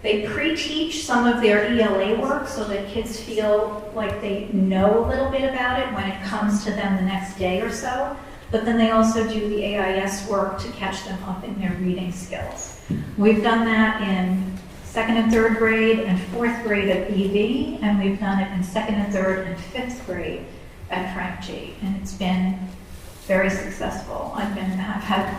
They pre-teach some of their ELA work so that kids feel like they know a little bit about it when it comes to them the next day or so. But then they also do the AIS work to catch them up in their reading skills. We've done that in 2nd and 3rd grade and 4th grade at EV, and we've done it in 2nd and 3rd and 5th grade at Frank G. And it's been very successful. I've had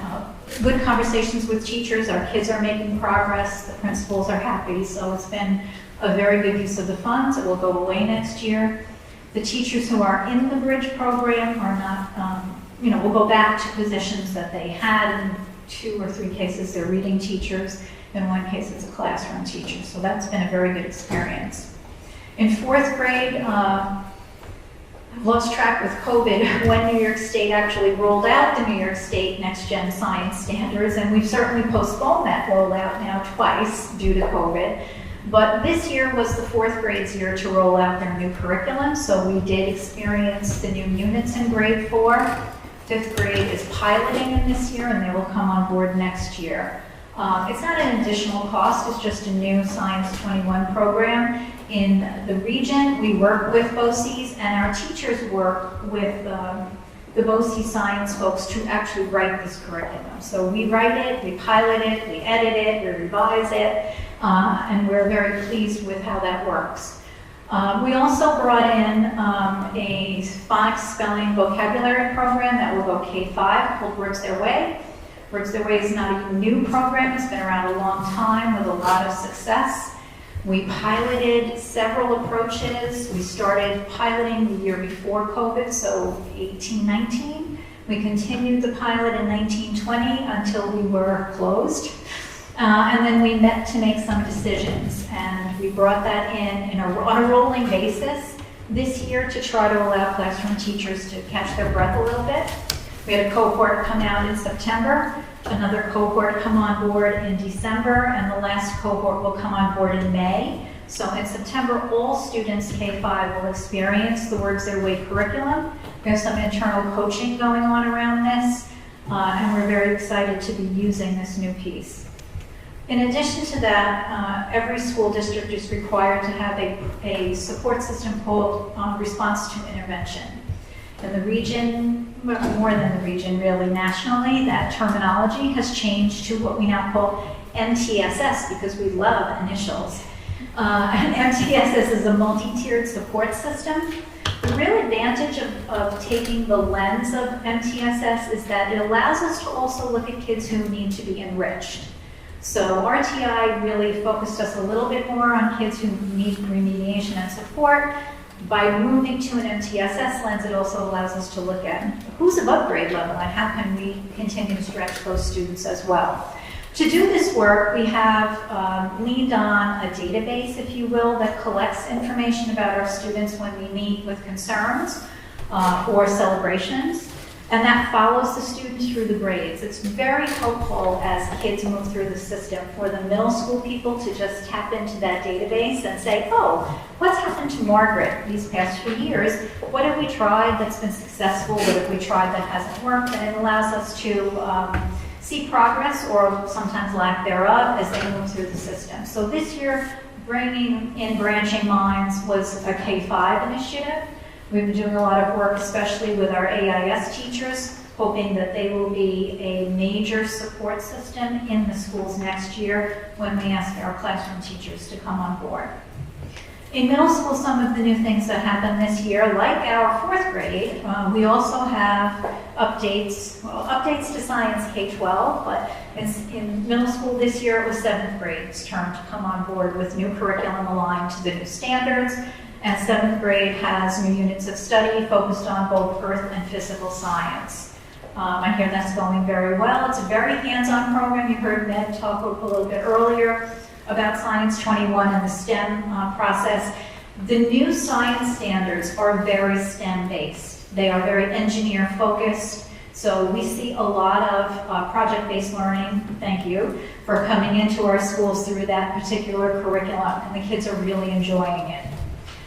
good conversations with teachers. Our kids are making progress. The principals are happy. So it's been a very good use of the funds. It will go away next year. The teachers who are in the bridge program are not, will go back to positions that they had. In 2 or 3 cases, they're reading teachers. In 1 case, it's a classroom teacher. So that's been a very good experience. In 4th grade, I've lost track with COVID when New York State actually rolled out the New York State Next Gen Science Standards, and we've certainly postponed that rollout now twice due to COVID. But this year was the 4th grade's year to roll out their new curriculum, so we did experience the new units in grade 4. 5th grade is piloting in this year, and they will come on board next year. It's not an additional cost, it's just a new Science 21 program. In the region, we work with BOCES, and our teachers work with the BOCES science folks to actually write this curriculum. So we write it, we pilot it, we edit it, we revise it, and we're very pleased with how that works. We also brought in a phonics spelling vocabulary program that will go K-5 called Words Their Way. Words Their Way is not a new program. It's been around a long time with a lot of success. We piloted several approaches. We started piloting the year before COVID, so 18-19. We continued the pilot in 19-20 until we were closed. And then we met to make some decisions, and we brought that on a rolling basis this year to try to allow classroom teachers to catch their breath a little bit. We had a cohort come out in September, another cohort come on board in December, and the last cohort will come on board in May. So in September, all students K-5 will experience the Words Their Way curriculum. We have some internal coaching going on around this, and we're very excited to be using this new piece. In addition to that, every school district is required to have a support system called Response to Intervention. In the region, more than the region really, nationally, that terminology has changed to what we now call MTSS because we love initials. And MTSS is a multi-tiered support system. The real advantage of taking the lens of MTSS is that it allows us to also look at kids who need to be enriched. So RTI really focused us a little bit more on kids who need remediation and support. By moving to an MTSS lens, it also allows us to look at who's above grade level and how can we continue to stretch those students as well. To do this work, we have leaned on a database, if you will, that collects information about our students when we meet with concerns or celebrations. And that follows the students through the grades. It's very helpful as kids move through the system for the middle school people to just tap into that database and say, oh, what's happened to Margaret these past few years? What have we tried that's been successful? What have we tried that hasn't worked? And it allows us to see progress or sometimes lack thereof as they move through the system. So this year, bringing in Branching Minds was a K-5 initiative. We've been doing a lot of work, especially with our AIS teachers, hoping that they will be a major support system in the schools next year when we ask our classroom teachers to come on board. In middle school, some of the new things that happened this year, like our fourth grade, we also have updates to science K-12, but in middle school this year, it was seventh grade's turn to come on board with new curriculum aligned to the new standards. And seventh grade has new units of study focused on both earth and physical science. I hear that's going very well. It's a very hands-on program. You heard Ned talk a little bit earlier about Science 21 and the STEM process. The new science standards are very STEM-based. They are very engineer-focused. So we see a lot of project-based learning, thank you, for coming into our schools through that particular curriculum, and the kids are really enjoying it.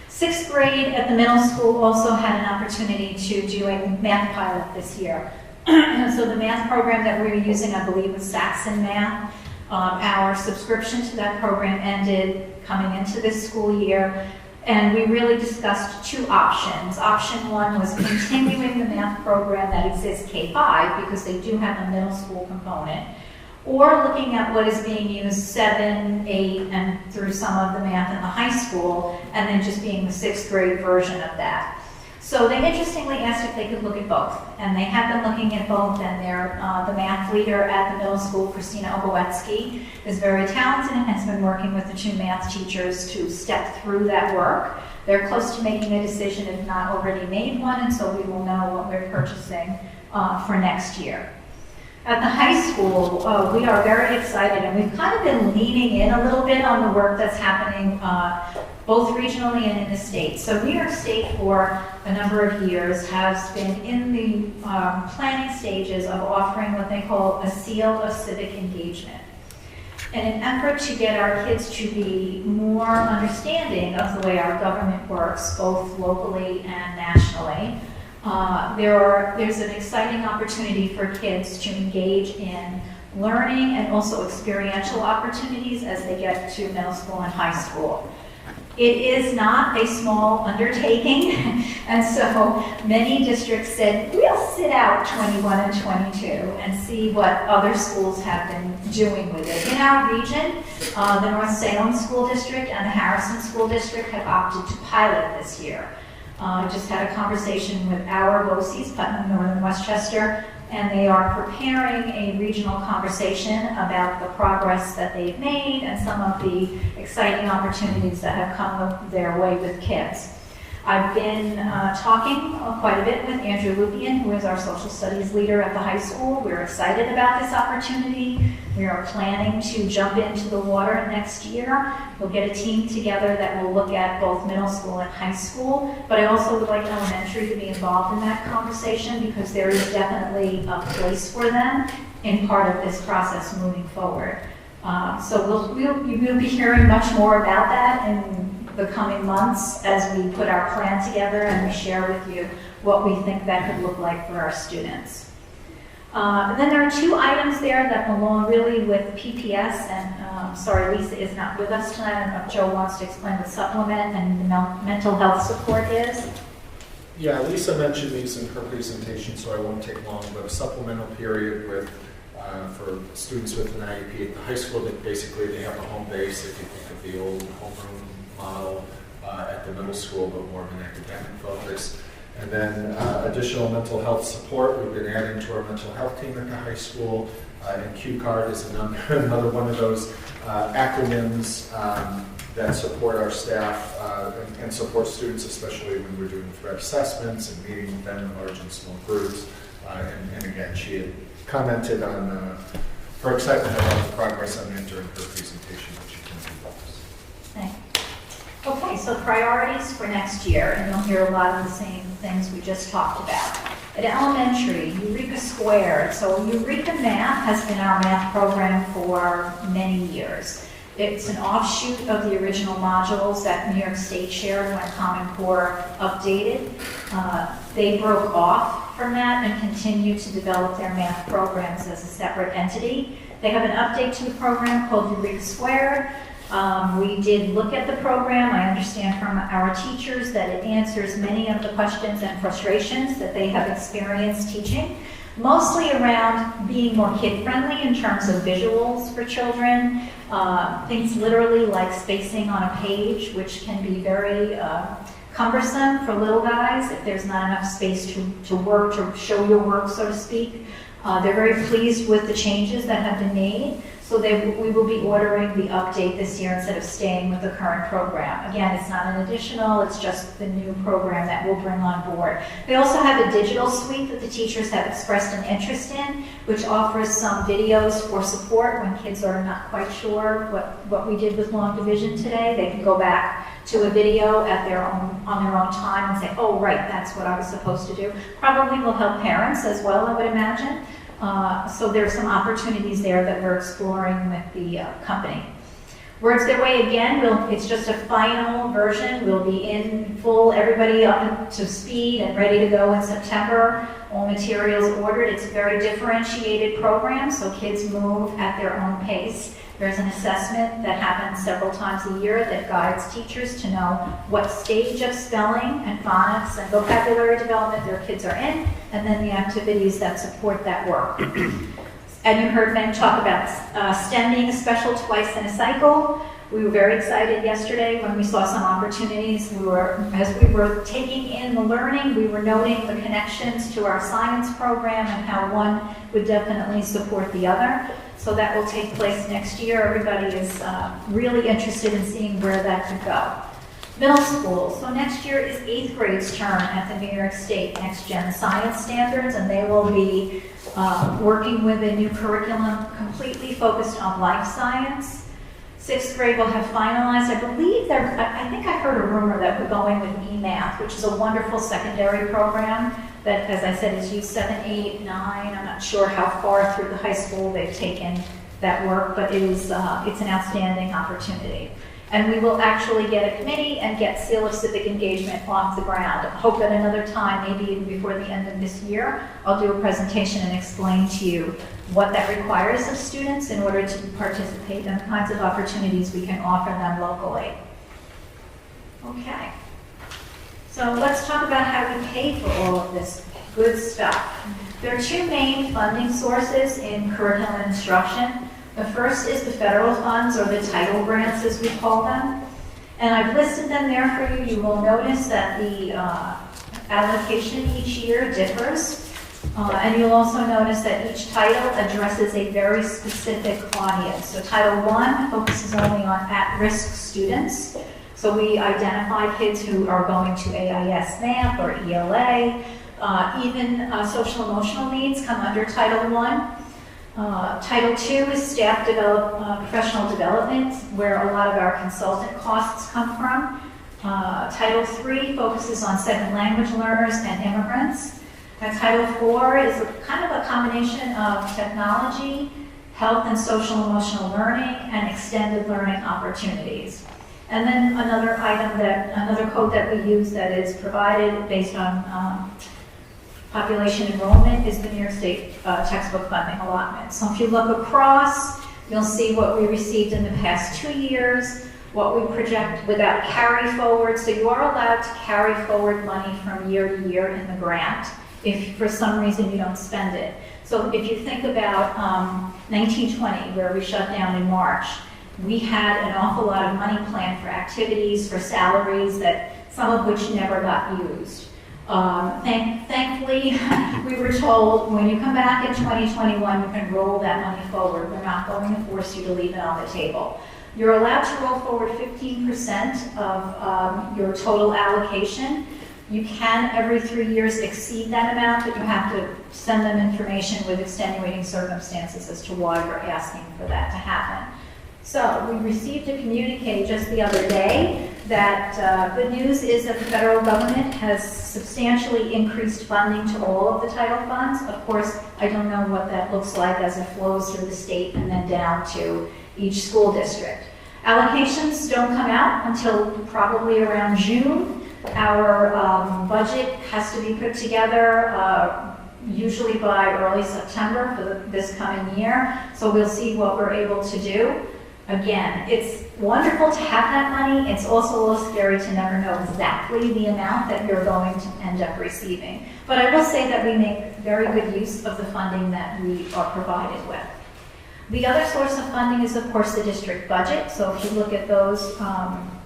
Sixth grade at the middle school also had an opportunity to do a math pilot this year. So the math program that we were using, I believe, was Saxon Math. Our subscription to that program ended coming into this school year, and we really discussed two options. Option one was continuing the math program that exists K-5, because they do have a middle school component, or looking at what is being used 7, 8, and through some of the math in the high school, and then just being the sixth grade version of that. So they interestingly asked if they could look at both, and they have been looking at both, and the math leader at the middle school, Christina Oboetsky, is very talented and has been working with the two math teachers to step through that work. They're close to making a decision, if not already made one, and so we will know what we're purchasing for next year. At the high school, we are very excited, and we've kind of been leaning in a little bit on the work that's happening both regionally and in the state. So New York State, for a number of years, has been in the planning stages of offering what they call a seal of civic engagement. In an effort to get our kids to be more understanding of the way our government works, both locally and nationally, there's an exciting opportunity for kids to engage in learning and also experiential opportunities as they get to middle school and high school. It is not a small undertaking, and so many districts said, we'll sit out 21 and 22 and see what other schools have been doing with it. In our region, the North Salem School District and the Harrison School District have opted to pilot this year. Just had a conversation with our BOCES, Putnam, Northern Westchester, and they are preparing a regional conversation about the progress that they've made and some of the exciting opportunities that have come their way with kids. I've been talking quite a bit with Andrew Lupian, who is our social studies leader at the high school. We're excited about this opportunity. We are planning to jump into the water next year. We'll get a team together that will look at both middle school and high school, but I also would like elementary to be involved in that conversation because there is definitely a place for them in part of this process moving forward. So we'll be hearing much more about that in the coming months as we put our plan together and we share with you what we think that could look like for our students. And then there are two items there that belong really with PPS, and sorry, Lisa is not with us tonight. I don't know if Joe wants to explain what supplement and the mental health support is. Yeah, Lisa mentioned these in her presentation, so I won't take long, but a supplemental period with for students with an IEP at the high school, that basically they have a home base, if you think of the old homeroom model at the middle school, but more of an academic focus. And then additional mental health support. We've been adding to our mental health team at the high school. And QCARD is another one of those acronyms that support our staff and support students, especially when we're doing threat assessments and meeting with them in large and small groups. And again, she had commented on her excitement about the progress on it during her presentation, which you can do with us. Thanks. Okay, so priorities for next year, and you'll hear a lot of the same things we just talked about. At elementary, Eureka Squared. So Eureka Math has been our math program for many years. It's an offshoot of the original modules that New York State shared when Common Core updated. They broke off from that and continue to develop their math programs as a separate entity. They have an update to the program called Eureka Squared. We did look at the program. I understand from our teachers that it answers many of the questions and frustrations that they have experienced teaching, mostly around being more kid-friendly in terms of visuals for children, things literally like spacing on a page, which can be very cumbersome for little guys if there's not enough space to work, to show your work, so to speak. They're very pleased with the changes that have been made. So we will be ordering the update this year instead of staying with the current program. Again, it's not an additional, it's just the new program that we'll bring on board. They also have a digital suite that the teachers have expressed an interest in, which offers some videos for support when kids are not quite sure what we did with long division today. They can go back to a video on their own time and say, oh, right, that's what I was supposed to do. Probably will help parents as well, I would imagine. So there's some opportunities there that we're exploring with the company. Words Their Way again, it's just a final version. We'll be in full, everybody up to speed and ready to go in September. All materials ordered. It's a very differentiated program, so kids move at their own pace. There's an assessment that happens several times a year that guides teachers to know what stage of spelling and phonics and vocabulary development their kids are in, and then the activities that support that work. And you heard Ben talk about STEM being a special twice in a cycle. We were very excited yesterday when we saw some opportunities. As we were taking in the learning, we were noting the connections to our science program and how one would definitely support the other. So that will take place next year. Everybody is really interested in seeing where that could go. Middle school. So next year is 8th grade's turn at the New York State Next Gen Science Standards, and they will be working with a new curriculum completely focused on life science. 6th grade will have finalized, I think I heard a rumor that we're going with eMath, which is a wonderful secondary program that, as I said, is used 7, 8, 9. I'm not sure how far through the high school they've taken that work, but it's an outstanding opportunity. And we will actually get a committee and get Seal of Civic Engagement off the ground. I hope at another time, maybe even before the end of this year, I'll do a presentation and explain to you what that requires of students in order to participate in the kinds of opportunities we can offer them locally. Okay. So let's talk about how we pay for all of this good stuff. There are two main funding sources in curriculum and instruction. The first is the federal funds, or the title grants as we call them. And I've listed them there for you. You will notice that the allocation each year differs. And you'll also notice that each title addresses a very specific audience. So Title I focuses only on at-risk students. So we identify kids who are going to AIS math or ELA. Even social emotional needs come under Title I. Title II is staff professional development, where a lot of our consultant costs come from. Title III focuses on second language learners and immigrants. And Title IV is kind of a combination of technology, health and social emotional learning, and extended learning opportunities. And then another code that we use that is provided based on population enrollment is the New York State textbook funding allotment. So if you look across, you'll see what we received in the past 2 years, what we project without carry forward. So you are allowed to carry forward money from year to year in the grant if for some reason you don't spend it. So if you think about 1920, where we shut down in March, we had an awful lot of money planned for activities, for salaries, that some of which never got used. Thankfully, we were told when you come back in 2021, you can roll that money forward. We're not going to force you to leave it on the table. You're allowed to roll forward 15% of your total allocation. You can, every 3 years, exceed that amount, but you have to send them information with extenuating circumstances as to why you're asking for that to happen. So we received a communique just the other day that good news is that the federal government has substantially increased funding to all of the title funds. Of course, I don't know what that looks like as it flows through the state and then down to each school district. Allocations don't come out until probably around June. Our budget has to be put together usually by early September for this coming year. So we'll see what we're able to do. Again, it's wonderful to have that money. It's also a little scary to never know exactly the amount that you're going to end up receiving. But I will say that we make very good use of the funding that we are provided with. The other source of funding is, of course, the district budget. So if you look at those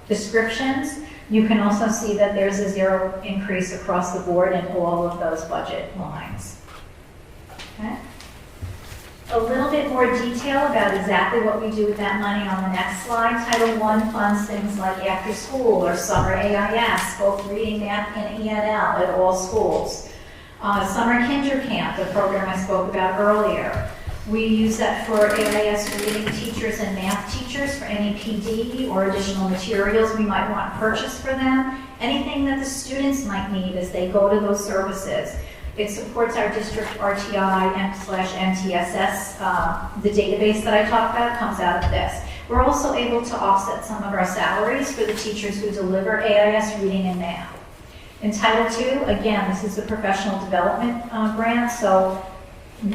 descriptions, you can also see that there's a zero increase across the board in all of those budget lines. Okay. A little bit more detail about exactly what we do with that money on the next slide. Title I funds things like after school or summer AIS, both reading, math, and ENL at all schools. Summer Kinder Camp, the program I spoke about earlier. We use that for AIS reading teachers and math teachers for any PD or additional materials we might want purchased for them. Anything that the students might need as they go to those services. It supports our district RTI/MTSS. The database that I talked about comes out of this. We're also able to offset some of our salaries for the teachers who deliver AIS reading and math. In Title II, again, this is a professional development grant, so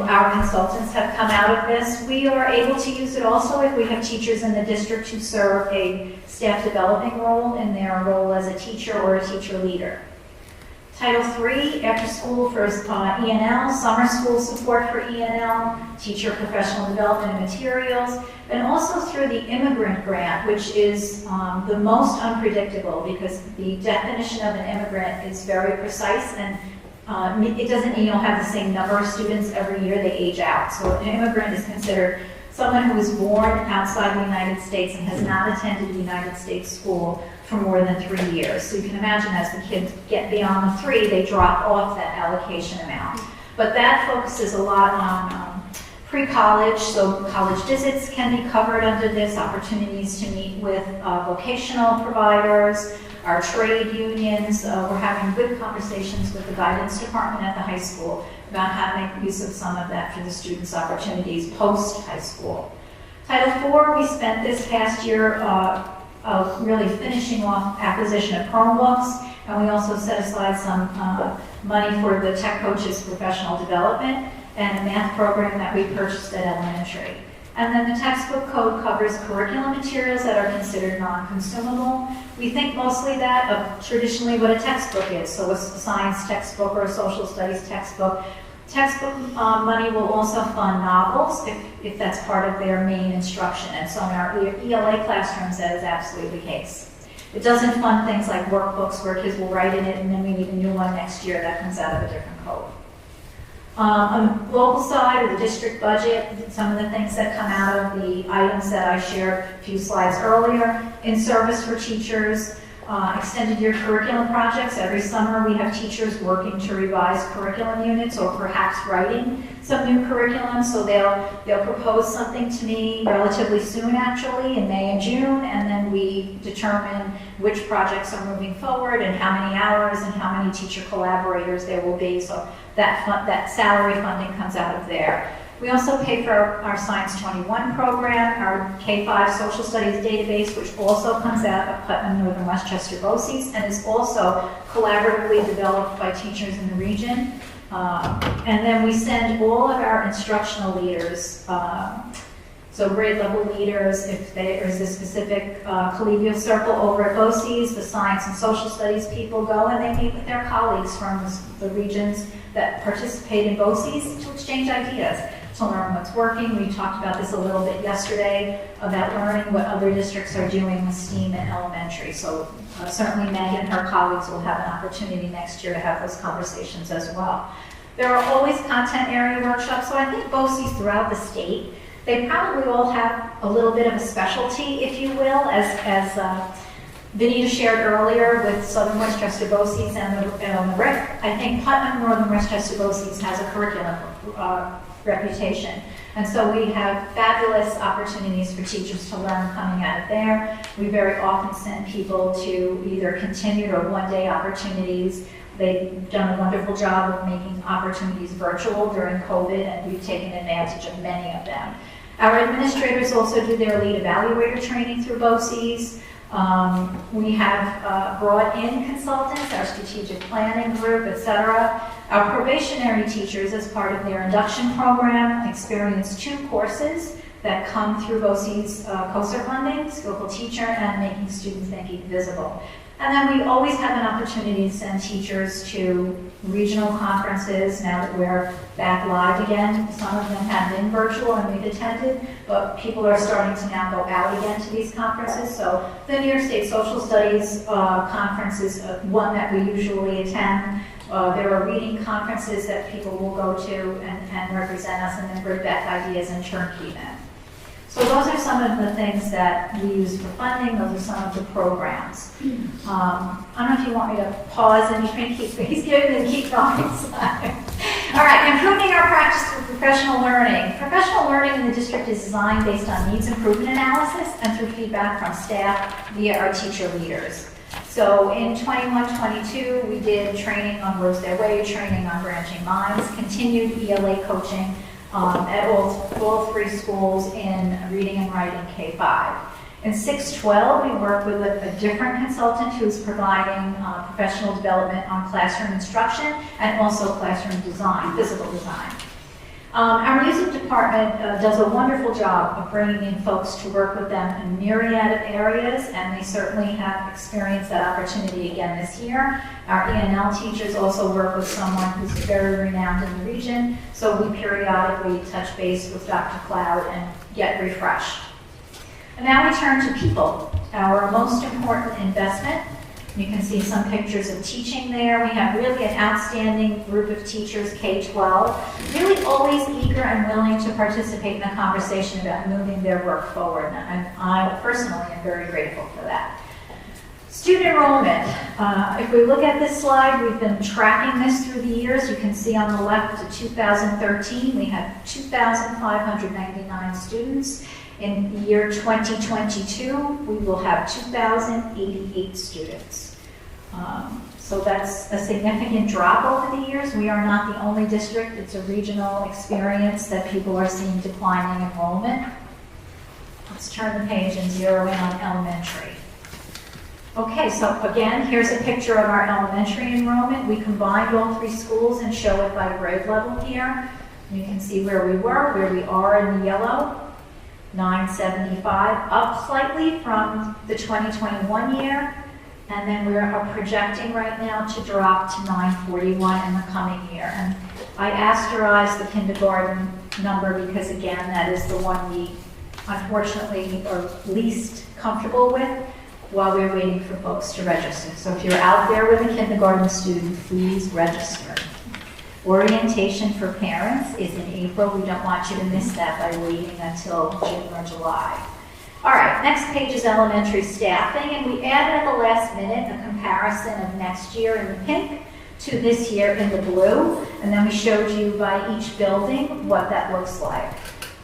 our consultants have come out of this. We are able to use it also if we have teachers in the district who serve a staff developing role in their role as a teacher or a teacher leader. Title III, after school for ENL, summer school support for ENL, teacher professional development and materials, and also through the immigrant grant, which is the most unpredictable because the definition of an immigrant is very precise and it doesn't mean you'll have the same number of students every year, they age out. So an immigrant is considered someone who was born outside the United States and has not attended a United States school for more than 3 years. So you can imagine as the kids get beyond the 3, they drop off that allocation amount. But that focuses a lot on pre-college, so college visits can be covered under this, opportunities to meet with vocational providers, our trade unions. We're having good conversations with the guidance department at the high school about how to make use of some of that for the students' opportunities post-high school. Title IV, we spent this past year really finishing off acquisition of Chromebooks, and we also set aside some money for the Tech Coaches Professional Development and a math program that we purchased at elementary. And then the textbook code covers curriculum materials that are considered non-consumable. We think mostly that of traditionally what a textbook is, so a science textbook or a social studies textbook. Textbook money will also fund novels if that's part of their main instruction. And so in our ELA classrooms, that is absolutely the case. It doesn't fund things like workbooks where kids will write in it and then we need a new one next year. That comes out of a different code. On the local side of the district budget, some of the things that come out of the items that I shared a few slides earlier, in service for teachers, extended year curriculum projects. Every summer we have teachers working to revise curriculum units or perhaps writing some new curriculum. So they'll propose something to me relatively soon, actually, in May and June, and then we determine which projects are moving forward and how many hours and how many teacher collaborators there will be. So that salary funding comes out of there. We also pay for our Science 21 program, our K-5 social studies database, which also comes out of Putnam, Northern Westchester, BOCES, and is also collaboratively developed by teachers in the region. And then we send all of our instructional leaders, so grade level leaders, if there is a specific collegial circle over at BOCES, the science and social studies people go and they meet with their colleagues from the regions that participate in BOCES to exchange ideas, to learn what's working. We talked about this a little bit yesterday, about learning what other districts are doing with STEAM in elementary. So certainly Megan and her colleagues will have an opportunity next year to have those conversations as well. There are always content area workshops, so I think BOCES throughout the state, they probably all have a little bit of a specialty, if you will, as Vinita shared earlier with Southern Westchester BOCES and the RIC. I think Putnam Northern Westchester BOCES has a curriculum reputation. And so we have fabulous opportunities for teachers to learn coming out of there. We very often send people to either continued or one-day opportunities. They've done a wonderful job of making opportunities virtual during COVID, and we've taken advantage of many of them. Our administrators also do their lead evaluator training through BOCES. We have brought in consultants, our strategic planning group, etc. Our probationary teachers, as part of their induction program, experience 2 courses that come through BOCES COSER funding, Skillful Teacher and Making Student Thinking Visible. And then we always have an opportunity to send teachers to regional conferences now that we're back live again. Some of them have been virtual and we've attended, but people are starting to now go out again to these conferences. So the New York State Social Studies Conference is one that we usually attend. There are reading conferences that people will go to and represent us and then bring back ideas and turnkey them. So those are some of the things that we use for funding. Those are some of the programs. I don't know if you want me to pause and you can keep keep going. All right, improving our practice through professional learning. Professional learning in the district is designed based on needs improvement analysis and through feedback from staff via our teacher leaders. So in 21-22, we did training on Rose Their Way, training on branching minds, continued ELA coaching at all 3 schools in reading and writing K-5. In 6-12, we work with a different consultant who's providing professional development on classroom instruction and also classroom design, physical design. Our music department does a wonderful job of bringing in folks to work with them in a myriad of areas, and they certainly have experienced that opportunity again this year. Our E&L teachers also work with someone who's very renowned in the region, so we periodically touch base with Dr. Cloud and get refreshed. And now we turn to people, our most important investment. You can see some pictures of teaching there. We have really an outstanding group of teachers, K-12, really always eager and willing to participate in a conversation about moving their work forward. And I personally am very grateful for that. Student enrollment. If we look at this slide, we've been tracking this through the years. You can see on the left to 2013, we had 2,599 students. In the year 2022, we will have 2,088 students. So that's a significant drop over the years. We are not the only district. It's a regional experience that people are seeing declining enrollment. Let's turn the page and zero in on elementary. Okay, so again, here's a picture of our elementary enrollment. We combined all 3 schools and show it by grade level here. You can see where we were, where we are in the yellow. 975, up slightly from the 2021 year, and then we are projecting right now to drop to 941 in the coming year. And I asterized the kindergarten number because, again, that is the one we unfortunately are least comfortable with while we're waiting for folks to register. So if you're out there with a kindergarten student, please register. Orientation for parents is in April. We don't want you to miss that by waiting until June or July. All right, next page is elementary staffing, and we added at the last minute a comparison of next year in the pink to this year in the blue, and then we showed you by each building what that looks like.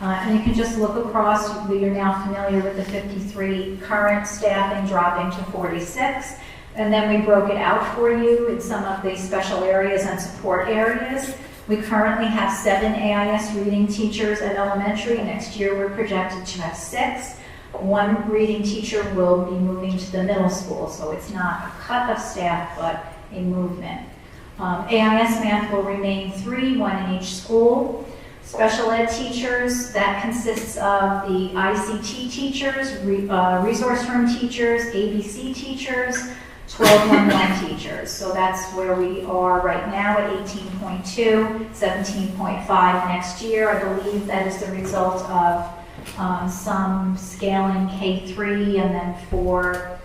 And you can just look across. You're now familiar with the 53 current staffing dropping to 46. And then we broke it out for you in some of the special areas and support areas. We currently have 7 AIS reading teachers at elementary. Next year we're projected to have 6. 1 reading teacher will be moving to the middle school, so it's not a cut of staff, but a movement. AIS math will remain 3, 1 in each school. Special ed teachers, that consists of the ICT teachers, resource room teachers, ABC teachers, 1211 teachers. So that's where we are right now at 18.2, 17.5 next year. I believe that is the result of some scaling K3 and then 4,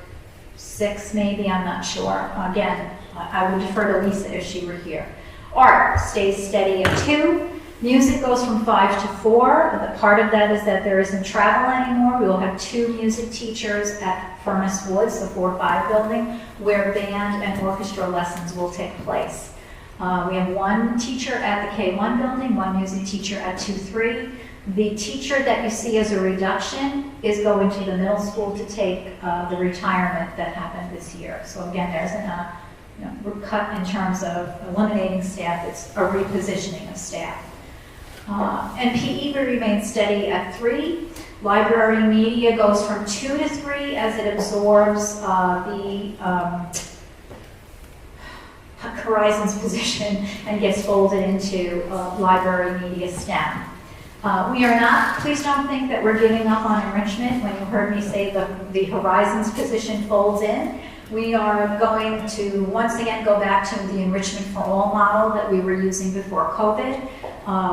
6 maybe, I'm not sure. Again, I would defer to Lisa if she were here. Art stays steady at 2. Music goes from 5 to 4. The part of that is that there isn't travel anymore. We will have 2 music teachers at Furnace Woods, the 4-5 building, where band and orchestra lessons will take place. We have 1 teacher at the K1 building, 1 music teacher at 2-3. The teacher that you see as a reduction is going to the middle school to take the retirement that happened this year. So again, there's we're cut in terms of eliminating staff. It's a repositioning of staff. And PE will remain steady at 3. Library media goes from 2 to 3 as it absorbs the Horizons position and gets folded into library media STEM. We are not, please don't think that we're giving up on enrichment. When you heard me say the Horizons position folds in, we are going to once again go back to the enrichment for all model that we were using before COVID.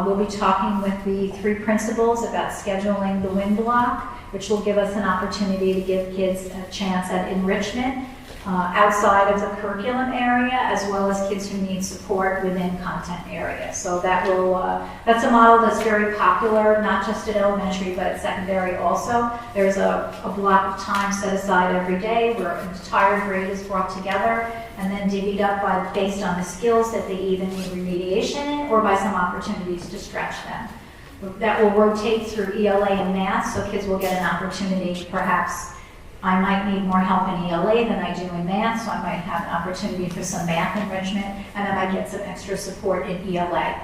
We'll be talking with the 3 principals about scheduling the WIN block, which will give us an opportunity to give kids a chance at enrichment outside of the curriculum area, as well as kids who need support within content area. So that will, that's a model that's very popular, not just at elementary, but at secondary also. There's a block of time set aside every day where an entire grade is brought together and then divvied up based on the skills that they either need remediation in or by some opportunities to stretch them. That will rotate through ELA and math, so kids will get an opportunity. Perhaps I might need more help in ELA than I do in math, so I might have an opportunity for some math enrichment, and then I get some extra support in ELA.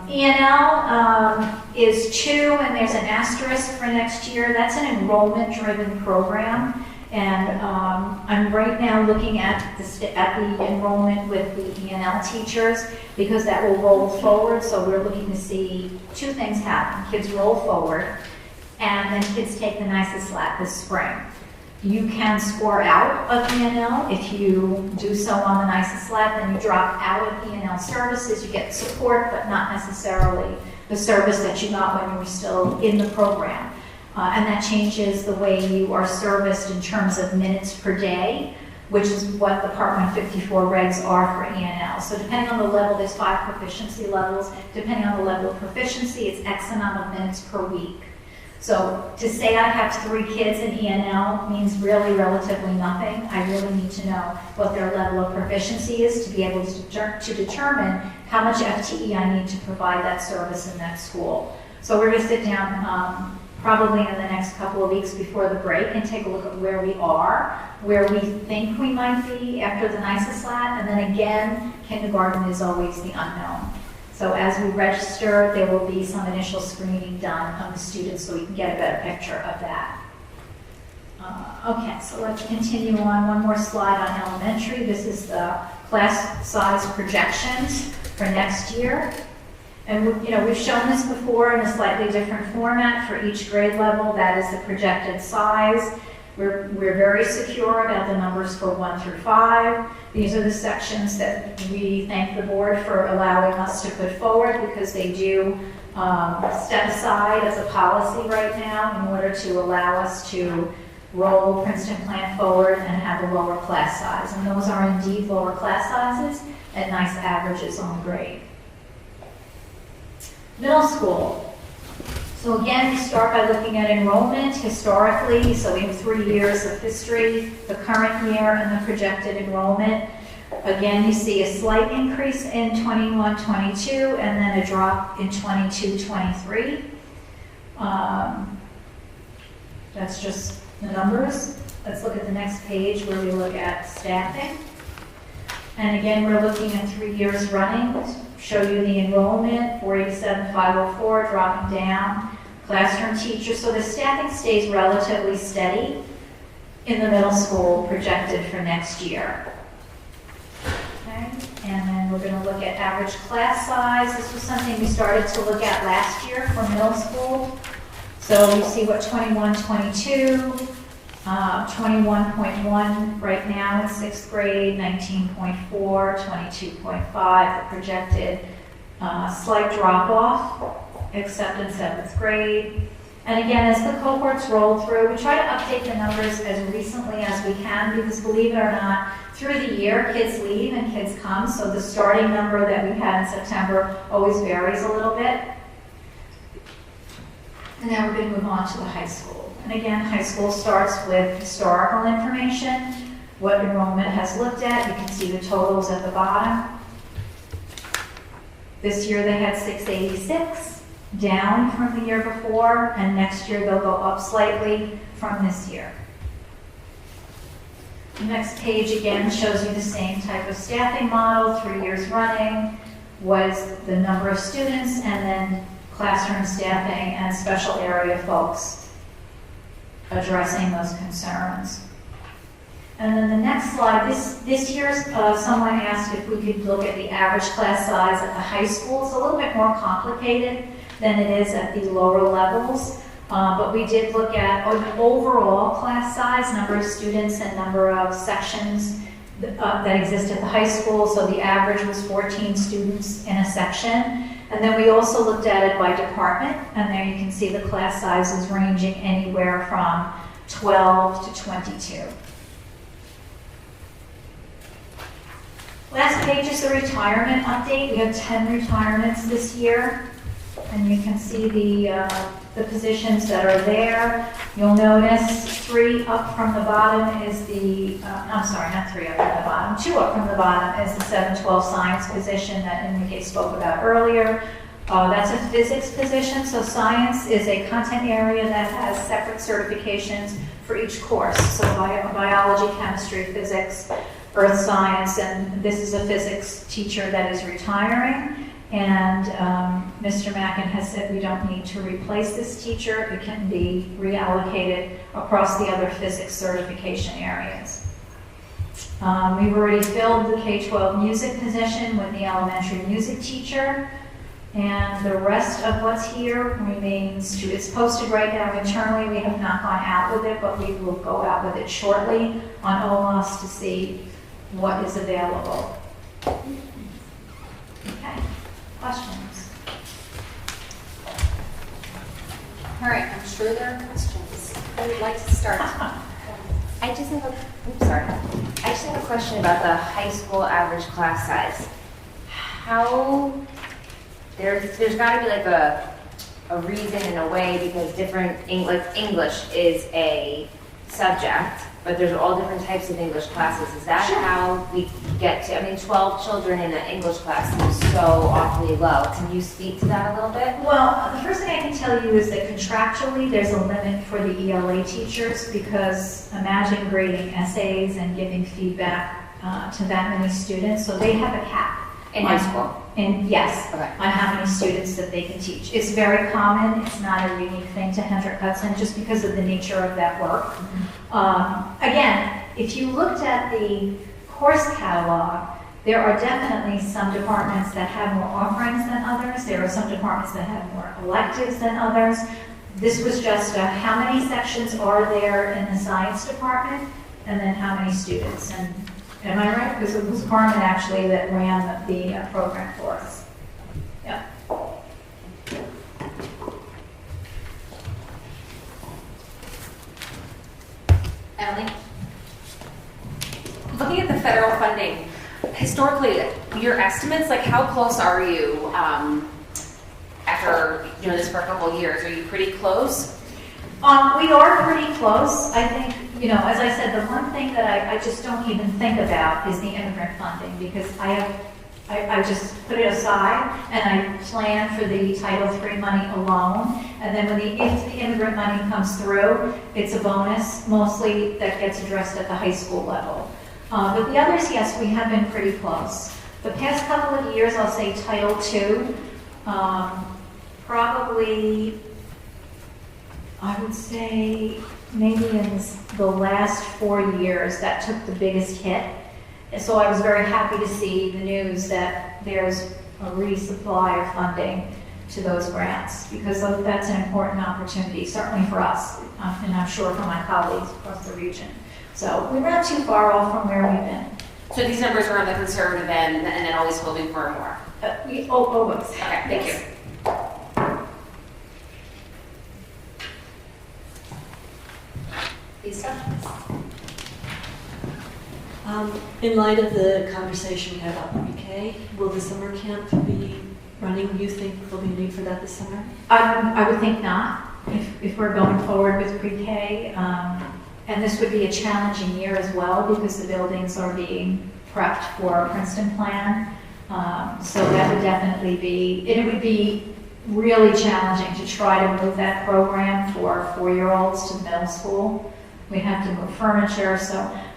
ENL is 2, and there's an asterisk for next year. That's an enrollment-driven program, and I'm right now looking at the enrollment with the ENL teachers because that will roll forward. So we're looking to see 2 things happen: kids roll forward, and then kids take the nicest slat this spring. You can score out of ENL. If you do so on the nicest slat, then you drop out of ENL services. You get support, but not necessarily the service that you got when you were still in the program. And that changes the way you are serviced in terms of minutes per day, which is what the Part 154 regs are for ENL. So depending on the level, there's 5 proficiency levels. Depending on the level of proficiency, it's X amount of minutes per week. So to say I have 3 kids in ENL means really relatively nothing. I really need to know what their level of proficiency is to be able to determine how much FTE I need to provide that service in that school. So we're going to sit down probably in the next couple of weeks before the break and take a look at where we are, where we think we might be after the NYSA slat, and then again, kindergarten is always the unknown. So as we register, there will be some initial screening done of the students so we can get a better picture of that. Okay, so let's continue on. One more slide on elementary. This is the class size projections for next year. And we've shown this before in a slightly different format for each grade level. That is the projected size. We're very secure about the numbers for 1 through 5. These are the sections that we thank the board for allowing us to put forward because they do step aside as a policy right now in order to allow us to roll Princeton Plan forward and have a lower class size. And those are indeed lower class sizes and nice averages on the grade. Middle school. So again, we start by looking at enrollment historically. So we have 3 years of history, the current year, and the projected enrollment. Again, you see a slight increase in 21-22 and then a drop in 22-23. That's just the numbers. Let's look at the next page where we look at staffing. And again, we're looking at 3 years running. Show you the enrollment, 487,504, dropping down. Classroom teachers, so the staffing stays relatively steady in the middle school projected for next year. Okay, and then we're going to look at average class size. This was something we started to look at last year for middle school. So you see what 21-22, 21.1 right now in 6th grade, 19.4, 22.5, the projected slight drop off, except in 7th grade. And again, as the cohorts roll through, we try to update the numbers as recently as we can, because believe it or not, through the year, kids leave and kids come, so the starting number that we had in September always varies a little bit. And now we're going to move on to the high school. And again, high school starts with historical information, what enrollment has looked at. You can see the totals at the bottom. This year they had 686, down from the year before, and next year they'll go up slightly from this year. The next page again shows you the same type of staffing model, 3 years running, was the number of students, and then classroom staffing and special area folks addressing those concerns. And then the next slide, this year someone asked if we could look at the average class size at the high school. It's a little bit more complicated than it is at the lower levels, but we did look at an overall class size, number of students and number of sections that exist at the high school. So the average was 14 students in a section. And then we also looked at it by department, and there you can see the class sizes ranging anywhere from 12 to 22. Last page is the retirement update. We have 10 retirements this year, and you can see the positions that are there. You'll notice 3 up from the bottom is the, I'm sorry, not 3 up from the bottom, 2 up from the bottom is the 712 science position that Enrique spoke about earlier. That's a physics position, so science is a content area that has separate certifications for each course. So biology, chemistry, physics, earth science, and this is a physics teacher that is retiring. And Mr. Mackin has said we don't need to replace this teacher. It can be reallocated across the other physics certification areas. We've already filled the K-12 music position with the elementary music teacher. And the rest of what's here remains to, it's posted right now internally. We have not gone out with it, but we will go out with it shortly on OLAS to see what is available. Okay. Questions? All right, I'm sure there are questions. Who would like to start? I just have a question about the high school average class size. How there's got to be like a reason in a way, because different English is a subject, but there's all different types of English classes. Is that how we get to, 12 children in an English class seems so awfully low. Can you speak to that a little bit? Well, the first thing I can tell you is that contractually there's a limit for the ELA teachers, because imagine grading essays and giving feedback to that many students, so they have a cap. In high school? Yes, okay. On how many students that they can teach. It's very common. It's not a unique thing to Hendrick Hudson just because of the nature of that work. Mm-hmm. Again, if you looked at the course catalog, there are definitely some departments that have more offerings than others. There are some departments that have more electives than others. This was just how many sections are there in the science department, and then how many students. And am I right? Because it was Carmen actually that ran the program for us. Yeah. Natalie? Looking at the federal funding, historically, your estimates, like how close are you after doing this for a couple of years? Are you pretty close? We are pretty close. I think, as I said, the one thing that I just don't even think about is the immigrant funding, because I just put it aside and I plan for the Title III money alone. And then if the immigrant money comes through, it's a bonus, mostly that gets addressed at the high school level. But the others, yes, we have been pretty close. The past couple of years, I'll say Title II, probably, I would say maybe in the last 4 years, that took the biggest hit. And so I was very happy to see the news that there's a resupply of funding to those grants, because that's an important opportunity, certainly for us, and I'm sure for my colleagues across the region. So we're not too far off from where we've been. So these numbers are on the conservative end and then always hoping for more? Always. Okay, thank you. Lisa? In light of the conversation we had about pre-K, will the summer camp be running? Do you think there'll be a need for that this summer? I would think not, if we're going forward with pre-K. And this would be a challenging year as well, because the buildings are being prepped for a Princeton plan. So that would definitely it would be really challenging to try to move that program for 4-year-olds to middle school. We have to move furniture,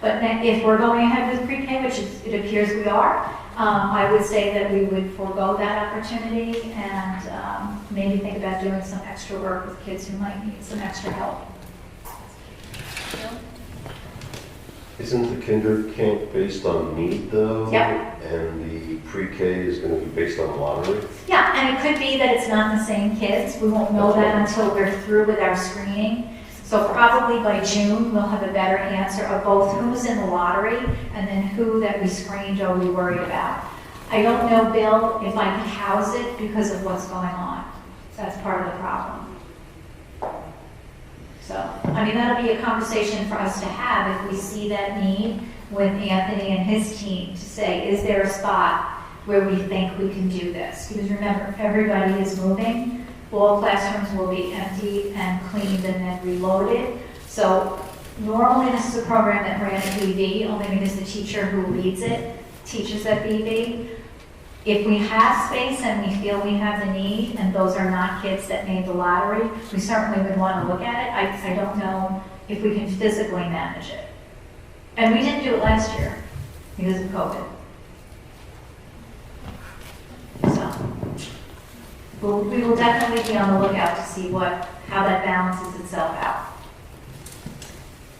but if we're going ahead with pre-K, which it appears we are, I would say that we would forego that opportunity and maybe think about doing some extra work with kids who might need some extra help. Isn't the kinder camp based on need though? Yep. And the pre-K is going to be based on lottery? Yeah, and it could be that it's not the same kids. We won't know that until we're through with our screening. So probably by June, we'll have a better answer of both who's in the lottery and then who that we screened or we worried about. I don't know, Bill, if I can house it because of what's going on. That's part of the problem. So, that'll be a conversation for us to have if we see that need with Anthony and his team to say, is there a spot where we think we can do this? Because remember, everybody is moving. All classrooms will be emptied and cleaned and then reloaded. So normally this is a program that ran at BV, only because the teacher who leads it teaches at BV. If we have space and we feel we have the need, and those are not kids that made the lottery, we certainly would want to look at it. I don't know if we can physically manage it. And we didn't do it last year because of COVID. So we will definitely be on the lookout to see how that balances itself out.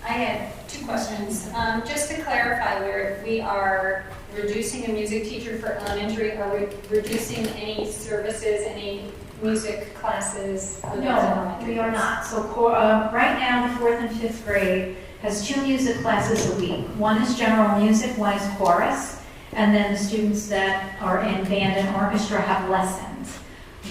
I had 2 questions. Just to clarify, we are reducing a music teacher for elementary. Are we reducing any services, any music classes? No, we are not. So right now, the 4th and 5th grade has 2 music classes a week. One is general music, one is chorus, and then the students that are in band and orchestra have lessons.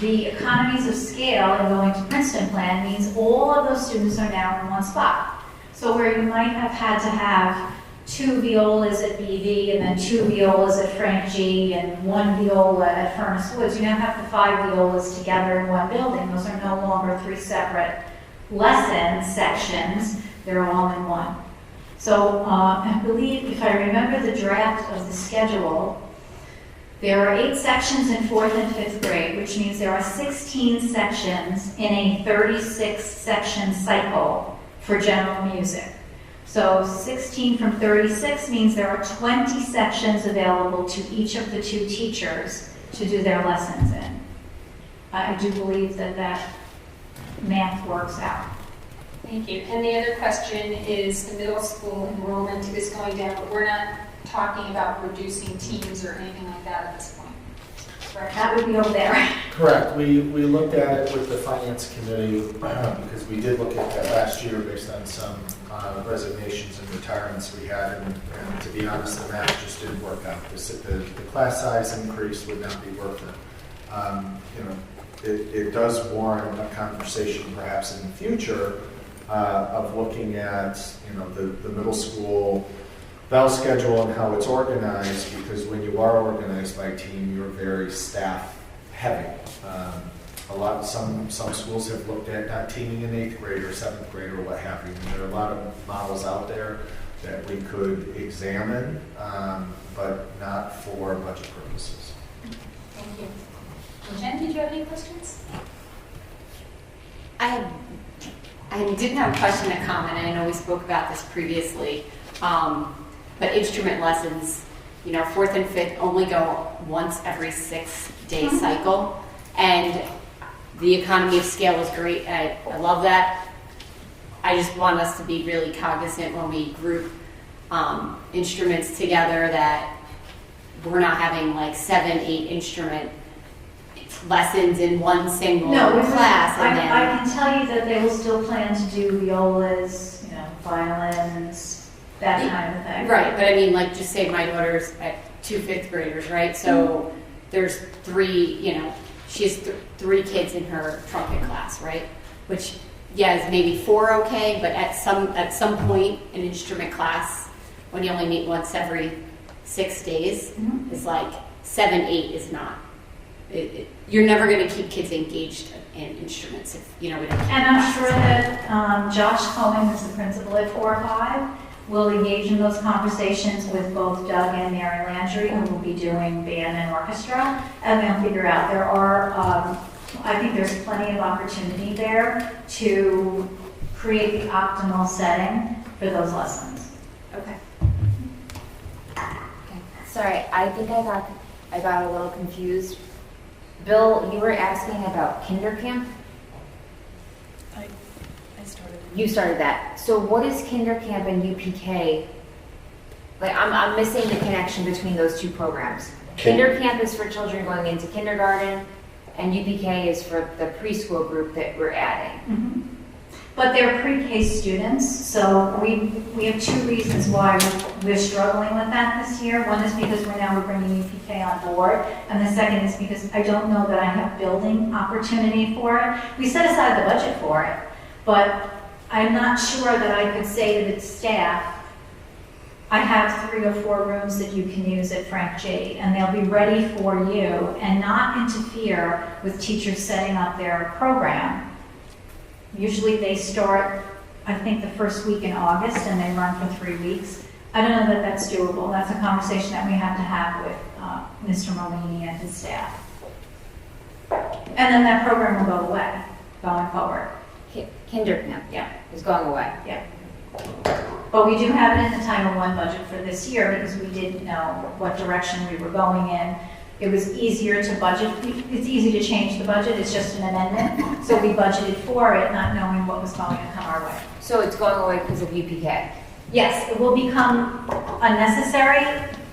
The economies of scale in going to Princeton plan means all of those students are now in one spot. So where you might have had to have 2 violas at BV and then 2 violas at Frank G and 1 viola at Furnace Woods, you now have the 5 violas together in one building. Those are no longer 3 separate lesson sections. They're all in one. So I believe, if I remember the draft of the schedule, there are 8 sections in 4th and 5th grade, which means there are 16 sections in a 36-section cycle for general music. So 16 from 36 means there are 20 sections available to each of the 2 teachers to do their lessons in. I do believe that math works out. Thank you. And the other question is the middle school enrollment is going down, but we're not talking about reducing teams or anything like that at this point. Correct? That would be over there. Correct. We looked at it with the finance committee because we did look at that last year based on some resignations and retirements we had, and to be honest, the math just didn't work out. The class size increase would not be worth it. It does warrant a conversation perhaps in the future of looking at, the middle school bell schedule and how it's organized, because when you are organized by team, you're very staff heavy. Some schools have looked at not teaming in 8th grade or 7th grade or what have you. And there are a lot of models out there that we could examine, but not for budget purposes. Thank you. Jen, did you have any questions? I didn't have a question, a comment. I know we spoke about this previously, but instrument lessons, 4th and 5th only go once every 6-day cycle, and the economy of scale is great. I love that. I just want us to be really cognizant when we group instruments together that we're not having like 7-8 instrument lessons in one single class. I can tell you that they will still plan to do violas, violins, that kind of thing. Right, but I mean, like, just say my daughter's at 2 5th graders, right? So there's 3, she has 3 kids in her trumpet class, right? Which, is maybe 4 okay, but at some point, an instrument class, when you only meet once every 6 days, is like 7, 8 is not. You're never going to keep kids engaged in instruments if we don't. And I'm sure that Josh Cohen, who's the principal at 4 or 5, will engage in those conversations with both Doug and Mary Landry, who will be doing band and orchestra, and they'll figure out there are. I think there's plenty of opportunity there to create the optimal setting for those lessons. Okay. Sorry, I think I got a little confused. Bill, you were asking about kinder camp? I started. You started that. So what is kinder camp and UPK? Like, I'm missing the connection between those two programs. Kinder camp is for children going into kindergarten, and UPK is for the preschool group that we're adding. But they're pre-K students, so we have 2 reasons why we're struggling with that this year. One is because we're bringing UPK on board, and the second is because I don't know that I have building opportunity for it. We set aside the budget for it, but I'm not sure that I could say to the staff, I have 3 or 4 rooms that you can use at Frank J, and they'll be ready for you, and not interfere with teachers setting up their program. Usually they start, I think, the first week in August, and they run for 3 weeks. I don't know that that's doable. That's a conversation that we have to have with Mr. Molini and his staff. And then that program will go away going forward. Kinder camp, is going away. Yeah. But we do have it in the Title I budget for this year because we didn't know what direction we were going in. It was easier to budget. It's easy to change the budget. It's just an amendment. So we budgeted for it, not knowing what was going to come our way. So it's going away because of UPK? Yes, it will become unnecessary.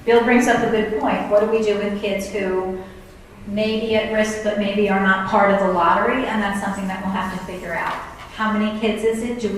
Bill brings up a good point. What do we do with kids who may be at risk but maybe are not part of the lottery? And that's something that we'll have to figure out. How many kids is it? Do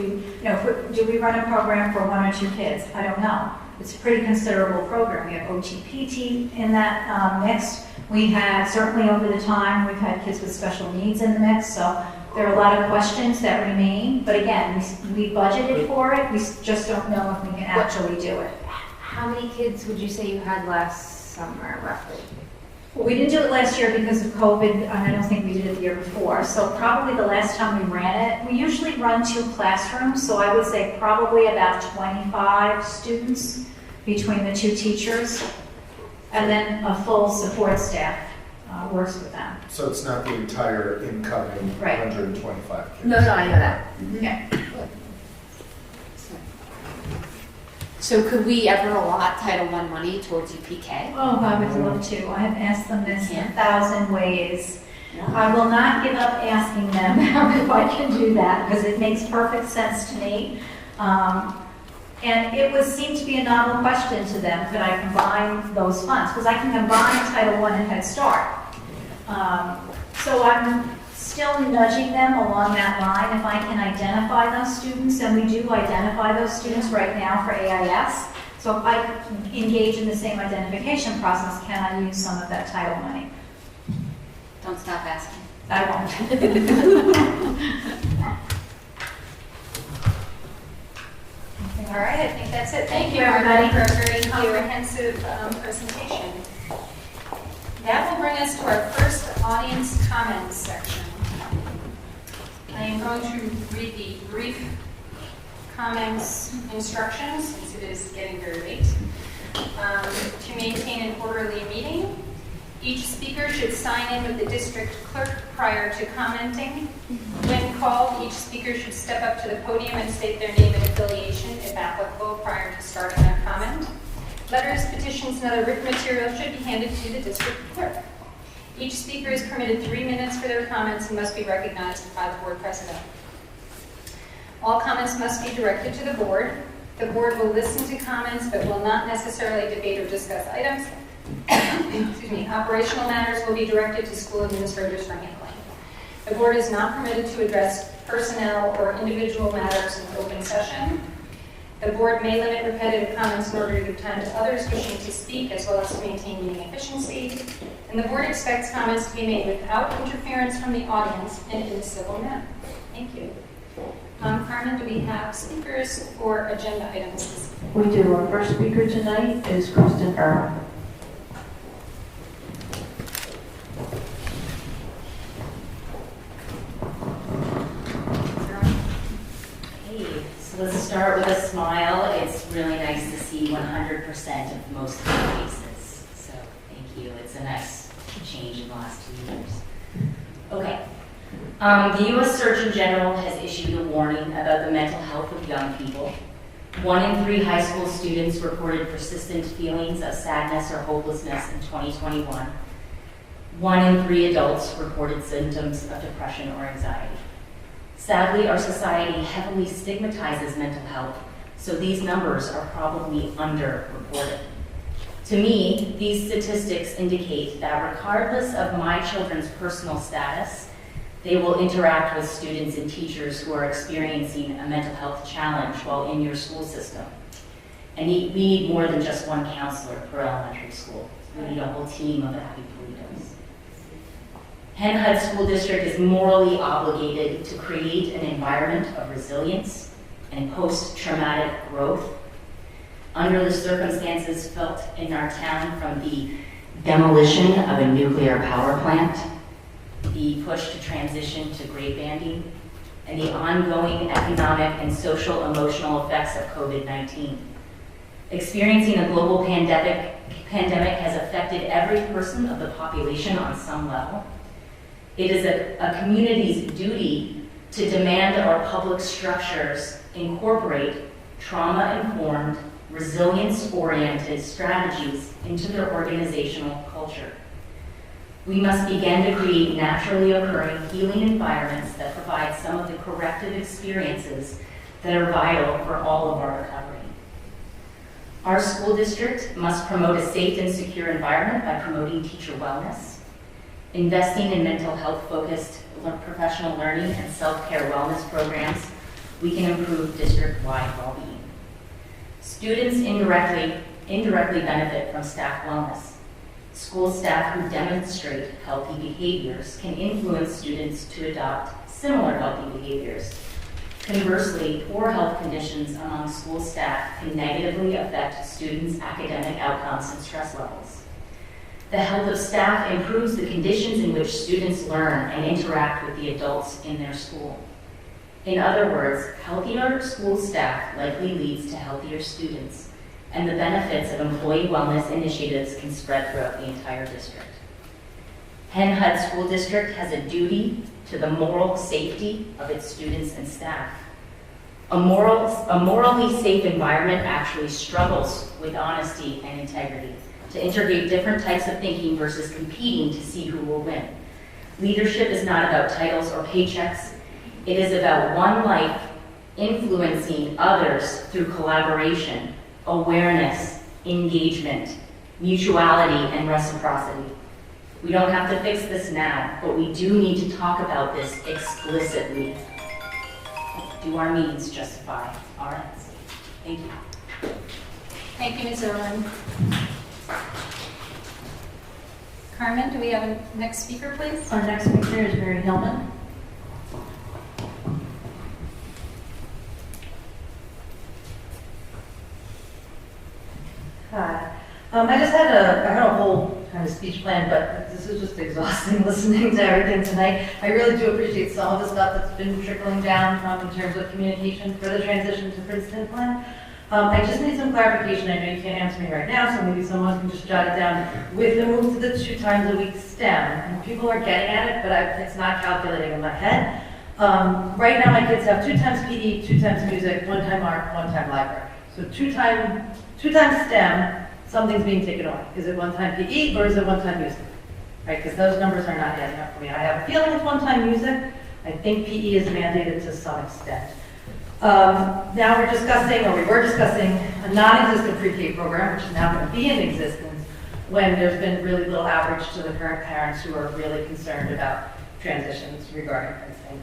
we run a program for 1 or 2 kids? I don't know. It's a pretty considerable program. We have OT-PT in that mix. We had, certainly over the time, we've had kids with special needs in the mix, so there are a lot of questions that remain. But again, we budgeted for it. We just don't know if we can actually do it. How many kids would you say you had last summer, roughly? Well, we didn't do it last year because of COVID, and I don't think we did it the year before. So probably the last time we ran it, we usually run 2 classrooms, so I would say probably about 25 students between the 2 teachers, and then a full support staff works with them. So it's not the entire incoming 125 kids? No, I know that. Yeah. So could we ever allot Title I money towards UPK? Oh, I would love to. I have asked them this 1,000 ways. I will not give up asking them if I can do that, because it makes perfect sense to me. And it would seem to be a novel question to them, could I combine those funds? Because I can combine Title I and Head Start. So I'm still nudging them along that line. If I can identify those students, and we do identify those students right now for AIS, so if I engage in the same identification process, can I use some of that title money? Don't stop asking. I won't. right, I think that's it. Thank you, everybody. Margaret, for a very comprehensive presentation. That will bring us to our first audience comments section. I am going to read the brief comments instructions, since it is getting very late. To maintain an orderly meeting, each speaker should sign in with the district clerk prior to commenting. When called, each speaker should step up to the podium and state their name and affiliation, if applicable, prior to starting their comment. Letters, petitions, and other written material should be handed to the district clerk. Each speaker is permitted 3 minutes for their comments and must be recognized by the board president. All comments must be directed to the board. The board will listen to comments but will not necessarily debate or discuss items. Excuse me. Operational matters will be directed to school administrators for handling. The board is not permitted to address personnel or individual matters in open session. The board may limit repetitive comments in order to give time to others wishing to speak, as well as to maintain meeting efficiency. And the board expects comments to be made without interference from the audience and in a civil manner. Thank you. Carmen, do we have speakers for agenda items? We do. Our first speaker tonight is Kristen Earl. So let's start with a smile. It's really nice to see 100% of most of the cases. So thank you. It's a nice change in the last 2 years. Okay. The U.S. Surgeon General has issued a warning about the mental health of young people. 1 in 3 high school students reported persistent feelings of sadness or hopelessness in 2021. 1 in 3 adults reported symptoms of depression or anxiety. Sadly, our society heavily stigmatizes mental health, so these numbers are probably underreported. To me, these statistics indicate that regardless of my children's personal status, they will interact with students and teachers who are experiencing a mental health challenge while in your school system. And we need more than just one counselor per elementary school. We need a whole team of happy Politos. Hen Hud School District is morally obligated to create an environment of resilience and post-traumatic growth. Under the circumstances felt in our town from the demolition of a nuclear power plant, the push to transition to grade banding, and the ongoing economic and social emotional effects of COVID-19. Experiencing a global pandemic has affected every person of the population on some level. It is a community's duty to demand our public structures incorporate trauma-informed, resilience-oriented strategies into their organizational culture. We must begin to create naturally occurring healing environments that provide some of the corrective experiences that are vital for all of our recovery. Our school district must promote a safe and secure environment by promoting teacher wellness, investing in mental health-focused professional learning and self-care wellness programs. We can improve district-wide well-being. Students indirectly benefit from staff wellness. School staff who demonstrate healthy behaviors can influence students to adopt similar healthy behaviors. Conversely, poor health conditions among school staff can negatively affect students' academic outcomes and stress levels. The health of staff improves the conditions in which students learn and interact with the adults in their school. In other words, healthier school staff likely leads to healthier students, and the benefits of employee wellness initiatives can spread throughout the entire district. Hen Hud School District has a duty to the moral safety of its students and staff. A morally safe environment actually struggles with honesty and integrity, to integrate different types of thinking versus competing to see who will win. Leadership is not about titles or paychecks. It is about one life influencing others through collaboration, awareness, engagement, mutuality, and reciprocity. We don't have to fix this now, but we do need to talk about this explicitly. Do our means justify our ends? Thank you. Thank you, Ms. Irwin. Carmen, do we have a next speaker, please? Our next speaker is Mary Hillman. I had a whole kind of speech plan, but this is just exhausting listening to everything tonight. I really do appreciate some of the stuff that's been trickling down in terms of communication for the transition to Princeton plan. I just need some clarification. I know you can't answer me right now, so maybe someone can just jot it down. With the move to the 2 times a week STEM, and people are getting at it, but it's not calculating in my head. Right now, my kids have 2 times PE, 2 times music, 1 time art, 1 time library. So 2 times STEM, something's being taken away. Is it 1 time PE or is it 1 time music? Right, because those numbers are not adding up for me. I have a feeling it's 1 time music. I think PE is mandated to some extent. Now we were discussing a non-existent pre-K program, which is now going to be in existence when there's been really little outreach to the current parents who are really concerned about transitions regarding Princeton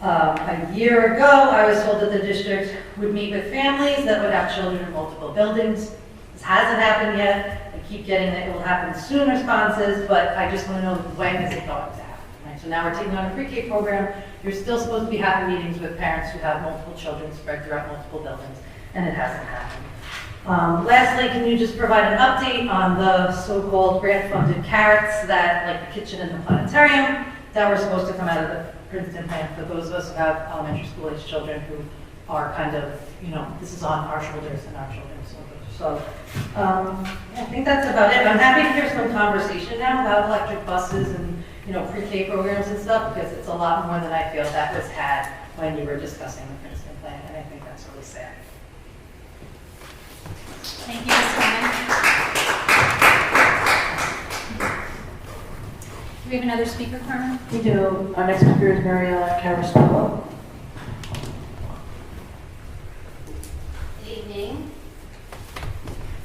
plan. A year ago, I was told that the district would meet with families that would have children in multiple buildings. This hasn't happened yet. I keep getting that it will happen soon responses, but I just want to know when is it going to happen. Right? So now we're taking on a pre-K program. You're still supposed to be having meetings with parents who have multiple children spread throughout multiple buildings, and it hasn't happened. Lastly, can you just provide an update on the so-called grant-funded carrots that, like the kitchen and the planetarium, that were supposed to come out of the Princeton plan for those of us who have elementary school-age children who are kind of, this is on our shoulders and our children's shoulders. So I think that's about it. I'm happy to hear some conversation now about electric buses and pre-K programs and stuff, because it's a lot more than I feel that was had when you were discussing the Princeton plan, and I think that's really sad. Thank you, Ms. Carmen. Do we have another speaker, Carmen? We do. Our next speaker is Mariella Carrasco. Good evening.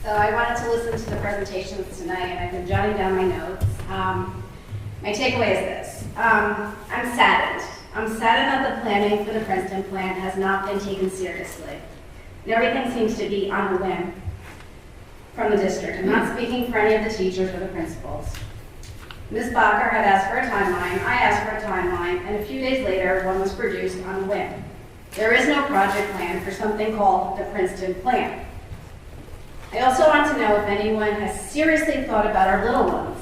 So I wanted to listen to the presentations tonight, and I've been jotting down my notes. My takeaway is this. I'm saddened. I'm saddened that the planning for the Princeton plan has not been taken seriously. And everything seems to be on a whim from the district. I'm not speaking for any of the teachers or the principals. Ms. Bacher had asked for a timeline, I asked for a timeline, and a few days later, one was produced on a whim. There is no project plan for something called the Princeton plan. I also want to know if anyone has seriously thought about our little ones.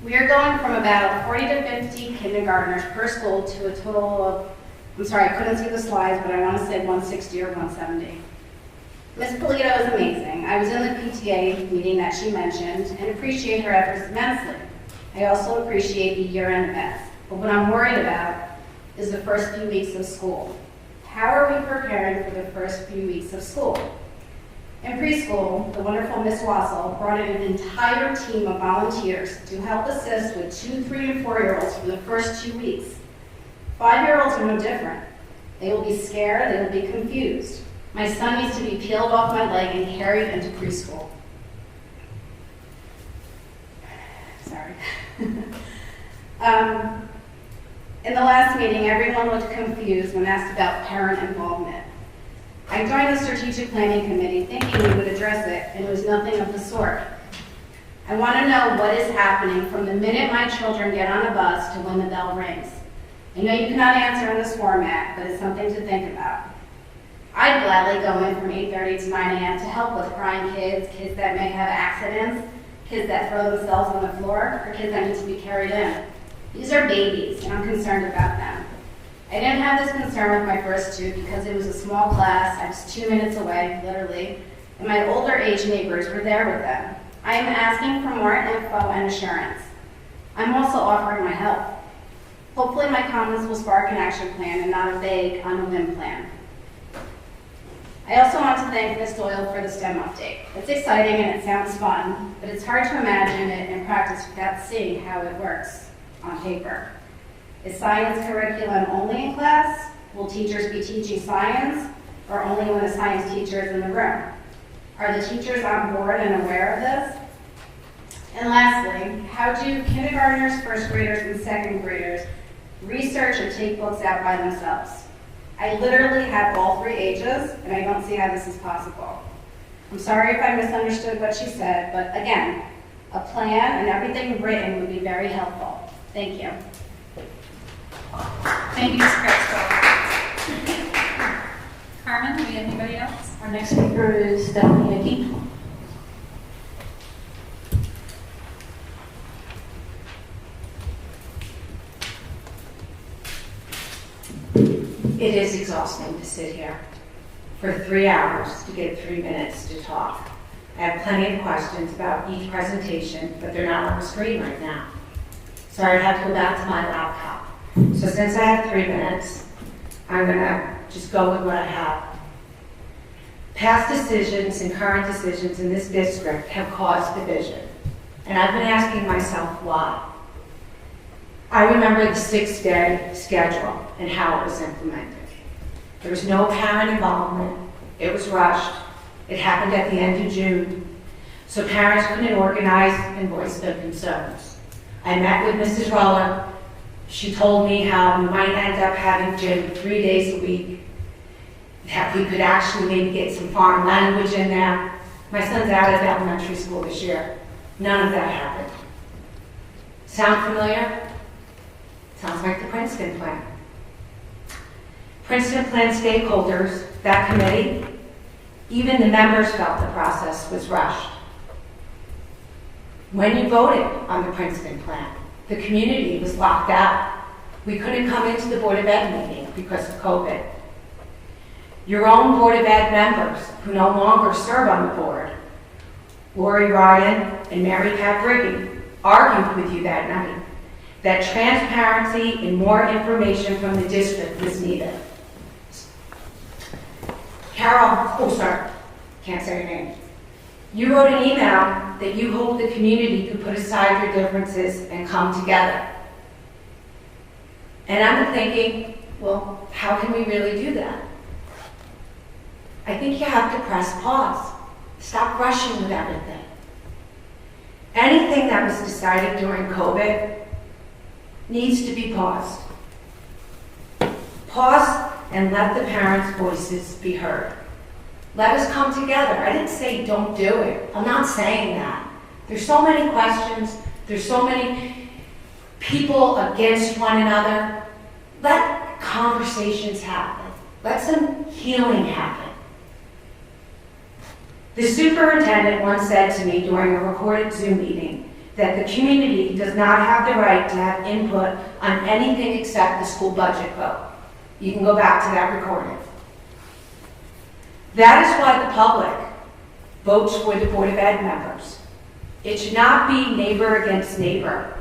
We are going from about 40 to 50 kindergartners per school to a total of, I'm sorry, I couldn't see the slides, but I want to say 160 or 170. Ms. Polito is amazing. I was in the PTA meeting that she mentioned and appreciate her efforts immensely. I also appreciate the year-end events. But what I'm worried about is the first few weeks of school. How are we preparing for the first few weeks of school? In preschool, the wonderful Ms. Wassel brought in an entire team of volunteers to help assist with 2, 3, and 4-year-olds for the first 2 weeks. 5-year-olds are no different. They will be scared, they will be confused. My son needs to be peeled off my leg and carried into preschool. Sorry. In the last meeting, everyone looked confused when asked about parent involvement. I joined the strategic planning committee thinking we would address it, and it was nothing of the sort. I want to know what is happening from the minute my children get on a bus to when the bell rings. I know you cannot answer in this format, but it's something to think about. I'd gladly go in from 8:30 to 9 a.m. to help with crying kids, kids that may have accidents, kids that throw themselves on the floor, or kids that need to be carried in. These are babies, and I'm concerned about them. I didn't have this concern with my first 2 because it was a small class, I was 2 minutes away, literally, and my older age neighbors were there with them. I am asking for more info and assurance. I'm also offering my help. Hopefully my comments will spark an action plan and not a vague, on a whim plan. I also want to thank Ms. Doyle for the STEM update. It's exciting and it sounds fun, but it's hard to imagine it in practice without seeing how it works on paper. Is science curriculum only in class? Will teachers be teaching science, or only when the science teacher is in the room? Are the teachers on board and aware of this? And lastly, how do kindergartners, first graders, and second graders research or take books out by themselves? I literally have all 3 ages, and I don't see how this is possible. I'm sorry if I misunderstood what she said, but again, a plan and everything written would be very helpful. Thank you. Thank you, Ms. Carmen, do we have anybody else? Our next speaker is Stephanie Hickey. exhausting to sit here for 3 hours to get 3 minutes to talk. I have plenty of questions about each presentation, but they're not on the screen right now. So I'd have to go back to my laptop. So since I have 3 minutes, I'm gonna just go with what I have. Past decisions and current decisions in this district have caused division. And I've been asking myself why. I remember the 6-day schedule and how it was implemented. There was no parent involvement. It was rushed. It happened at the end of June. So parents couldn't organize and voice their concerns. I met with Mrs. Roller. She told me how we might end up having gym 3 days a week, that we could actually maybe get some foreign language in there. My son's out of elementary school this year. None of that happened. Sound familiar? Sounds like the Princeton plan. Princeton plan stakeholders, that committee, even the members felt the process was rushed. When you voted on the Princeton plan, the community was locked out. We couldn't come into the Board of Ed meeting because of COVID. Your own Board of Ed members, who no longer serve on the board, Lori Ryan and Mary Pat Briggy, argued with you that night that transparency and more information from the district was needed. Carol, oh sorry, can't say your name. You wrote an email that you hope the community could put aside their differences and come together. And I'm thinking, well, how can we really do that? I think you have to press pause. Stop rushing with everything. Anything that was decided during COVID needs to be paused. Pause and let the parents' voices be heard. Let us come together. I didn't say don't do it. I'm not saying that. There's so many questions. There's so many people against one another. Let conversations happen. Let some healing happen. The superintendent once said to me during a recorded Zoom meeting that the community does not have the right to have input on anything except the school budget vote. You can go back to that recording. That is why the public votes for the Board of Ed members. It should not be neighbor against neighbor.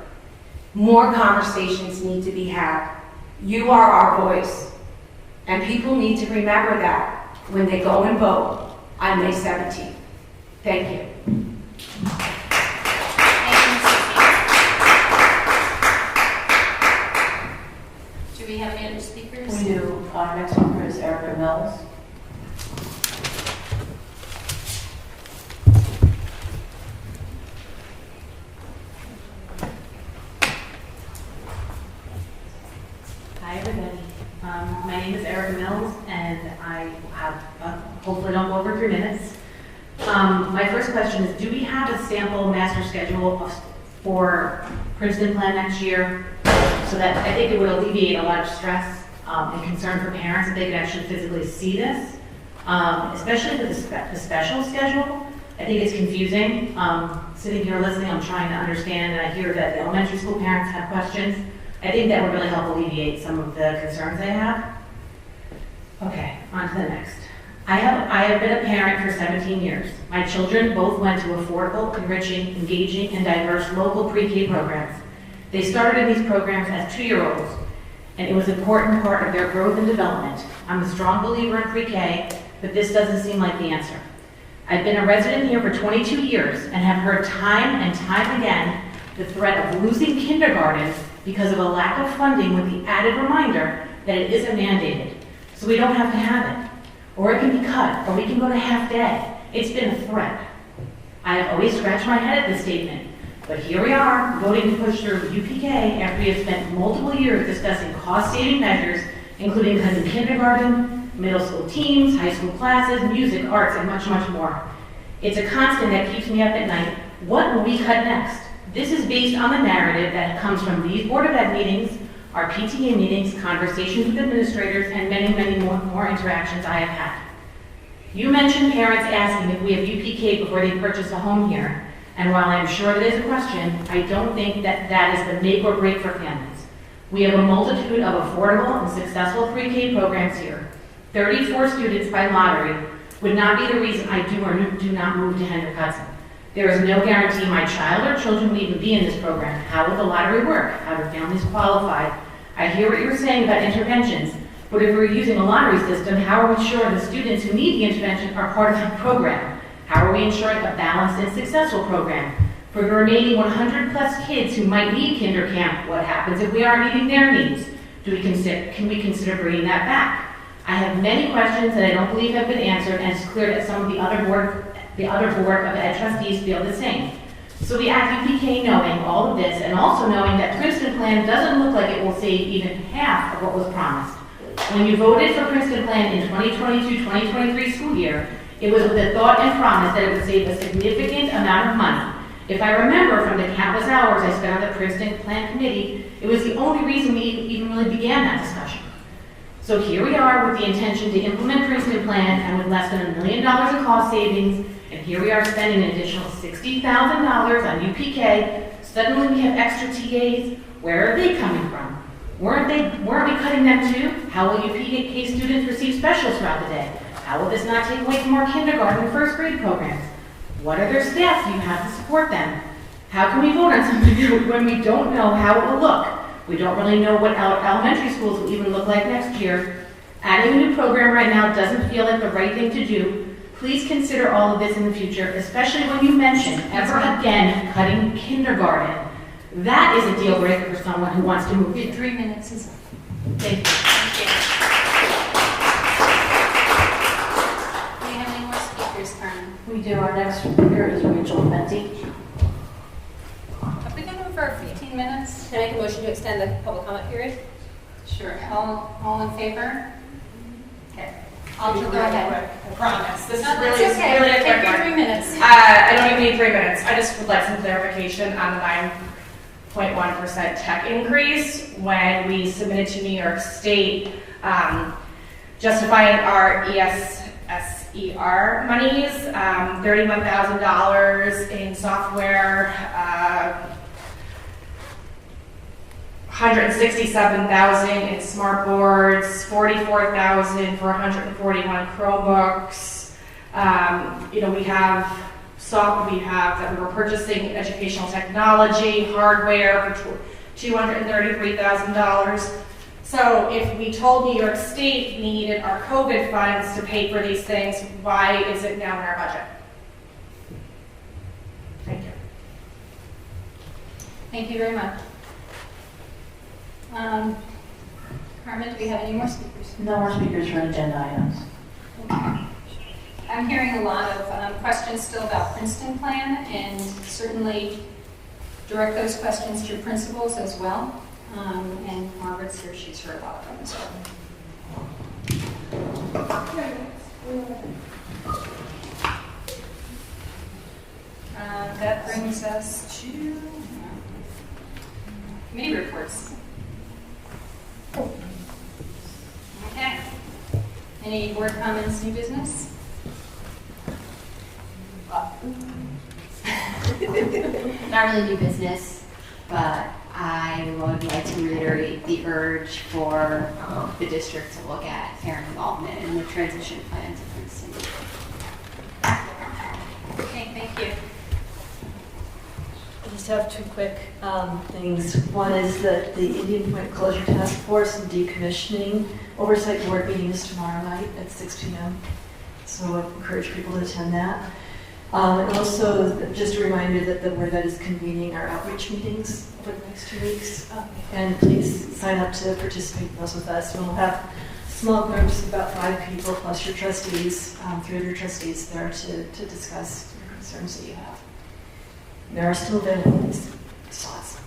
More conversations need to be had. You are our voice. And people need to remember that when they go and vote on May 17th. Thank you. Do we have any other speakers? We do. Our next speaker is Erica Mills. Hi everybody. My name is Erica Mills, and I have hopefully don't go over 3 minutes. My first question is: do we have a sample master schedule for Princeton Plan next year? So that I think it would alleviate a lot of stress and concern for parents if they could actually physically see this, especially for the special schedule. I think it's confusing. Sitting here listening, I'm trying to understand, and I hear that the elementary school parents have questions. I think that would really help alleviate some of the concerns they have. Okay, on to the next. I have been a parent for 17 years. My children both went to affordable, enriching, engaging, and diverse local pre-K programs. They started in these programs as 2-year-olds, and it was an important part of their growth and development. I'm a strong believer in pre-K, but this doesn't seem like the answer. I've been a resident here for 22 years and have heard time and time again the threat of losing kindergarten because of a lack of funding, with the added reminder that it isn't mandated. So we don't have to have it. Or it can be cut, or we can go to half day. It's been a threat. I have always scratched my head at this statement, but here we are, voting to push through UPK after we have spent multiple years discussing cost-saving measures, including cutting kindergarten, middle school teams, high school classes, music, arts, and much, much more. It's a constant that keeps me up at night. What will we cut next? This is based on the narrative that comes from these Board of Ed meetings, our PTA meetings, conversations with administrators, and many, many more interactions I have had. You mentioned parents asking if we have UPK before they purchase a home here, and while I am sure that is a question, I don't think that that is the make or break for families. We have a multitude of affordable and successful pre-K programs here. 34 students by lottery would not be the reason I do or do not move to Hendrick Hudson. There is no guarantee my child or children will even be in this program. How will the lottery work? How do families qualify? I hear what you were saying about interventions, but if we're using a lottery system, how are we sure the students who need the intervention are part of the program? How are we ensuring a balanced and successful program? For the remaining 100 plus kids who might need kinder camp, what happens if we aren't meeting their needs? Can we consider bringing that back? I have many questions that I don't believe have been answered, and it's clear that some of the other board of ed trustees feel the same. So we ask UPK knowing all of this, and also knowing that Princeton Plan doesn't look like it will save even half of what was promised. When you voted for Princeton Plan in 2022-2023 school year, it was with the thought and promise that it would save a significant amount of money. If I remember from the countless hours I spent on the Princeton Plan Committee, it was the only reason we even really began that discussion. So here we are with the intention to implement Princeton Plan and with less than $1 million in cost savings, and here we are spending an additional $60,000 on UPK. Suddenly we have extra TAs. Where are they coming from? Weren't we cutting them too? How will UPK students receive specials throughout the day? How will this not take away from our kindergarten and first grade programs? What other staff do you have to support them? How can we vote on something when we don't know how it will look? We don't really know what our elementary schools will even look like next year. Adding a new program right now doesn't feel like the right thing to do. Please consider all of this in the future, especially when you mention ever again cutting kindergarten. That is a deal breaker for someone who wants to move. Your 3 minutes is up. Thank you. Thank you. Do we have any more speakers, Carmen? We do. Our next speaker is Rachel Menti. Have we done them for 15 minutes? Can I make a motion to extend the public comment period? Sure. All in favor? Okay. I'll do Go ahead. I promise. This is No, really, that's okay. really a Take quick your one. 3 minutes. I don't even need 3 minutes. I just would like some clarification on the 9.1% tech increase when we submitted to New York State, justifying our ESSER monies, $31,000 in software, $167,000 in smart boards, $44,000 for 141 Chromebooks. We have that we were purchasing educational technology, hardware for $233,000. So if we told New York State we needed our COVID funds to pay for these things, why is it now in our budget? Thank you. Thank you very much. Carmen, do we have any more speakers? No more speakers for agenda items. Okay. I'm hearing a lot of questions still about Princeton Plan, and certainly direct those questions to your principals as well. And Margaret's here, she's heard a lot of them as well. That brings us to committee reports. Okay. Any board comments, new business? Not really new business, but I would like to reiterate the urge for the district to look at parent involvement in the transition plan to Princeton. Okay, thank you. I just have two quick things. One is that the Indian Point Closure Task Force and Decommissioning Oversight Board meeting is tomorrow night at 6 p.m. So I encourage people to attend that. And also, just a reminder that the Board of Ed is convening our outreach meetings over the next 2 weeks. And please sign up to participate in those with us. We'll have small groups of about 5 people plus your trustees, 3 of your trustees there to discuss your concerns that you have. There are still available slots.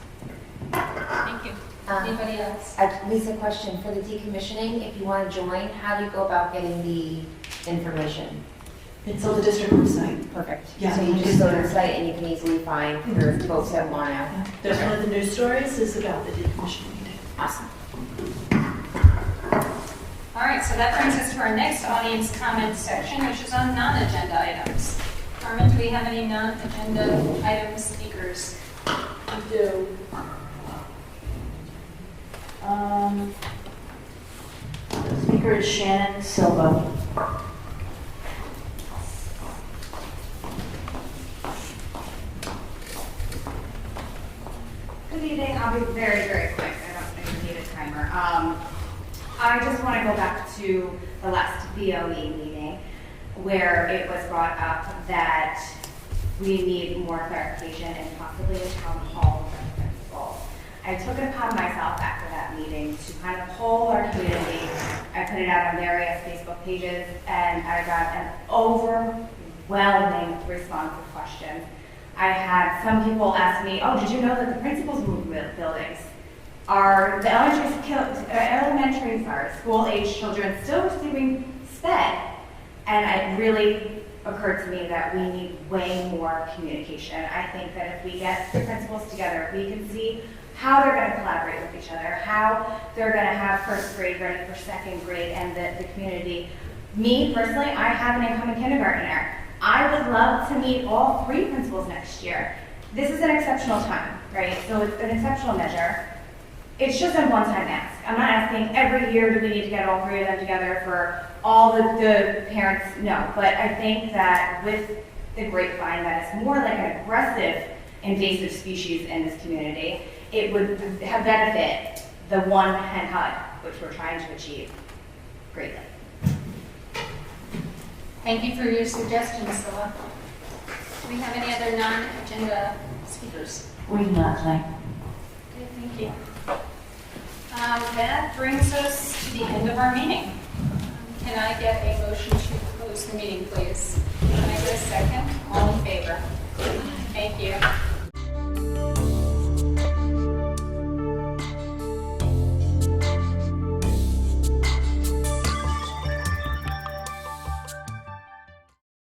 Thank you. Anybody else? Lisa, question for the decommissioning. If you want to join, how do you go about getting the information? It's on the district website. Perfect. Yeah. So you just go to the site and you can easily find for folks that want to. Yeah. There's one of the news stories is about the decommissioning meeting. Awesome. All right, so that brings us to our next audience comment section, which is on non-agenda items. Carmen, do we have any non-agenda item speakers? We do. The speaker speaker is Shannon Silva. Good evening. I'll be very, very quick. I don't need a timer. I just want to go back to the last BOE meeting where it was brought up that we need more clarification and possibly a town hall from the principal. I took it upon myself after that meeting to kind of poll our community. I put it out on various Facebook pages, and I got an overwhelming response of questions. I had some people ask me, oh, did you know that the principals moved buildings? Are the elementary school-age children still receiving SPED? And it really occurred to me that we need way more communication. I think that if we get the principals together, we can see how they're going to collaborate with each other, how they're going to have first grade ready for second grade, and the community. Me, personally, I have an incoming kindergartner. I would love to meet all 3 principals next year. This is an exceptional time, right? So it's an exceptional measure. It's just a one-time ask. I'm not asking every year do we need to get all 3 of them together for all the parents, no. But I think that with the grapevine that is more like an aggressive invasive species in this community, it would have benefit the one hen hut, which we're trying to achieve greatly. Thank you for your suggestions, Scylla. Do we have any other non-agenda speakers? We do not tonight. Okay, thank you. That brings us to the end of our meeting. Can I get a motion to close the meeting, please? Can I get a second? All in favor?